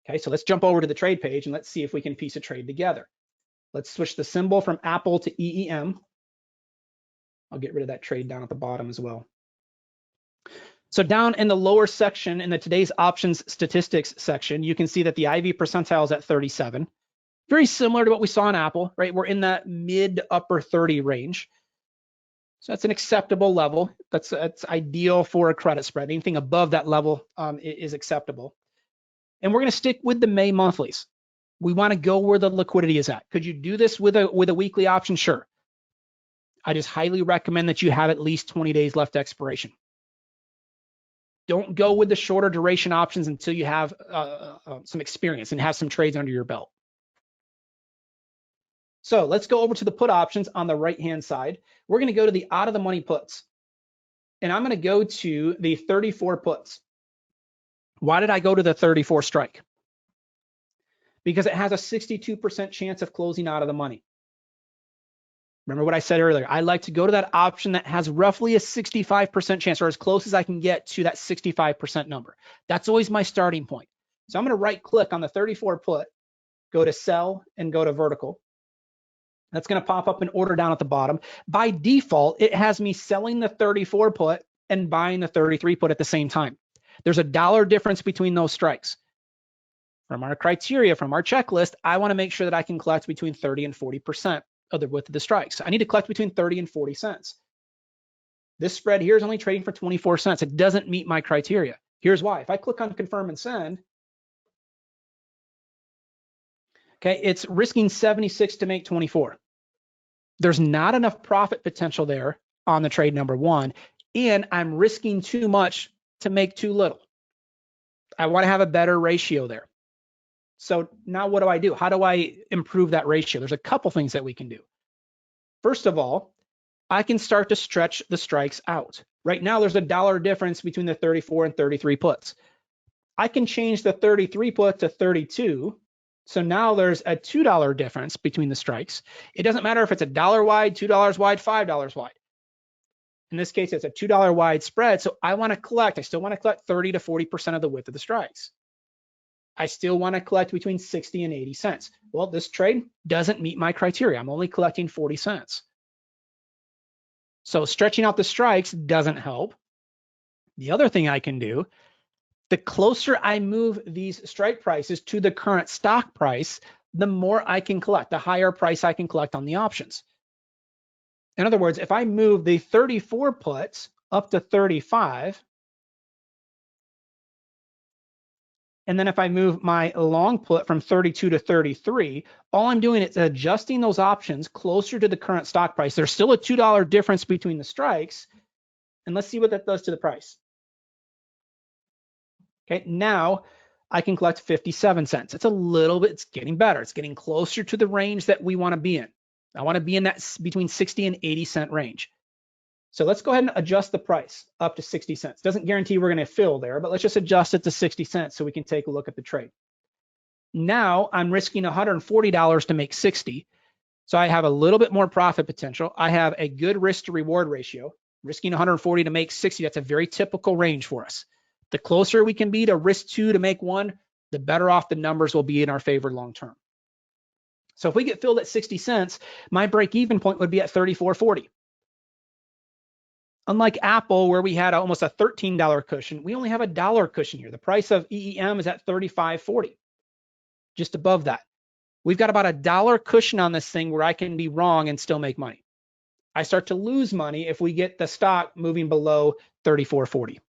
Okay, so let's jump over to the trade page and let's see if we can piece a trade together. Let's switch the symbol from Apple to EEM. I'll get rid of that trade down at the bottom as well. So down in the lower section in the today's options statistics section, you can see that the IV percentile is at 37. Very similar to what we saw in Apple, right? We're in that mid to upper 30 range. So that's an acceptable level. That's ideal for a credit spread. Anything above that level is acceptable. And we're going to stick with the May monthlies. We want to go where the liquidity is at. Could you do this with a weekly option? Sure. I just highly recommend that you have at least 20 days left to expiration. Don't go with the shorter duration options until you have some experience and have some trades under your belt. So let's go over to the put options on the right-hand side. We're going to go to the out of the money puts. And I'm going to go to the 34 puts. Why did I go to the 34 strike? Because it has a 62% chance of closing out of the money. Remember what I said earlier, I like to go to that option that has roughly a 65% chance, or as close as I can get to that 65% number. That's always my starting point. So I'm going to right click on the 34 put, go to sell and go to vertical. That's going to pop up an order down at the bottom. By default, it has me selling the 34 put and buying the 33 put at the same time. There's $1 difference between those strikes. From our criteria, from our checklist, I want to make sure that I can collect between 30 and 40% of the width of the strikes. I need to collect between 30 and 40 cents. This spread here is only trading for 24 cents. It doesn't meet my criteria. Here's why. If I click on confirm and send, okay, it's risking 76 to make 24. There's not enough profit potential there on the trade number one, and I'm risking too much to make too little. I want to have a better ratio there. So now what do? How do I improve that ratio? There's a couple things that we can do. First of all, I can start to stretch the strikes out. Right now, there's $1 difference between the 34 and 33 puts. I can change the 33 put to 32. So now there's a $2 difference between the strikes. It doesn't matter if it's $1 wide, $2 wide, $5 wide. In this case, it's a $2 wide spread. So I still want to collect 30 to 40% of the width of the strikes. I still want to collect between 60 and 80 cents. Well, this trade doesn't meet my criteria. I'm only collecting 40 cents. So stretching out the strikes doesn't help. The other thing I can do, the closer I move these strike prices to the current stock price, the more I can collect, the higher price I can collect on the options. In other words, if I move the 34 puts up to 35, and then if I move my long put from 32 to 33, all I'm doing is adjusting those options closer to the current stock price. There's still a $2 difference between the strikes. And let's see what that does to the price. Okay, now I can collect 57 cents. It's getting better. It's getting closer to the range that we want to be in. I want to be in that between 60 and 80 cent range. So let's go ahead and adjust the price up to 60 cents. Doesn't guarantee we're going to fill there, but let's just adjust it to 60 cents so we can take a look at the trade. Now I'm risking $140 to make 60. So I have a little bit more profit potential. I have a good risk to reward ratio. Risking 140 to make 60, that's a very typical range for us. The closer we can be to risk 2 to make 1, the better off the numbers will be in our favor long term. So if we get filled at 60 cents, my break-even point would be at 34.40. Unlike Apple, where we had almost a $13 cushion, we only have a $1 cushion here. The price of EEM is at 35.40, just above that. We've got about a $1 cushion on this thing where I can be wrong and still make money. I start to lose money if we get the stock moving below 34.40.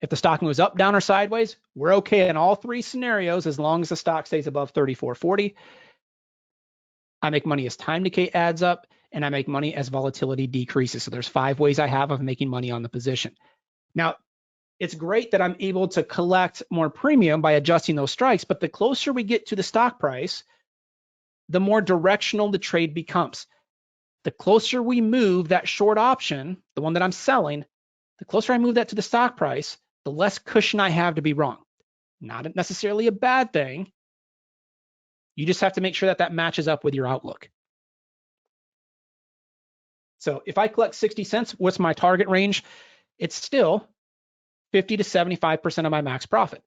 If the stock moves up, down, or sideways, we're okay in all three scenarios as long as the stock stays above 34.40. I make money as time decay adds up, and I make money as volatility decreases. So there's 5 ways I have of making money on the position. Now, it's great that I'm able to collect more premium by adjusting those strikes, but the closer we get to the stock price, the more directional the trade becomes. The closer we move that short option, the one that I'm selling, the closer I move that to the stock price, the less cushion I have to be wrong. Not necessarily a bad thing. You just have to make sure that that matches up with your outlook. So if I collect 60 cents, what's my target range? It's still 50 to 75% of my max profit.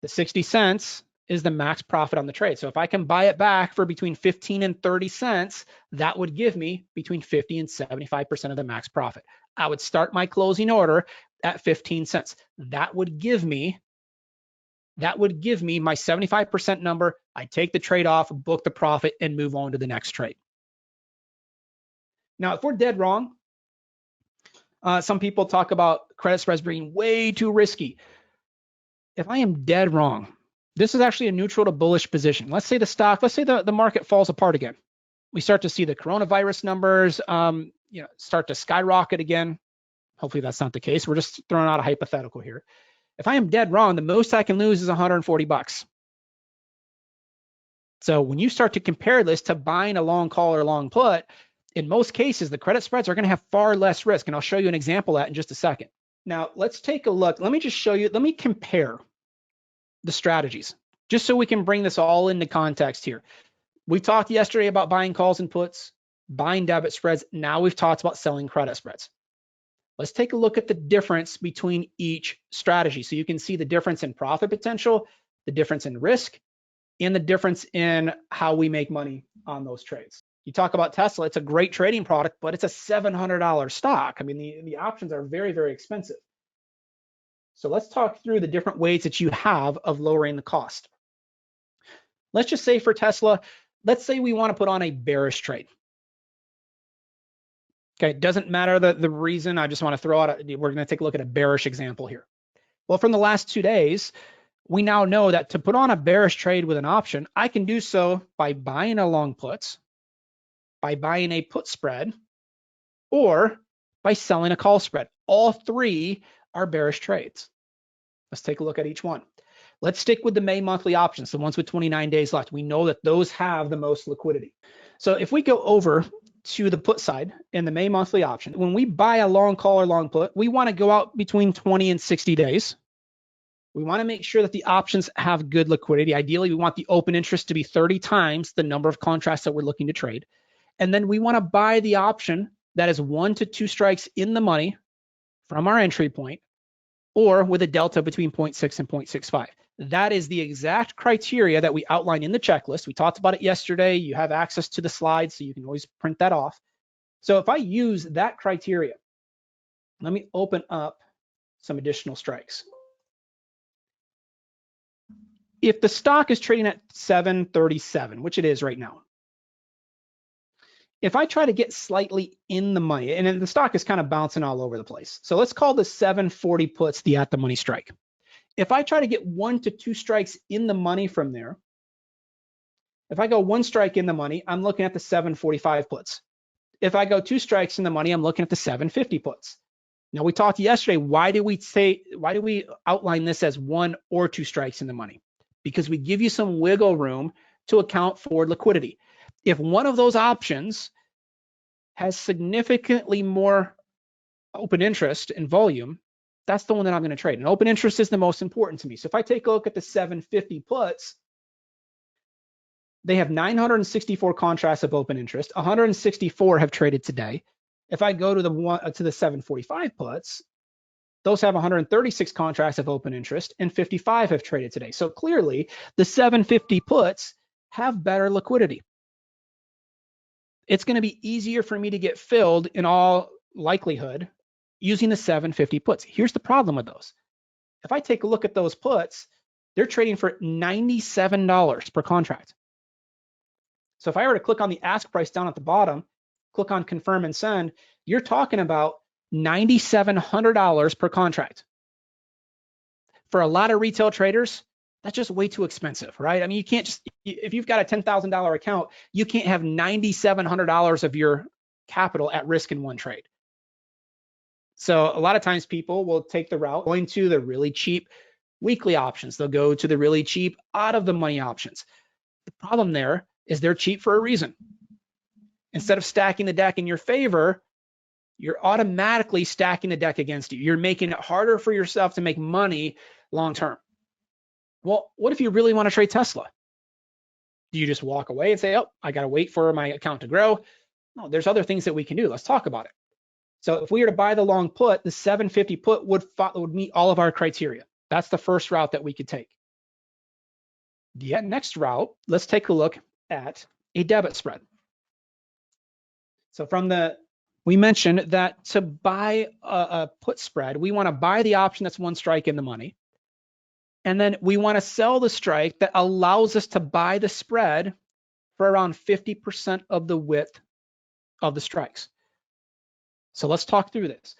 The 60 cents is the max profit on the trade. So if I can buy it back for between 15 and 30 cents, that would give me between 50 and 75% of the max profit. I would start my closing order at 15 cents. That would give me my 75% number. I take the trade off, book the profit, and move on to the next trade. Now, if we're dead wrong, some people talk about credit spreads being way too risky. if I am dead wrong, this is actually a neutral to bullish position. Let's say the market falls apart again. We start to see the coronavirus numbers, start to skyrocket again. Hopefully that's not the case. We're just throwing out a hypothetical here. If I am dead wrong, the most I can lose is 140 bucks. So when you start to compare this to buying a long call or long put, in most cases, the credit spreads are going to have far less risk. And I'll show you an example of that in just a second. Now, let's take a look. Let me just show you, let me compare the strategies, just so we can bring this all into context here. We talked yesterday about buying calls and puts, buying debit spreads. Now we've talked about selling credit spreads. Let's take a look at the difference between each strategy. So you can see the difference in profit potential, the difference in risk, and the difference in how we make money on those trades. You talk about Tesla, it's a great trading product, but it's a $700 stock. I mean, the options are very, very expensive. So let's talk through the different ways that you have of lowering the cost. Let's just say for Tesla, let's say we want to put on a bearish trade. Okay, it doesn't matter the reason. I just want to throw out, we're going to take a look at a bearish example here. Well, from the last 2 days, we now know that to put on a bearish trade with an option, I can do so by buying a long puts, by buying a put spread, or by selling a call spread. All three are bearish trades. Let's take a look at each one. Let's stick with the May monthly options, the ones with 29 days left. We know that those have the most liquidity. So if we go over to the put side in the May monthly option, when we buy a long call or long put, we want to go out between 20 and 60 days. We want to make sure that the options have good liquidity. Ideally, we want the open interest to be 30 times the number of contracts that we're looking to trade. And then we want to buy the option that is 1 to 2 strikes in the money from our entry point, or with a delta between 0.6 and 0.65. That is the exact criteria that we outlined in the checklist. We talked about it yesterday. You have access to the slides, so you can always print that off. So if I use that criteria, let me open up some additional strikes. If the stock is trading at 737, which it is right now, if I try to get slightly in the money, and then the stock is kind of bouncing all over the place. So let's call the 740 puts the at the money strike. If I try to get 1 to 2 strikes in the money from there, if I go 1 strike in the money, I'm looking at the 745 puts. If I go 2 strikes in the money, I'm looking at the 750 puts. Now we talked yesterday, why do we outline this as 1 or 2 strikes in the money? Because we give you some wiggle room to account for liquidity. If one of those options has significantly more open interest and volume, that's the one that I'm going to trade. And open interest is the most important to me. So if I take a look at the 750 puts, they have 964 contracts of open interest. 164 have traded today. If I go to the 745 puts, those have 136 contracts of open interest and 55 have traded today. So clearly the 750 puts have better liquidity. It's going to be easier for me to get filled in all likelihood using the 750 puts. Here's the problem with those. If I take a look at those puts, they're trading for $97 per contract. So if I were to click on the ask price down at the bottom, click on confirm and send, you're talking about $9,700 per contract. For a lot of retail traders, that's just way too expensive, right? I mean, you can't just, if you've got a $10,000 account, you can't have $9,700 of your capital at risk in one trade. So a lot of times people will take the route going to the really cheap weekly options. They'll go to the really cheap out of the money options. The problem there is they're cheap for a reason. Instead of stacking the deck in your favor, you're automatically stacking the deck against you. You're making it harder for yourself to make money long term. Well, what if you really want to trade Tesla? Do you just walk away and say, oh, I got to wait for my account to grow? No, there's other things that we can do. Let's talk about it. So if we were to buy the long put, the 750 put would meet all of our criteria. That's the first route that we could take. The next route, let's take a look at a debit spread. So we mentioned that to buy a put spread, we want to buy the option that's 1 strike in the money. And then we want to sell the strike that allows us to buy the spread for around 50% of the width of the strikes. So let's talk through this.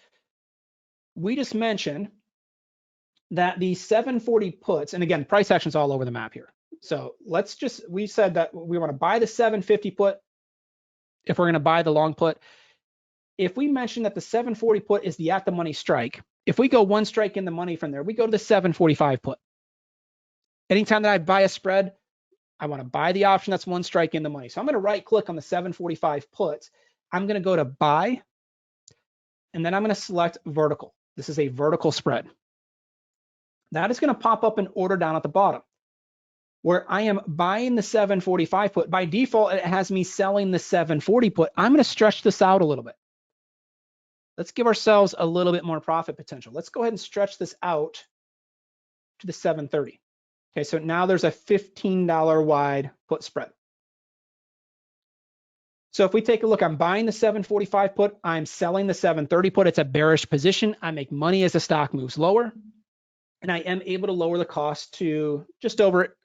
We just mentioned that the 740 puts, and again, price action's all over the map here. So we said that we want to buy the 750 put if we're going to buy the long put. If we mention that the 740 put is the at the money strike, if we go one strike in the money from there, we go to the 745 put. Anytime that I buy a spread, I want to buy the option that's one strike in the money. So I'm going to right click on the 745 put. I'm going to go to buy, and then I'm going to select vertical. This is a vertical spread. That is going to pop up an order down at the bottom where I am buying the 745 put. By default, it has me selling the 740 put. I'm going to stretch this out a little bit. Let's give ourselves a little bit more profit potential. Let's go ahead and stretch this out to the 730. Okay, so now there's a $15 wide put spread. So if we take a look, I'm buying the 745 put, I'm selling the 730 put. It's a bearish position. I make money as the stock moves lower, and I am able to lower the cost to just over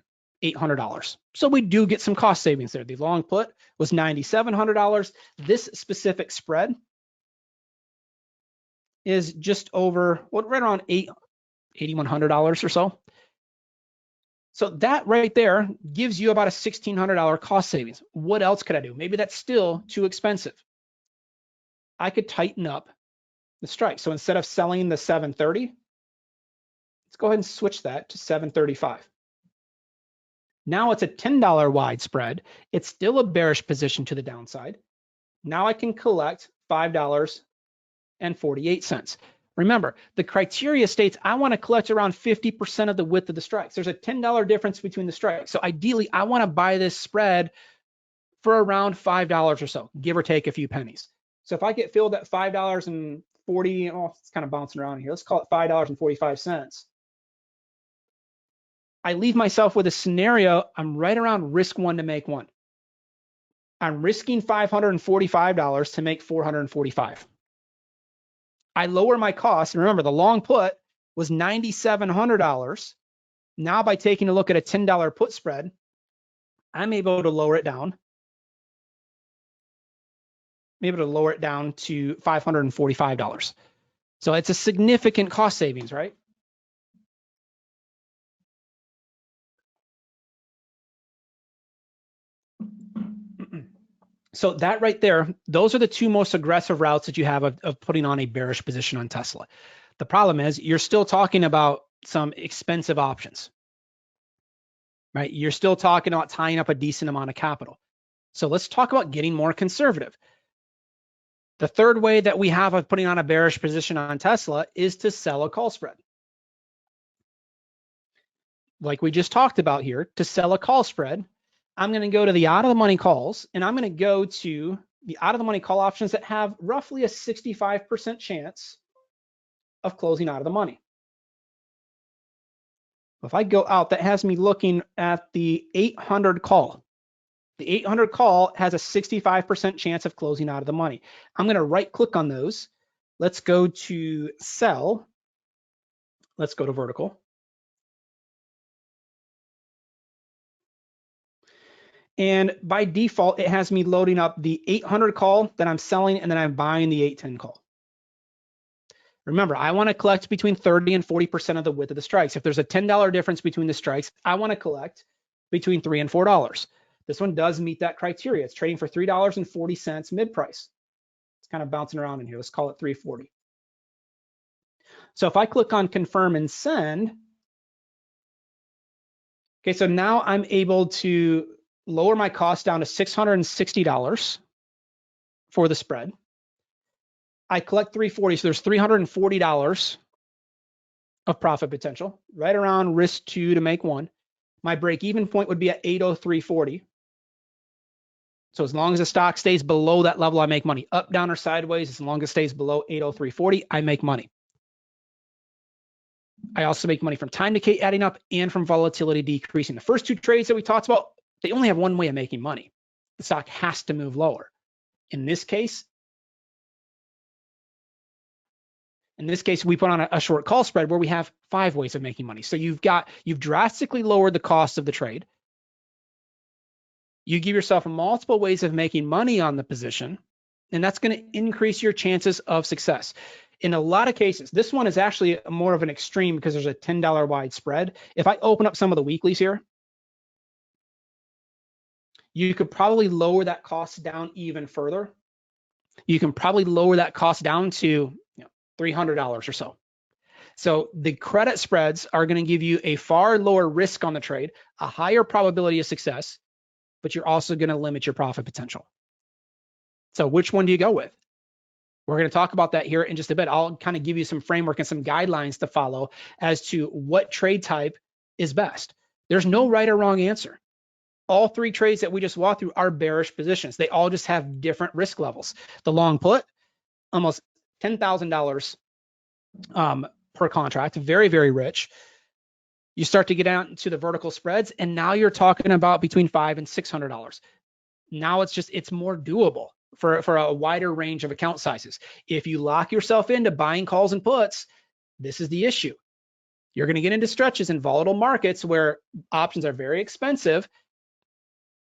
$800. So we do get some cost savings there. The long put was $9,700. This specific spread is just over, right around $8,100 or so. So that right there gives you about a $1,600 cost savings. What else could I do? Maybe that's still too expensive. I could tighten up the strike. So instead of selling the 730, let's go ahead and switch that to 735. Now it's a $10 wide spread. It's still a bearish position to the downside. Now I can collect $5.48. Remember, the criteria states I want to collect around 50% of the width of the strikes. There's a $10 difference between the strikes. So ideally, I want to buy this spread for around $5 or so, give or take a few pennies. So if I get filled at $5.40, it's kind of bouncing around here. Let's call it $5.45. I leave myself with a scenario. I'm right around risk one to make one. I'm risking $545 to make $445. I lower my cost. Remember, the long put was $9,700. Now, by taking a look at a $10 put spread, I'm able to lower it down. I'm able to lower it down to $545. So it's a significant cost savings, right? So that right there, those are the two most aggressive routes that you have of putting on a bearish position on Tesla. The problem is you're still talking about some expensive options, right? You're still talking about tying up a decent amount of capital. So let's talk about getting more conservative. The third way that we have of putting on a bearish position on Tesla is to sell a call spread. Like we just talked about here, to sell a call spread, I'm going to go to the out of the money calls, and I'm going to go to the out of the money call options that have roughly a 65% chance of closing out of the money. If I go out, that has me looking at the 800 call. The 800 call has a 65% chance of closing out of the money. I'm going to right click on those. Let's go to sell. Let's go to vertical. And by default, it has me loading up the 800 call that I'm selling, and then I'm buying the 810 call. Remember, I want to collect between 30 and 40% of the width of the strikes. If there's a $10 difference between the strikes, I want to collect between $3 and $4. This one does meet that criteria. It's trading for $3.40 mid price. It's kind of bouncing around in here. Let's call it $3.40. So if I click on confirm and send, okay, so now I'm able to lower my cost down to $660 for the spread. I collect $340, so there's $340 of profit potential, right around risk 2 to make 1. My break-even point would be at 803.40. So as long as the stock stays below that level, I make money. Up, down, or sideways, as long as it stays below 803.40, I make money. I also make money from time decay adding up and from volatility decreasing. The first two trades that we talked about, they only have one way of making money. The stock has to move lower. In this case, we put on a short call spread where we have 5 ways of making money. So you've drastically lowered the cost of the trade. You give yourself multiple ways of making money on the position, and that's going to increase your chances of success. In a lot of cases, this one is actually more of an extreme because there's a $10 wide spread. If I open up some of the weeklies here, you could probably lower that cost down even further. You can probably lower that cost down to $300 or so. So the credit spreads are going to give you a far lower risk on the trade, a higher probability of success, but you're also going to limit your profit potential. So which one do you go with? We're going to talk about that here in just a bit. I'll kind of give you some framework and some guidelines to follow as to what trade type is best. There's no right or wrong answer. All three trades that we just walked through are bearish positions. They all just have different risk levels. The long put, almost $10,000 per contract, very, very rich. You start to get out into the vertical spreads, and now you're talking about between $500 and $600. Now it's more doable for a wider range of account sizes. If you lock yourself into buying calls and puts, this is the issue. You're going to get into stretches in volatile markets where options are very expensive.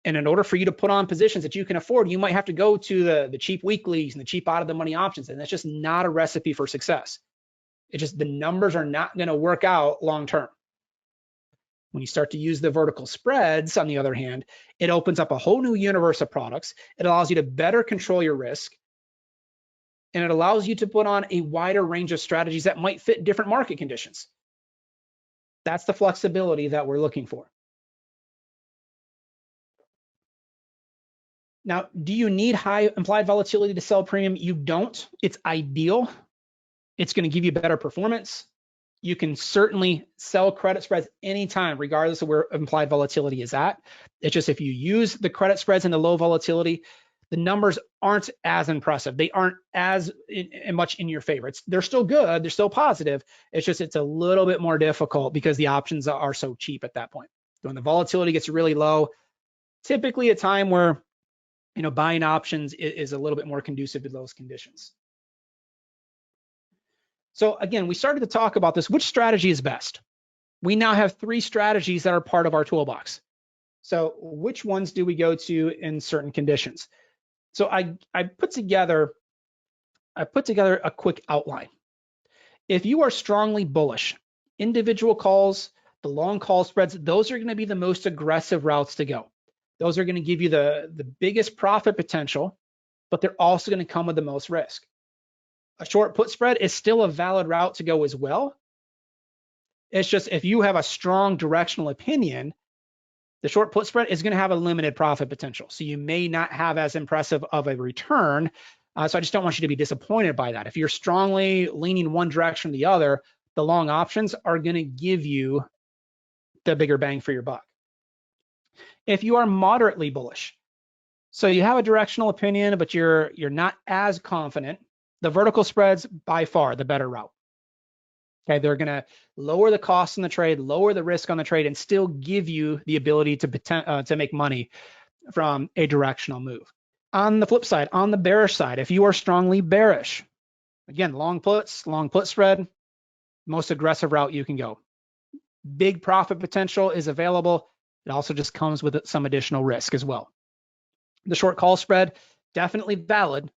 And in order for you to put on positions that you can afford, you might have to go to the cheap weeklies and the cheap out of the money options. And that's just not a recipe for success. It's just the numbers are not going to work out long term. When you start to use the vertical spreads, on the other hand, it opens up a whole new universe of products. It allows you to better control your risk. And it allows you to put on a wider range of strategies that might fit different market conditions. That's the flexibility that we're looking for. Now, do you need high implied volatility to sell premium? You don't. It's ideal. It's going to give you better performance. You can certainly sell credit spreads anytime, regardless of where implied volatility is at. It's just if you use the credit spreads and the low volatility, the numbers aren't as impressive. They aren't as much in your favor. They're still good. They're still positive. It's just it's a little bit more difficult because the options are so cheap at that point. When the volatility gets really low, typically a time where buying options is a little bit more conducive to those conditions. So again, we started to talk about this. Which strategy is best? We now have three strategies that are part of our toolbox. So which ones do we go to in certain conditions? So I put together a quick outline. If you are strongly bullish, individual calls, the long call spreads, those are going to be the most aggressive routes to go. Those are going to give you the biggest profit potential, but they're also going to come with the most risk. A short put spread is still a valid route to go as well. It's just if you have a strong directional opinion, the short put spread is going to have a limited profit potential. So you may not have as impressive of a return. So I just don't want you to be disappointed by that. If you're strongly leaning one direction or the other, the long options are going to give you the bigger bang for your buck. If you are moderately bullish, so you have a directional opinion, but you're not as confident, the vertical spreads by far the better route. Okay, they're going to lower the cost in the trade, lower the risk on the trade, and still give you the ability to make money from a directional move. On the flip side, on the bearish side, if you are strongly bearish, again, long put spread, most aggressive route you can go. Big profit potential is available. It also just comes with some additional risk as well. The short call spread, definitely valid.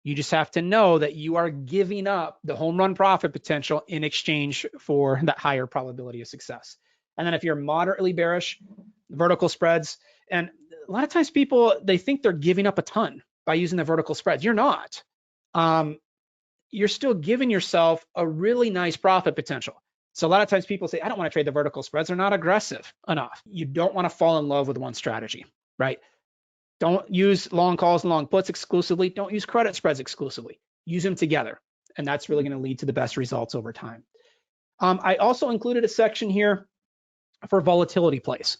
You just have to know that you are giving up the home run profit potential in exchange for that higher probability of success. And then if you're moderately bearish, vertical spreads, and a lot of times people, they think they're giving up a ton by using the vertical spreads. You're not. You're still giving yourself a really nice profit potential. So a lot of times people say, I don't want to trade the vertical spreads. They're not aggressive enough. You don't want to fall in love with one strategy, right? Don't use long calls and long puts exclusively. Don't use credit spreads exclusively. Use them together. And that's really going to lead to the best results over time. I also included a section here for volatility plays.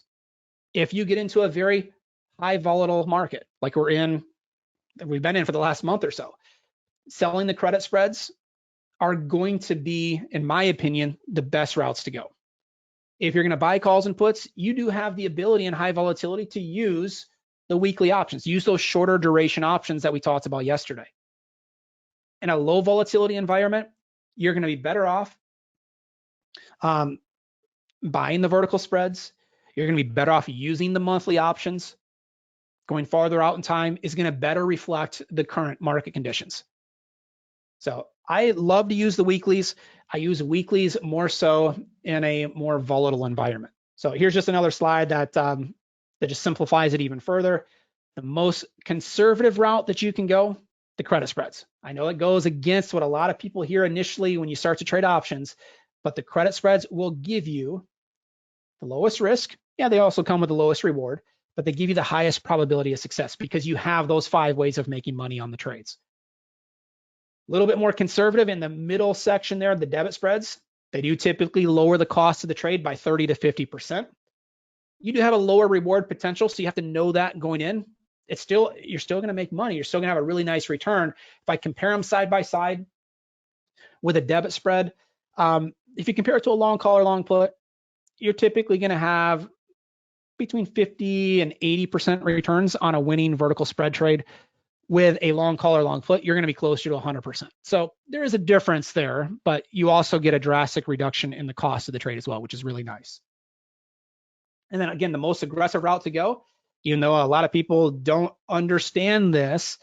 If you get into a very high volatile market, like we've been in for the last month or so, selling the credit spreads are going to be, in my opinion, the best routes to go. If you're going to buy calls and puts, you do have the ability in high volatility to use the weekly options, use those shorter duration options that we talked about yesterday. In a low volatility environment, you're going to be better off buying the vertical spreads. You're going to be better off using the monthly options. Going farther out in time is going to better reflect the current market conditions. So I love to use the weeklies. I use weeklies more so in a more volatile environment. So here's just another slide that just simplifies it even further. The most conservative route that you can go, the credit spreads. I know it goes against what a lot of people hear initially when you start to trade options, but the credit spreads will give you the lowest risk. Yeah, they also come with the lowest reward, but they give you the highest probability of success because you have those 5 ways of making money on the trades. A little bit more conservative in the middle section there, the debit spreads. They do typically lower the cost of the trade by 30 to 50%. You do have a lower reward potential, so you have to know that going in. You're still going to make money. You're still going to have a really nice return. If I compare them side by side with a debit spread, if you compare it to a long call or long put, you're typically going to have between 50 and 80% returns on a winning vertical spread trade. With a long call or long put, you're going to be closer to 100%. So there is a difference there, but you also get a drastic reduction in the cost of the trade as well, which is really nice. And then again, the most aggressive route to go, even though a lot of people don't understand this,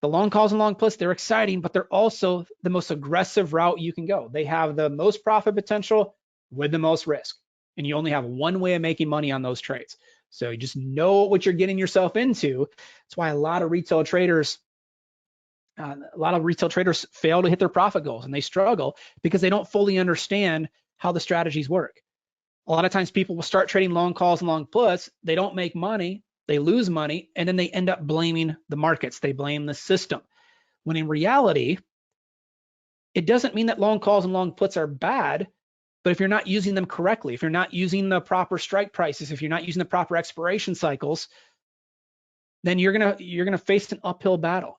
the long calls and long puts, they're exciting, but they're also the most aggressive route you can go. They have the most profit potential with the most risk. And you only have one way of making money on those trades. So you just know what you're getting yourself into. That's why a lot of retail traders fail to hit their profit goals, and they struggle because they don't fully understand how the strategies work. A lot of times people will start trading long calls and long puts. They don't make money, they lose money, and then they end up blaming the markets. They blame the system. When in reality, it doesn't mean that long calls and long puts are bad. But if you're not using them correctly, if you're not using the proper strike prices, if you're not using the proper expiration cycles, then you're gonna face an uphill battle.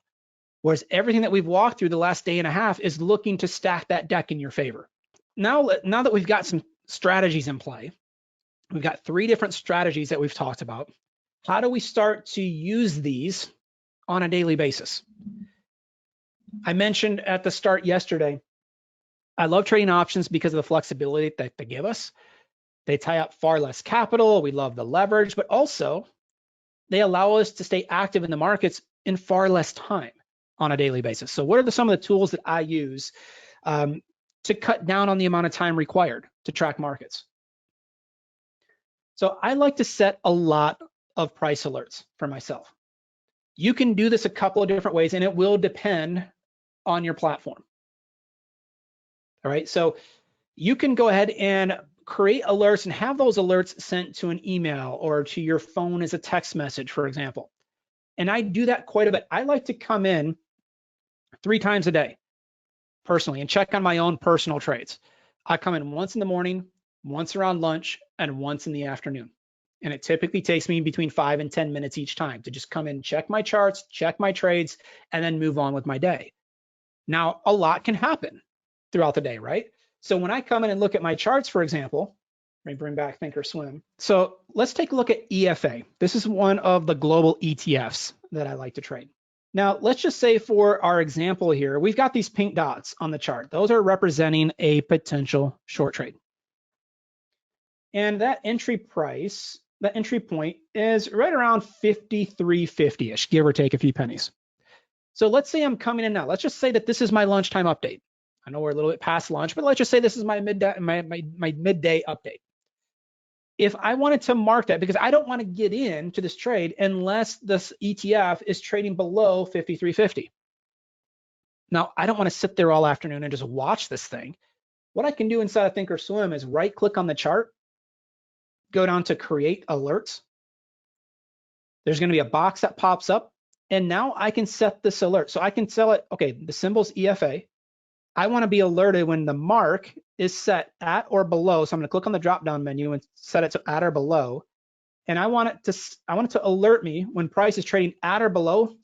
Whereas everything that we've walked through the last day and a half is looking to stack that deck in your favor. Now that we've got some strategies in play, we've got 3 different strategies that we've talked about. How do we start to use these on a daily basis? I mentioned at the start yesterday, I love trading options because of the flexibility that they give us. They tie up far less capital. We love the leverage, but also they allow us to stay active in the markets in far less time on a daily basis. So what are some of the tools that I use to cut down on the amount of time required to track markets? So I like to set a lot of price alerts for myself. You can do this a couple of different ways, and it will depend on your platform. All right, so you can go ahead and create alerts and have those alerts sent to an email or to your phone as a text message, for example. And I do that quite a bit. I like to come in 3 times a day personally and check on my own personal trades. I come in once in the morning, once around lunch, and once in the afternoon. And it typically takes me between 5 and 10 minutes each time to just come in, check my charts, check my trades, and then move on with my day. Now, a lot can happen throughout the day, right? So when I come in and look at my charts, for example, let me bring back Thinkorswim. So let's take a look at EFA. This is one of the global ETFs that I like to trade. Now, let's just say for our example here, we've got these pink dots on the chart. Those are representing a potential short trade. And that entry price, that entry point is right around 53.50-ish, give or take a few pennies. So let's say I'm coming in now. Let's just say that this is my lunchtime update. I know we're a little bit past lunch, but let's just say this is my midday update. If I wanted to mark that, because I don't want to get into this trade unless this ETF is trading below 53.50. Now, I don't want to sit there all afternoon and just watch this thing. What I can do inside of Thinkorswim is right click on the chart, go down to create alerts. There's going to be a box that pops up, and now I can set this alert. So I can tell it, okay, the symbol's EFA. I want to be alerted when the mark is set at or below. So I'm going to click on the drop-down menu and set it to at or below. And I want it to alert me when price is trading at or below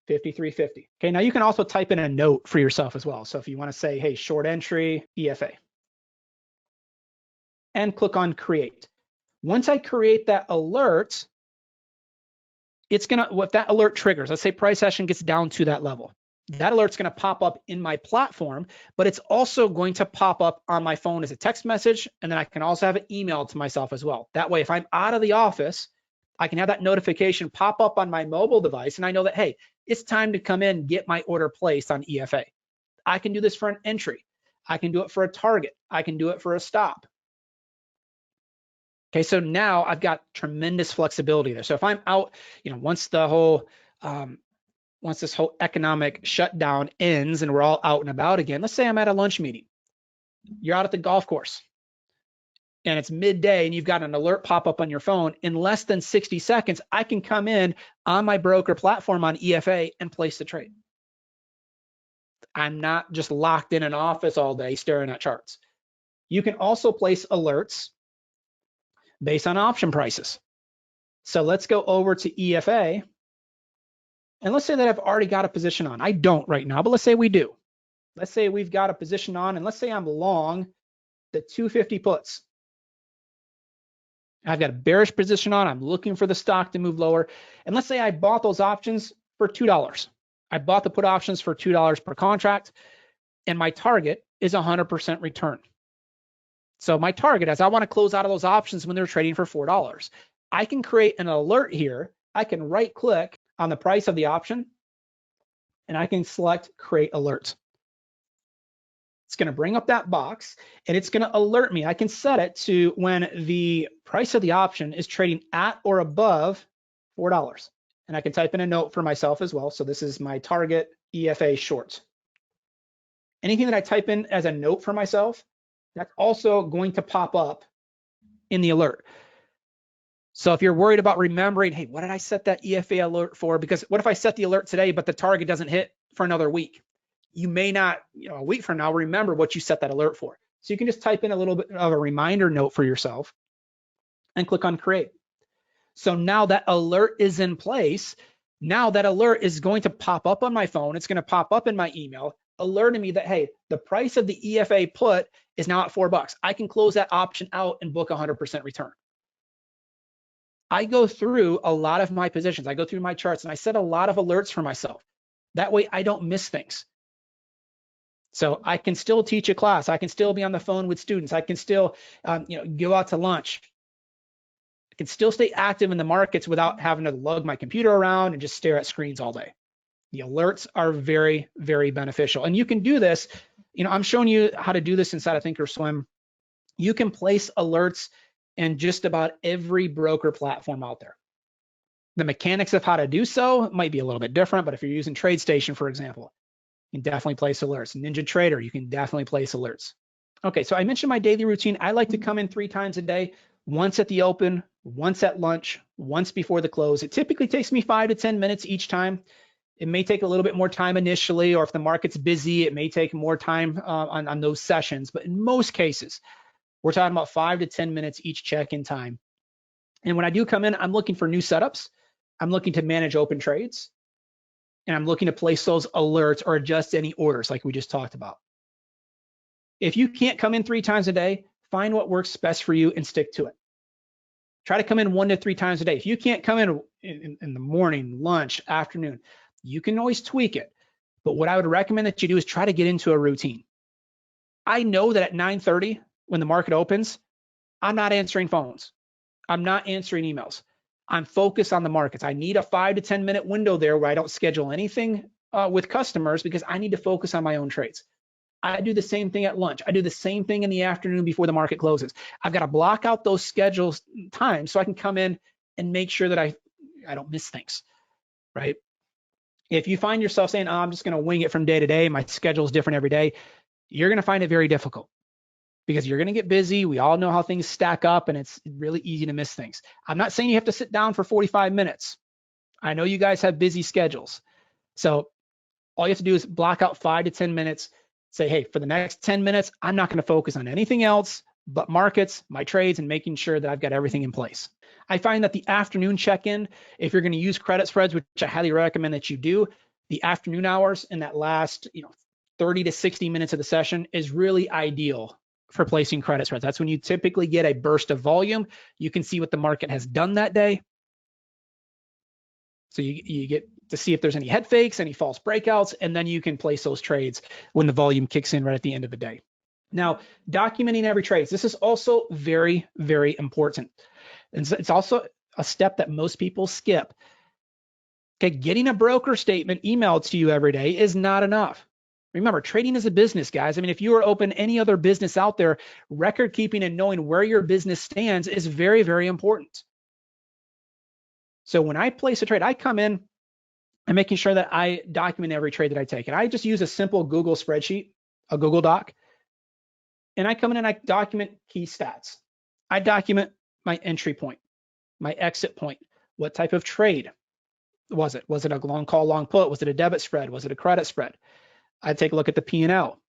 53.50. Okay, now you can also type in a note for yourself as well. So if you want to say, hey, short entry, EFA, and click on create. Once I create that alert, it's gonna, what that alert triggers, let's say price action gets down to that level. That alert's gonna pop up in my platform, but it's also going to pop up on my phone as a text message, and then I can also have it emailed to myself as well. That way, if I'm out of the office, I can have that notification pop up on my mobile device, and I know that, hey, it's time to come in, get my order placed on EFA. I can do this for an entry. I can do it for a target. I can do it for a stop. Okay, so now I've got tremendous flexibility there. So if I'm out, once the whole, once this whole economic shutdown ends and we're all out and about again, let's say I'm at a lunch meeting. You're out at the golf course and it's midday and you've got an alert pop up on your phone. In less than 60 seconds, I can come in on my broker platform on EFA and place the trade. I'm not just locked in an office all day staring at charts. You can also place alerts based on option prices. So let's go over to EFA. And let's say that I've already got a position on. I don't right now, but let's say we do. Let's say we've got a position on, and let's say I'm long the 250 puts. I've got a bearish position on. I'm looking for the stock to move lower. And let's say I bought those options for $2. I bought the put options for $2 per contract, and my target is 100% return. So my target is I want to close out of those options when they're trading for $4. I can create an alert here. I can right click on the price of the option, and I can select create alert. It's going to bring up that box and it's going to alert me. I can set it to when the price of the option is trading at or above $4. And I can type in a note for myself as well. So this is my target EFA short. Anything that I type in as a note for myself, that's also going to pop up in the alert. So if you're worried about remembering, hey, what did I set that EFA alert for? Because what if I set the alert today, but the target doesn't hit for another week? You may not, a week from now, remember what you set that alert for. So you can just type in a little bit of a reminder note for yourself and click on create. So now that alert is in place. Now that alert is going to pop up on my phone. It's going to pop up in my email, alerting me that, hey, the price of the EFA put is now at $4. I can close that option out and book 100% return. I go through a lot of my positions. I go through my charts and I set a lot of alerts for myself. That way I don't miss things. So I can still teach a class. I can still be on the phone with students. I can still, go out to lunch. I can still stay active in the markets without having to lug my computer around and just stare at screens all day. The alerts are very, very beneficial. And you can do this. I'm showing you how to do this inside of Thinkorswim. You can place alerts in just about every broker platform out there. The mechanics of how to do so might be a little bit different, but if you're using TradeStation, for example, you can definitely place alerts. Ninja Trader, you can definitely place alerts. Okay, so I mentioned my daily routine. I like to come in 3 times a day, once at the open, once at lunch, once before the close. It typically takes me 5 to 10 minutes each time. It may take a little bit more time initially, or if the market's busy, it may take more time on those sessions. But in most cases, we're talking about 5 to 10 minutes each check-in time. And when I do come in, I'm looking for new setups. I'm looking to manage open trades. And I'm looking to place those alerts or adjust any orders like we just talked about. If you can't come in 3 times a day, find what works best for you and stick to it. Try to come in 1 to 3 times a day. If you can't come in the morning, lunch, afternoon, you can always tweak it. But what I would recommend that you do is try to get into a routine. I know that at 9:30, when the market opens, I'm not answering phones. I'm not answering emails. I'm focused on the markets. I need a 5 to 10 minute window there where I don't schedule anything with customers because I need to focus on my own trades. I do the same thing at lunch. I do the same thing in the afternoon before the market closes. I've got to block out those schedules times so I can come in and make sure that I don't miss things, right? If you find yourself saying, I'm just going to wing it from day to day, my schedule is different every day, you're going to find it very difficult because you're going to get busy. We all know how things stack up and it's really easy to miss things. I'm not saying you have to sit down for 45 minutes. I know you guys have busy schedules. So all you have to do is block out 5 to 10 minutes. Say, hey, for the next 10 minutes, I'm not going to focus on anything else but markets, my trades, and making sure that I've got everything in place. I find that the afternoon check-in, if you're going to use credit spreads, which I highly recommend that you do, the afternoon hours in that last 30 to 60 minutes of the session is really ideal for placing credit spreads. That's when you typically get a burst of volume. You can see what the market has done that day. So you get to see if there's any head fakes, any false breakouts, and then you can place those trades when the volume kicks in right at the end of the day. Now, documenting every trade. This is also very, very important. And it's also a step that most people skip. Okay, getting a broker statement emailed to you every day is not enough. Remember, trading is a business, guys. I mean, if you are open any other business out there, record keeping and knowing where your business stands is very, very important. So when I place a trade, I come in and making sure that I document every trade that I take. And I just use a simple Google spreadsheet, a Google Doc. And I come in and I document key stats. I document my entry point, my exit point, what type of trade was it? Was it a long call, long put? Was it a debit spread? Was it a credit spread? I take a look at the P&L.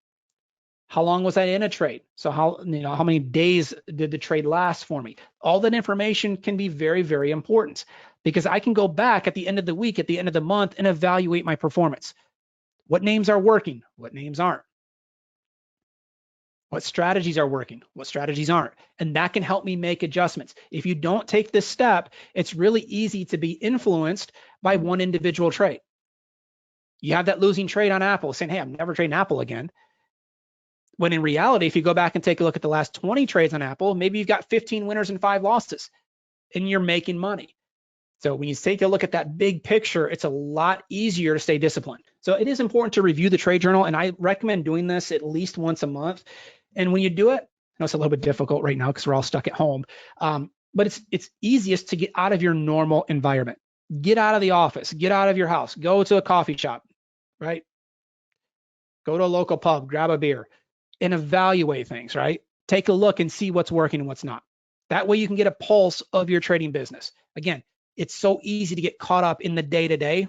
How long was I in a trade? So how many days did the trade last for me? All that information can be very, very important because I can go back at the end of the week, at the end of the month, and evaluate my performance. What names are working? What names aren't? What strategies are working? What strategies aren't? And that can help me make adjustments. If you don't take this step, it's really easy to be influenced by one individual trade. You have that losing trade on Apple saying, hey, I'm never trading Apple again. When in reality, if you go back and take a look at the last 20 trades on Apple, maybe you've got 15 winners and 5 losses, and you're making money. So when you take a look at that big picture, it's a lot easier to stay disciplined. So it is important to review the trade journal, and I recommend doing this at least once a month. And when you do it, I know it's a little bit difficult right now because we're all stuck at home, but it's easiest to get out of your normal environment. Get out of the office, get out of your house, go to a coffee shop, right? Go to a local pub, grab a beer, and evaluate things, right? Take a look and see what's working and what's not. That way you can get a pulse of your trading business. Again, it's so easy to get caught up in the day-to-day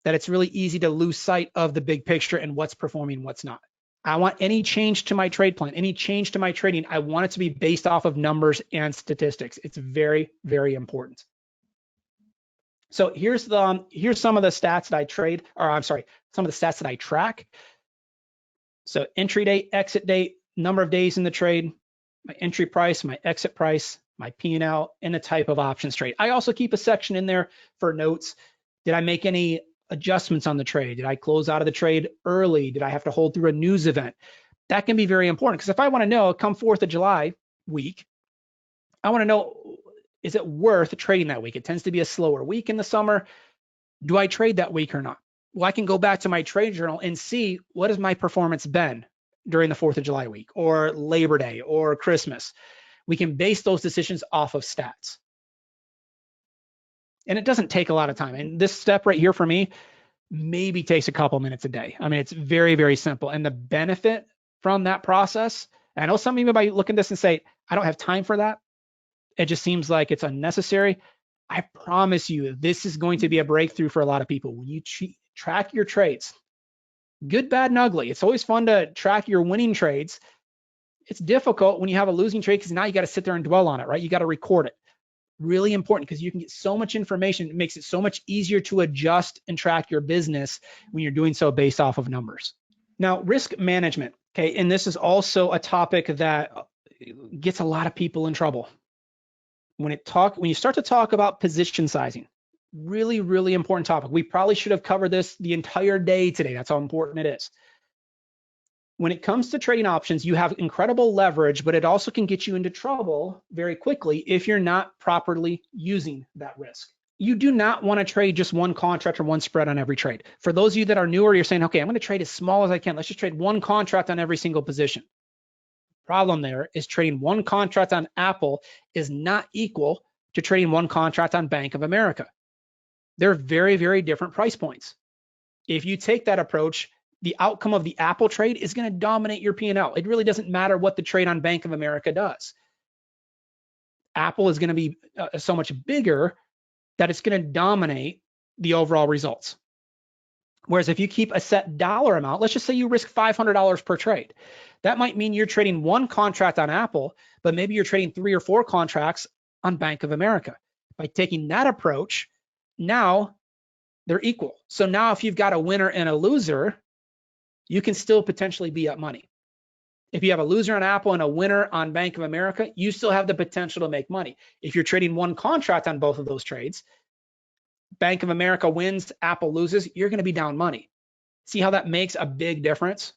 that it's really easy to lose sight of the big picture and what's performing and what's not. I want any change to my trade plan, any change to my trading, I want it to be based off of numbers and statistics. It's very, very important. So here's some of the stats that I trade, or I'm sorry, some of the stats that I track. So entry date, exit date, number of days in the trade, my entry price, my exit price, my P&L, and the type of options trade. I also keep a section in there for notes. Did I make any adjustments on the trade? Did I close out of the trade early? Did I have to hold through a news event? That can be very important because if I want to know, come 4th of July week, I want to know, is it worth trading that week? It tends to be a slower week in the summer. Do I trade that week or not? Well, I can go back to my trade journal and see what has my performance been during the 4th of July week or Labor Day or Christmas. We can base those decisions off of stats. And it doesn't take a lot of time. And this step right here for me maybe takes a couple minutes a day. I mean, it's very, very simple. And the benefit from that process, I know some of you might look at this and say, I don't have time for that. It just seems like it's unnecessary. I promise you, this is going to be a breakthrough for a lot of people. When you track your trades, good, bad, and ugly. It's always fun to track your winning trades. It's difficult when you have a losing trade because now you got to sit there and dwell on it, right? You got to record it. Really important because you can get so much information. It makes it so much easier to adjust and track your business when you're doing so based off of numbers. Now, risk management, okay? And this is also a topic that gets a lot of people in trouble. When you start to talk about position sizing, really, really important topic. We probably should have covered this the entire day today. That's how important it is. When it comes to trading options, you have incredible leverage, but it also can get you into trouble very quickly if you're not properly using that risk. You do not want to trade just one contract or one spread on every trade. For those of you that are newer, you're saying, okay, I'm going to trade as small as I can. Let's just trade one contract on every single position. Problem there is trading one contract on Apple is not equal to trading one contract on Bank of America. They're very, very different price points. If you take that approach, the outcome of the Apple trade is going to dominate your P&L. It really doesn't matter what the trade on Bank of America does. Apple is going to be so much bigger that it's going to dominate the overall results. Whereas if you keep a set dollar amount, let's just say you risk $500 per trade. That might mean you're trading one contract on Apple, but maybe you're trading 3 or 4 contracts on Bank of America. By taking that approach, now they're equal. So now if you've got a winner and a loser, you can still potentially be up money. If you have a loser on Apple and a winner on Bank of America, you still have the potential to make money. If you're trading one contract on both of those trades, Bank of America wins, Apple loses, you're going to be down money. See how that makes a big difference?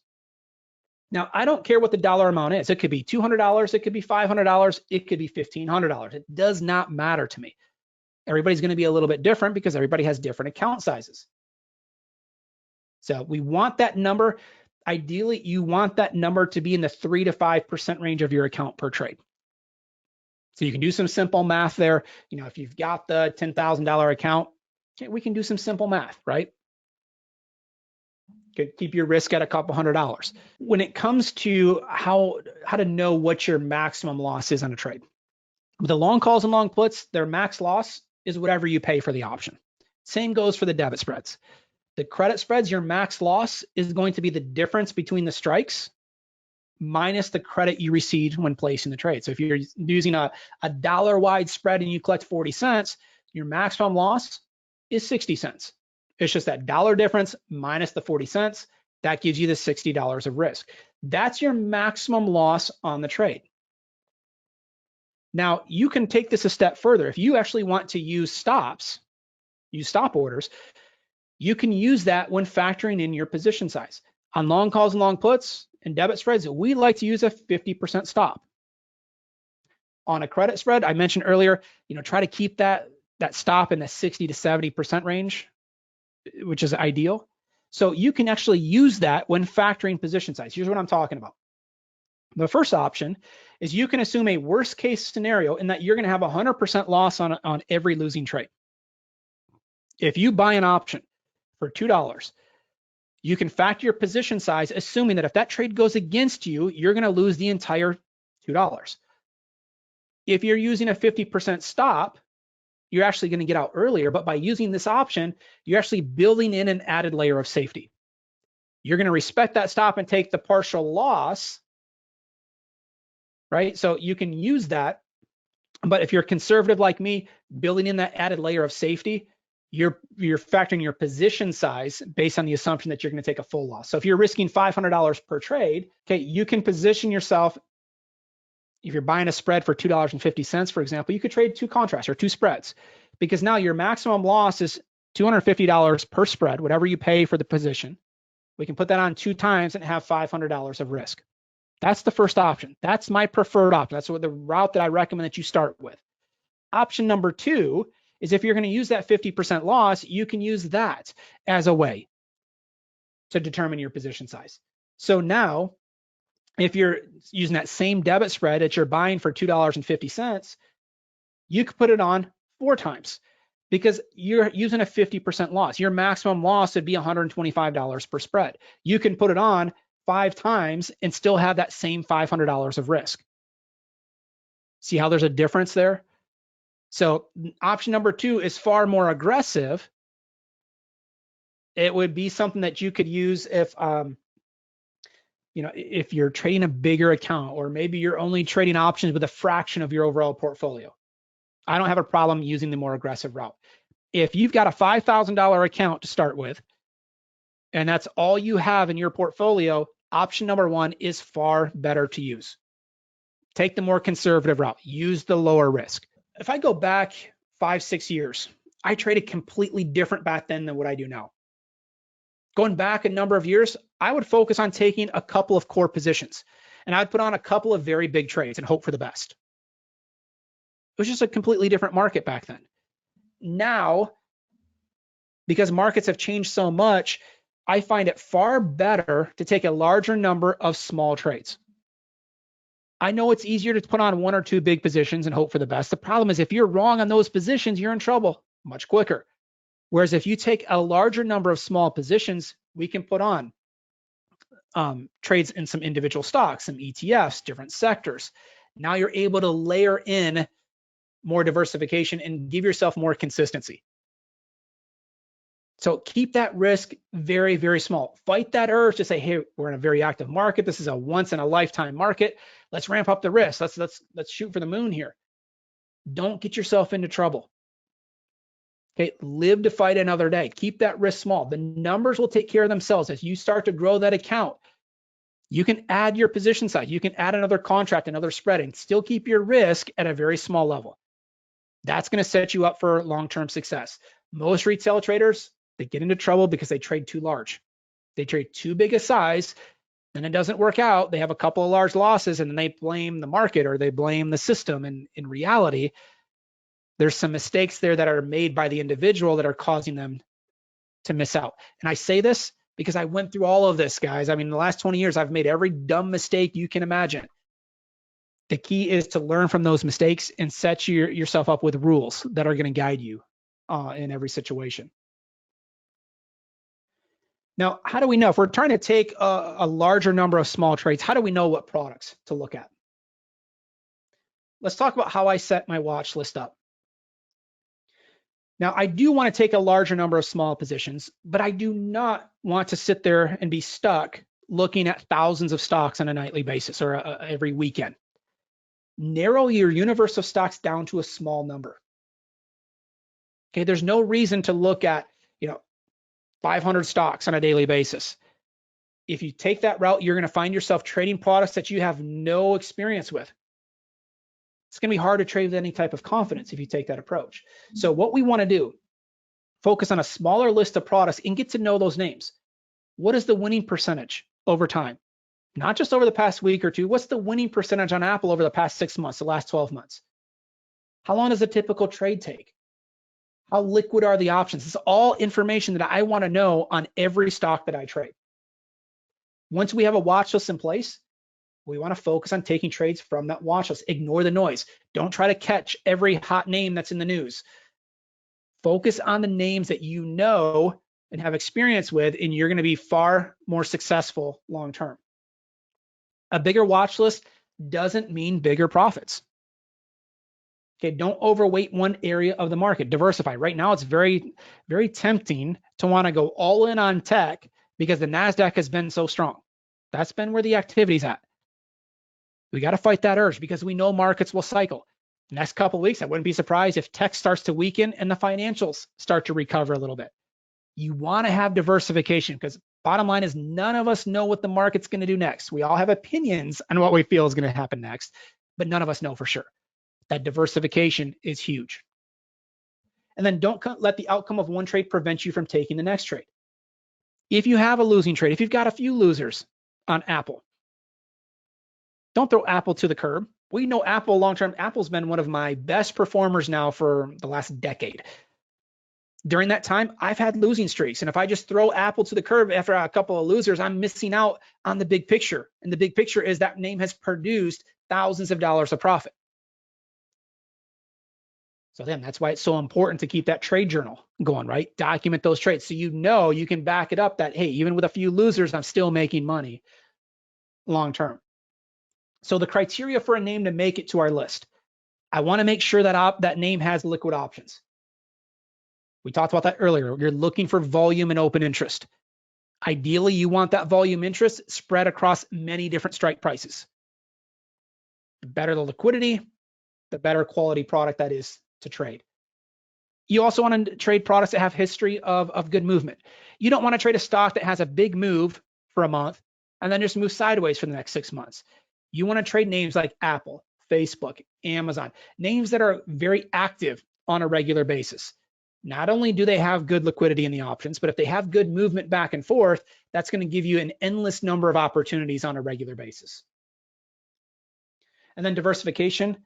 Now, I don't care what the dollar amount is. It could be $200, it could be $500, it could be $1,500. It does not matter to me. Everybody's going to be a little bit different because everybody has different account sizes. So we want that number. Ideally, you want that number to be in the 3 to 5% range of your account per trade. So you can do some simple math there. You know, if you've got the $10,000 account, we can do some simple math, right? Could keep your risk at a couple $100. When it comes to how to know what your maximum loss is on a trade, with the long calls and long puts, their max loss is whatever you pay for the option. Same goes for the debit spreads. The credit spreads, your max loss is going to be the difference between the strikes minus the credit you received when placing the trade. So if you're using a dollar wide spread and you collect 40 cents, your maximum loss is 60 cents. It's just that dollar difference minus the 40 cents. That gives you the $60 of risk. That's your maximum loss on the trade. Now, you can take this a step further. If you actually want to use stops, use stop orders, you can use that when factoring in your position size. On long calls and long puts and debit spreads, we like to use a 50% stop. On a credit spread, I mentioned earlier, try to keep that stop in the 60 to 70% range, which is ideal. So you can actually use that when factoring position size. Here's what I'm talking about. The first option is you can assume a worst case scenario in that you're going to have 100% loss on every losing trade. If you buy an option for $2, you can factor your position size, assuming that if that trade goes against you, you're going to lose the entire $2. If you're using a 50% stop, you're actually going to get out earlier, but by using this option, you're actually building in an added layer of safety. You're going to respect that stop and take the partial loss, right? So you can use that, but if you're conservative like me, building in that added layer of safety, you're factoring your position size based on the assumption that you're going to take a full loss. So if you're risking $500 per trade, okay, you can position yourself. If you're buying a spread for $2.50, for example, you could trade 2 contracts or 2 spreads, because now your maximum loss is $250 per spread, whatever you pay for the position. We can put that on 2 times and have $500 of risk. That's the first option. That's my preferred option. That's the route that I recommend that you start with. Option number 2 is if you're going to use that 50% loss, you can use that as a way to determine your position size. So now, if you're using that same debit spread that you're buying for $2.50, you could put it on 4 times because you're using a 50% loss. Your maximum loss would be $125 per spread. You can put it on 5 times and still have that same $500 of risk. See how there's a difference there? So option number 2 is far more aggressive. It would be something that you could use if if you're trading a bigger account, or maybe you're only trading options with a fraction of your overall portfolio. I don't have a problem using the more aggressive route. If you've got a $5,000 account to start with, and that's all you have in your portfolio, option number 1 is far better to use. Take the more conservative route. Use the lower risk. If I go back 5-6 years, I traded completely different back then than what I do now. Going back a number of years, I would focus on taking a couple of core positions, and I'd put on a couple of very big trades and hope for the best. It was just a completely different market back then. Now, because markets have changed so much, I find it far better to take a larger number of small trades. I know it's easier to put on 1 or 2 big positions and hope for the best. The problem is if you're wrong on those positions, you're in trouble much quicker. Whereas if you take a larger number of small positions, we can put on trades in some individual stocks, some ETFs, different sectors. Now you're able to layer in more diversification and give yourself more consistency. So keep that risk very, very small. Fight that urge to say, hey, we're in a very active market. This is a once in a lifetime market. Let's ramp up the risk. Let's shoot for the moon here. Don't get yourself into trouble. Okay, live to fight another day. Keep that risk small. The numbers will take care of themselves. As you start to grow that account, you can add your position size. You can add another contract, another spread, and still keep your risk at a very small level. That's going to set you up for long-term success. Most retail traders, they get into trouble because they trade too large. They trade too big a size, and it doesn't work out. They have a couple of large losses, and then they blame the market or they blame the system. And in reality, there's some mistakes there that are made by the individual that are causing them to miss out. And I say this because I went through all of this, guys. I mean, in the last 20 years, I've made every dumb mistake you can imagine. The key is to learn from those mistakes and set yourself up with rules that are going to guide you in every situation. Now, how do we know? If we're trying to take a larger number of small trades, how do we know what products to look at? Let's talk about how I set my watch list up. Now, I do want to take a larger number of small positions, but I do not want to sit there and be stuck looking at thousands of stocks on a nightly basis or every weekend. Narrow your universe of stocks down to a small number. Okay, there's no reason to look at, 500 stocks on a daily basis. If you take that route, you're going to find yourself trading products that you have no experience with. It's going to be hard to trade with any type of confidence if you take that approach. So what we want to do, focus on a smaller list of products and get to know those names. What is the winning percentage over time? Not just over the past week or two. What's the winning percentage on Apple over the past 6 months, the last 12 months? How long does a typical trade take? How liquid are the options? It's all information that I want to know on every stock that I trade. Once we have a watch list in place, we want to focus on taking trades from that watch list. Ignore the noise. Don't try to catch every hot name that's in the news. Focus on the names that you know and have experience with, and you're going to be far more successful long term. A bigger watch list doesn't mean bigger profits. Okay, don't overweight one area of the market. Diversify. Right now, it's very, very tempting to want to go all in on tech because the NASDAQ has been so strong. That's been where the activity's at. We got to fight that urge because we know markets will cycle. Next couple of weeks, I wouldn't be surprised if tech starts to weaken and the financials start to recover a little bit. You want to have diversification because bottom line is none of us know what the market's going to do next. We all have opinions on what we feel is going to happen next, but none of us know for sure. That diversification is huge. And then don't let the outcome of one trade prevent you from taking the next trade. If you have a losing trade, if you've got a few losers on Apple, don't throw Apple to the curb. We know Apple long-term, Apple's been one of my best performers now for the last decade. During that time, I've had losing streaks. And if I just throw Apple to the curb after a couple of losers, I'm missing out on the big picture. And the big picture is that name has produced thousands of dollars of profit. So then that's why it's so important to keep that trade journal going, right? Document those trades so you know you can back it up that, hey, even with a few losers, I'm still making money long term. So the criteria for a name to make it to our list, I want to make sure that that name has liquid options. We talked about that earlier. You're looking for volume and open interest. Ideally, you want that volume interest spread across many different strike prices. The better the liquidity, the better quality product that is to trade. You also want to trade products that have history of good movement. You don't want to trade a stock that has a big move for a month and then just move sideways for the next 6 months. You want to trade names like Apple, Facebook, Amazon, names that are very active on a regular basis. Not only do they have good liquidity in the options, but if they have good movement back and forth, that's going to give you an endless number of opportunities on a regular basis. And then diversification.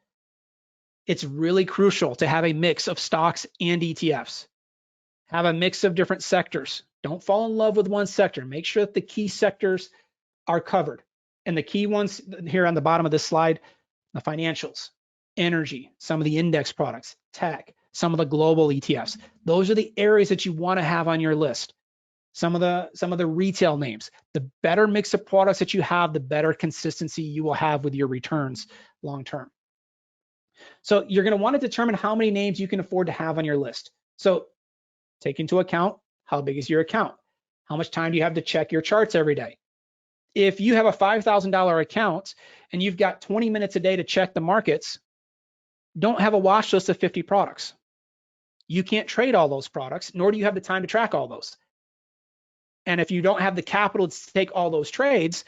It's really crucial to have a mix of stocks and ETFs. Have a mix of different sectors. Don't fall in love with one sector. Make sure that the key sectors are covered. And the key ones here on the bottom of this slide, the financials, energy, some of the index products, tech, some of the global ETFs. Those are the areas that you want to have on your list. Some of the retail names. The better mix of products that you have, the better consistency you will have with your returns long term. So you're going to want to determine how many names you can afford to have on your list. So take into account, how big is your account? How much time do you have to check your charts every day? If you have a $5,000 account and you've got 20 minutes a day to check the markets, don't have a watch list of 50 products. You can't trade all those products, nor do you have the time to track all those. And if you don't have the capital to take all those trades,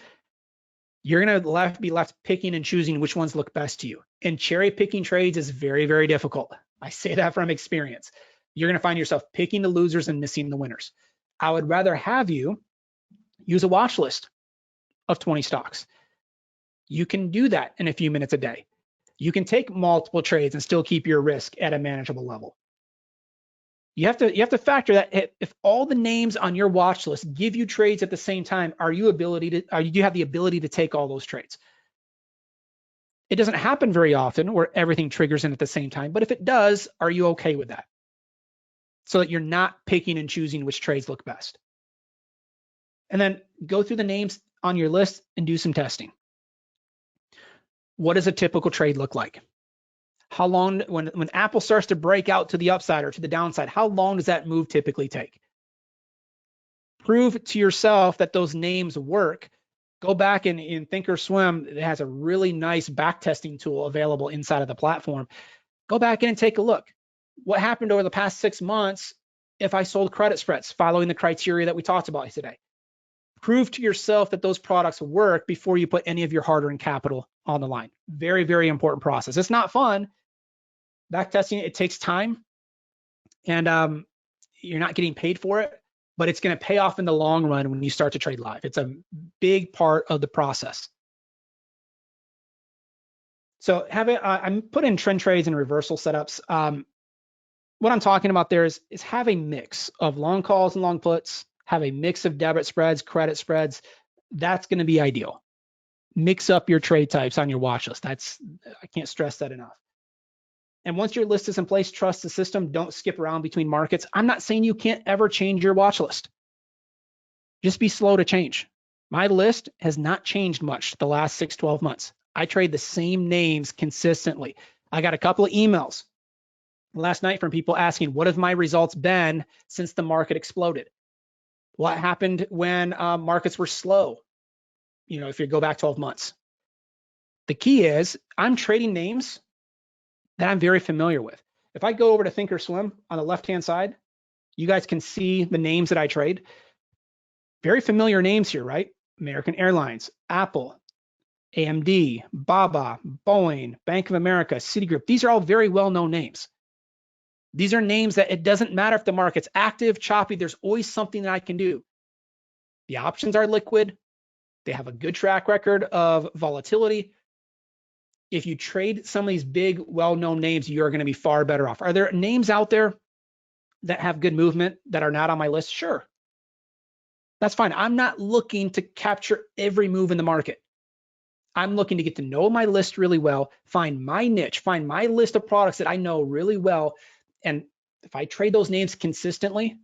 you're going to be left picking and choosing which ones look best to you. And cherry picking trades is very, very difficult. I say that from experience. You're going to find yourself picking the losers and missing the winners. I would rather have you use a watch list of 20 stocks. You can do that in a few minutes a day. You can take multiple trades and still keep your risk at a manageable level. You have to factor that if all the names on your watch list give you trades at the same time, do you have the ability to take all those trades? It doesn't happen very often where everything triggers in at the same time, but if it does, are you okay with that? So that you're not picking and choosing which trades look best. And then go through the names on your list and do some testing. What does a typical trade look like? How long, when Apple starts to break out to the upside or to the downside, how long does that move typically take? Prove to yourself that those names work. Go back in Thinkorswim, it has a really nice backtesting tool available inside of the platform. Go back in and take a look. What happened over the past 6 months if I sold credit spreads following the criteria that we talked about today? Prove to yourself that those products work before you put any of your hard-earned capital on the line. Very, very important process. It's not fun. Backtesting, it takes time, and you're not getting paid for it, but it's going to pay off in the long run when you start to trade live. It's a big part of the process. So I'm putting trend trades and reversal setups. What I'm talking about there is have a mix of long calls and long puts, have a mix of debit spreads, credit spreads. That's going to be ideal. Mix up your trade types on your watch list. I can't stress that enough. And once your list is in place, trust the system. Don't skip around between markets. I'm not saying you can't ever change your watch list. Just be slow to change. My list has not changed much the last 6-12 months. I trade the same names consistently. I got a couple of emails last night from people asking, what have my results been since the market exploded? What happened when markets were slow? If you go back 12 months. The key is I'm trading names that I'm very familiar with. If I go over to Thinkorswim on the left-hand side, you guys can see the names that I trade. Very familiar names here, right? American Airlines, Apple, AMD, Baba, Boeing, Bank of America, Citigroup. These are all very well-known names. These are names that it doesn't matter if the market's active, choppy, there's always something that I can do. The options are liquid. They have a good track record of volatility. If you trade some of these big, well-known names, you're going to be far better off. Are there names out there that have good movement that are not on my list? Sure. That's fine. I'm not looking to capture every move in the market. I'm looking to get to know my list really well, find my niche, find my list of products that I know really well. And if I trade those names consistently,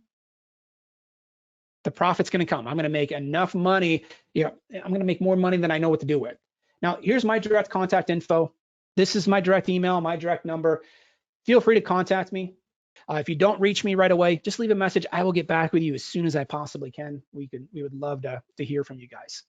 the profit's going to come. I'm going to make enough money. I'm going to make more money than I know what to do with. Now, here's my direct contact info. This is my direct email, my direct number. Feel free to contact me. If you don't reach me right away, just leave a message. I will get back with you as soon as I possibly can. We would love to hear from you guys.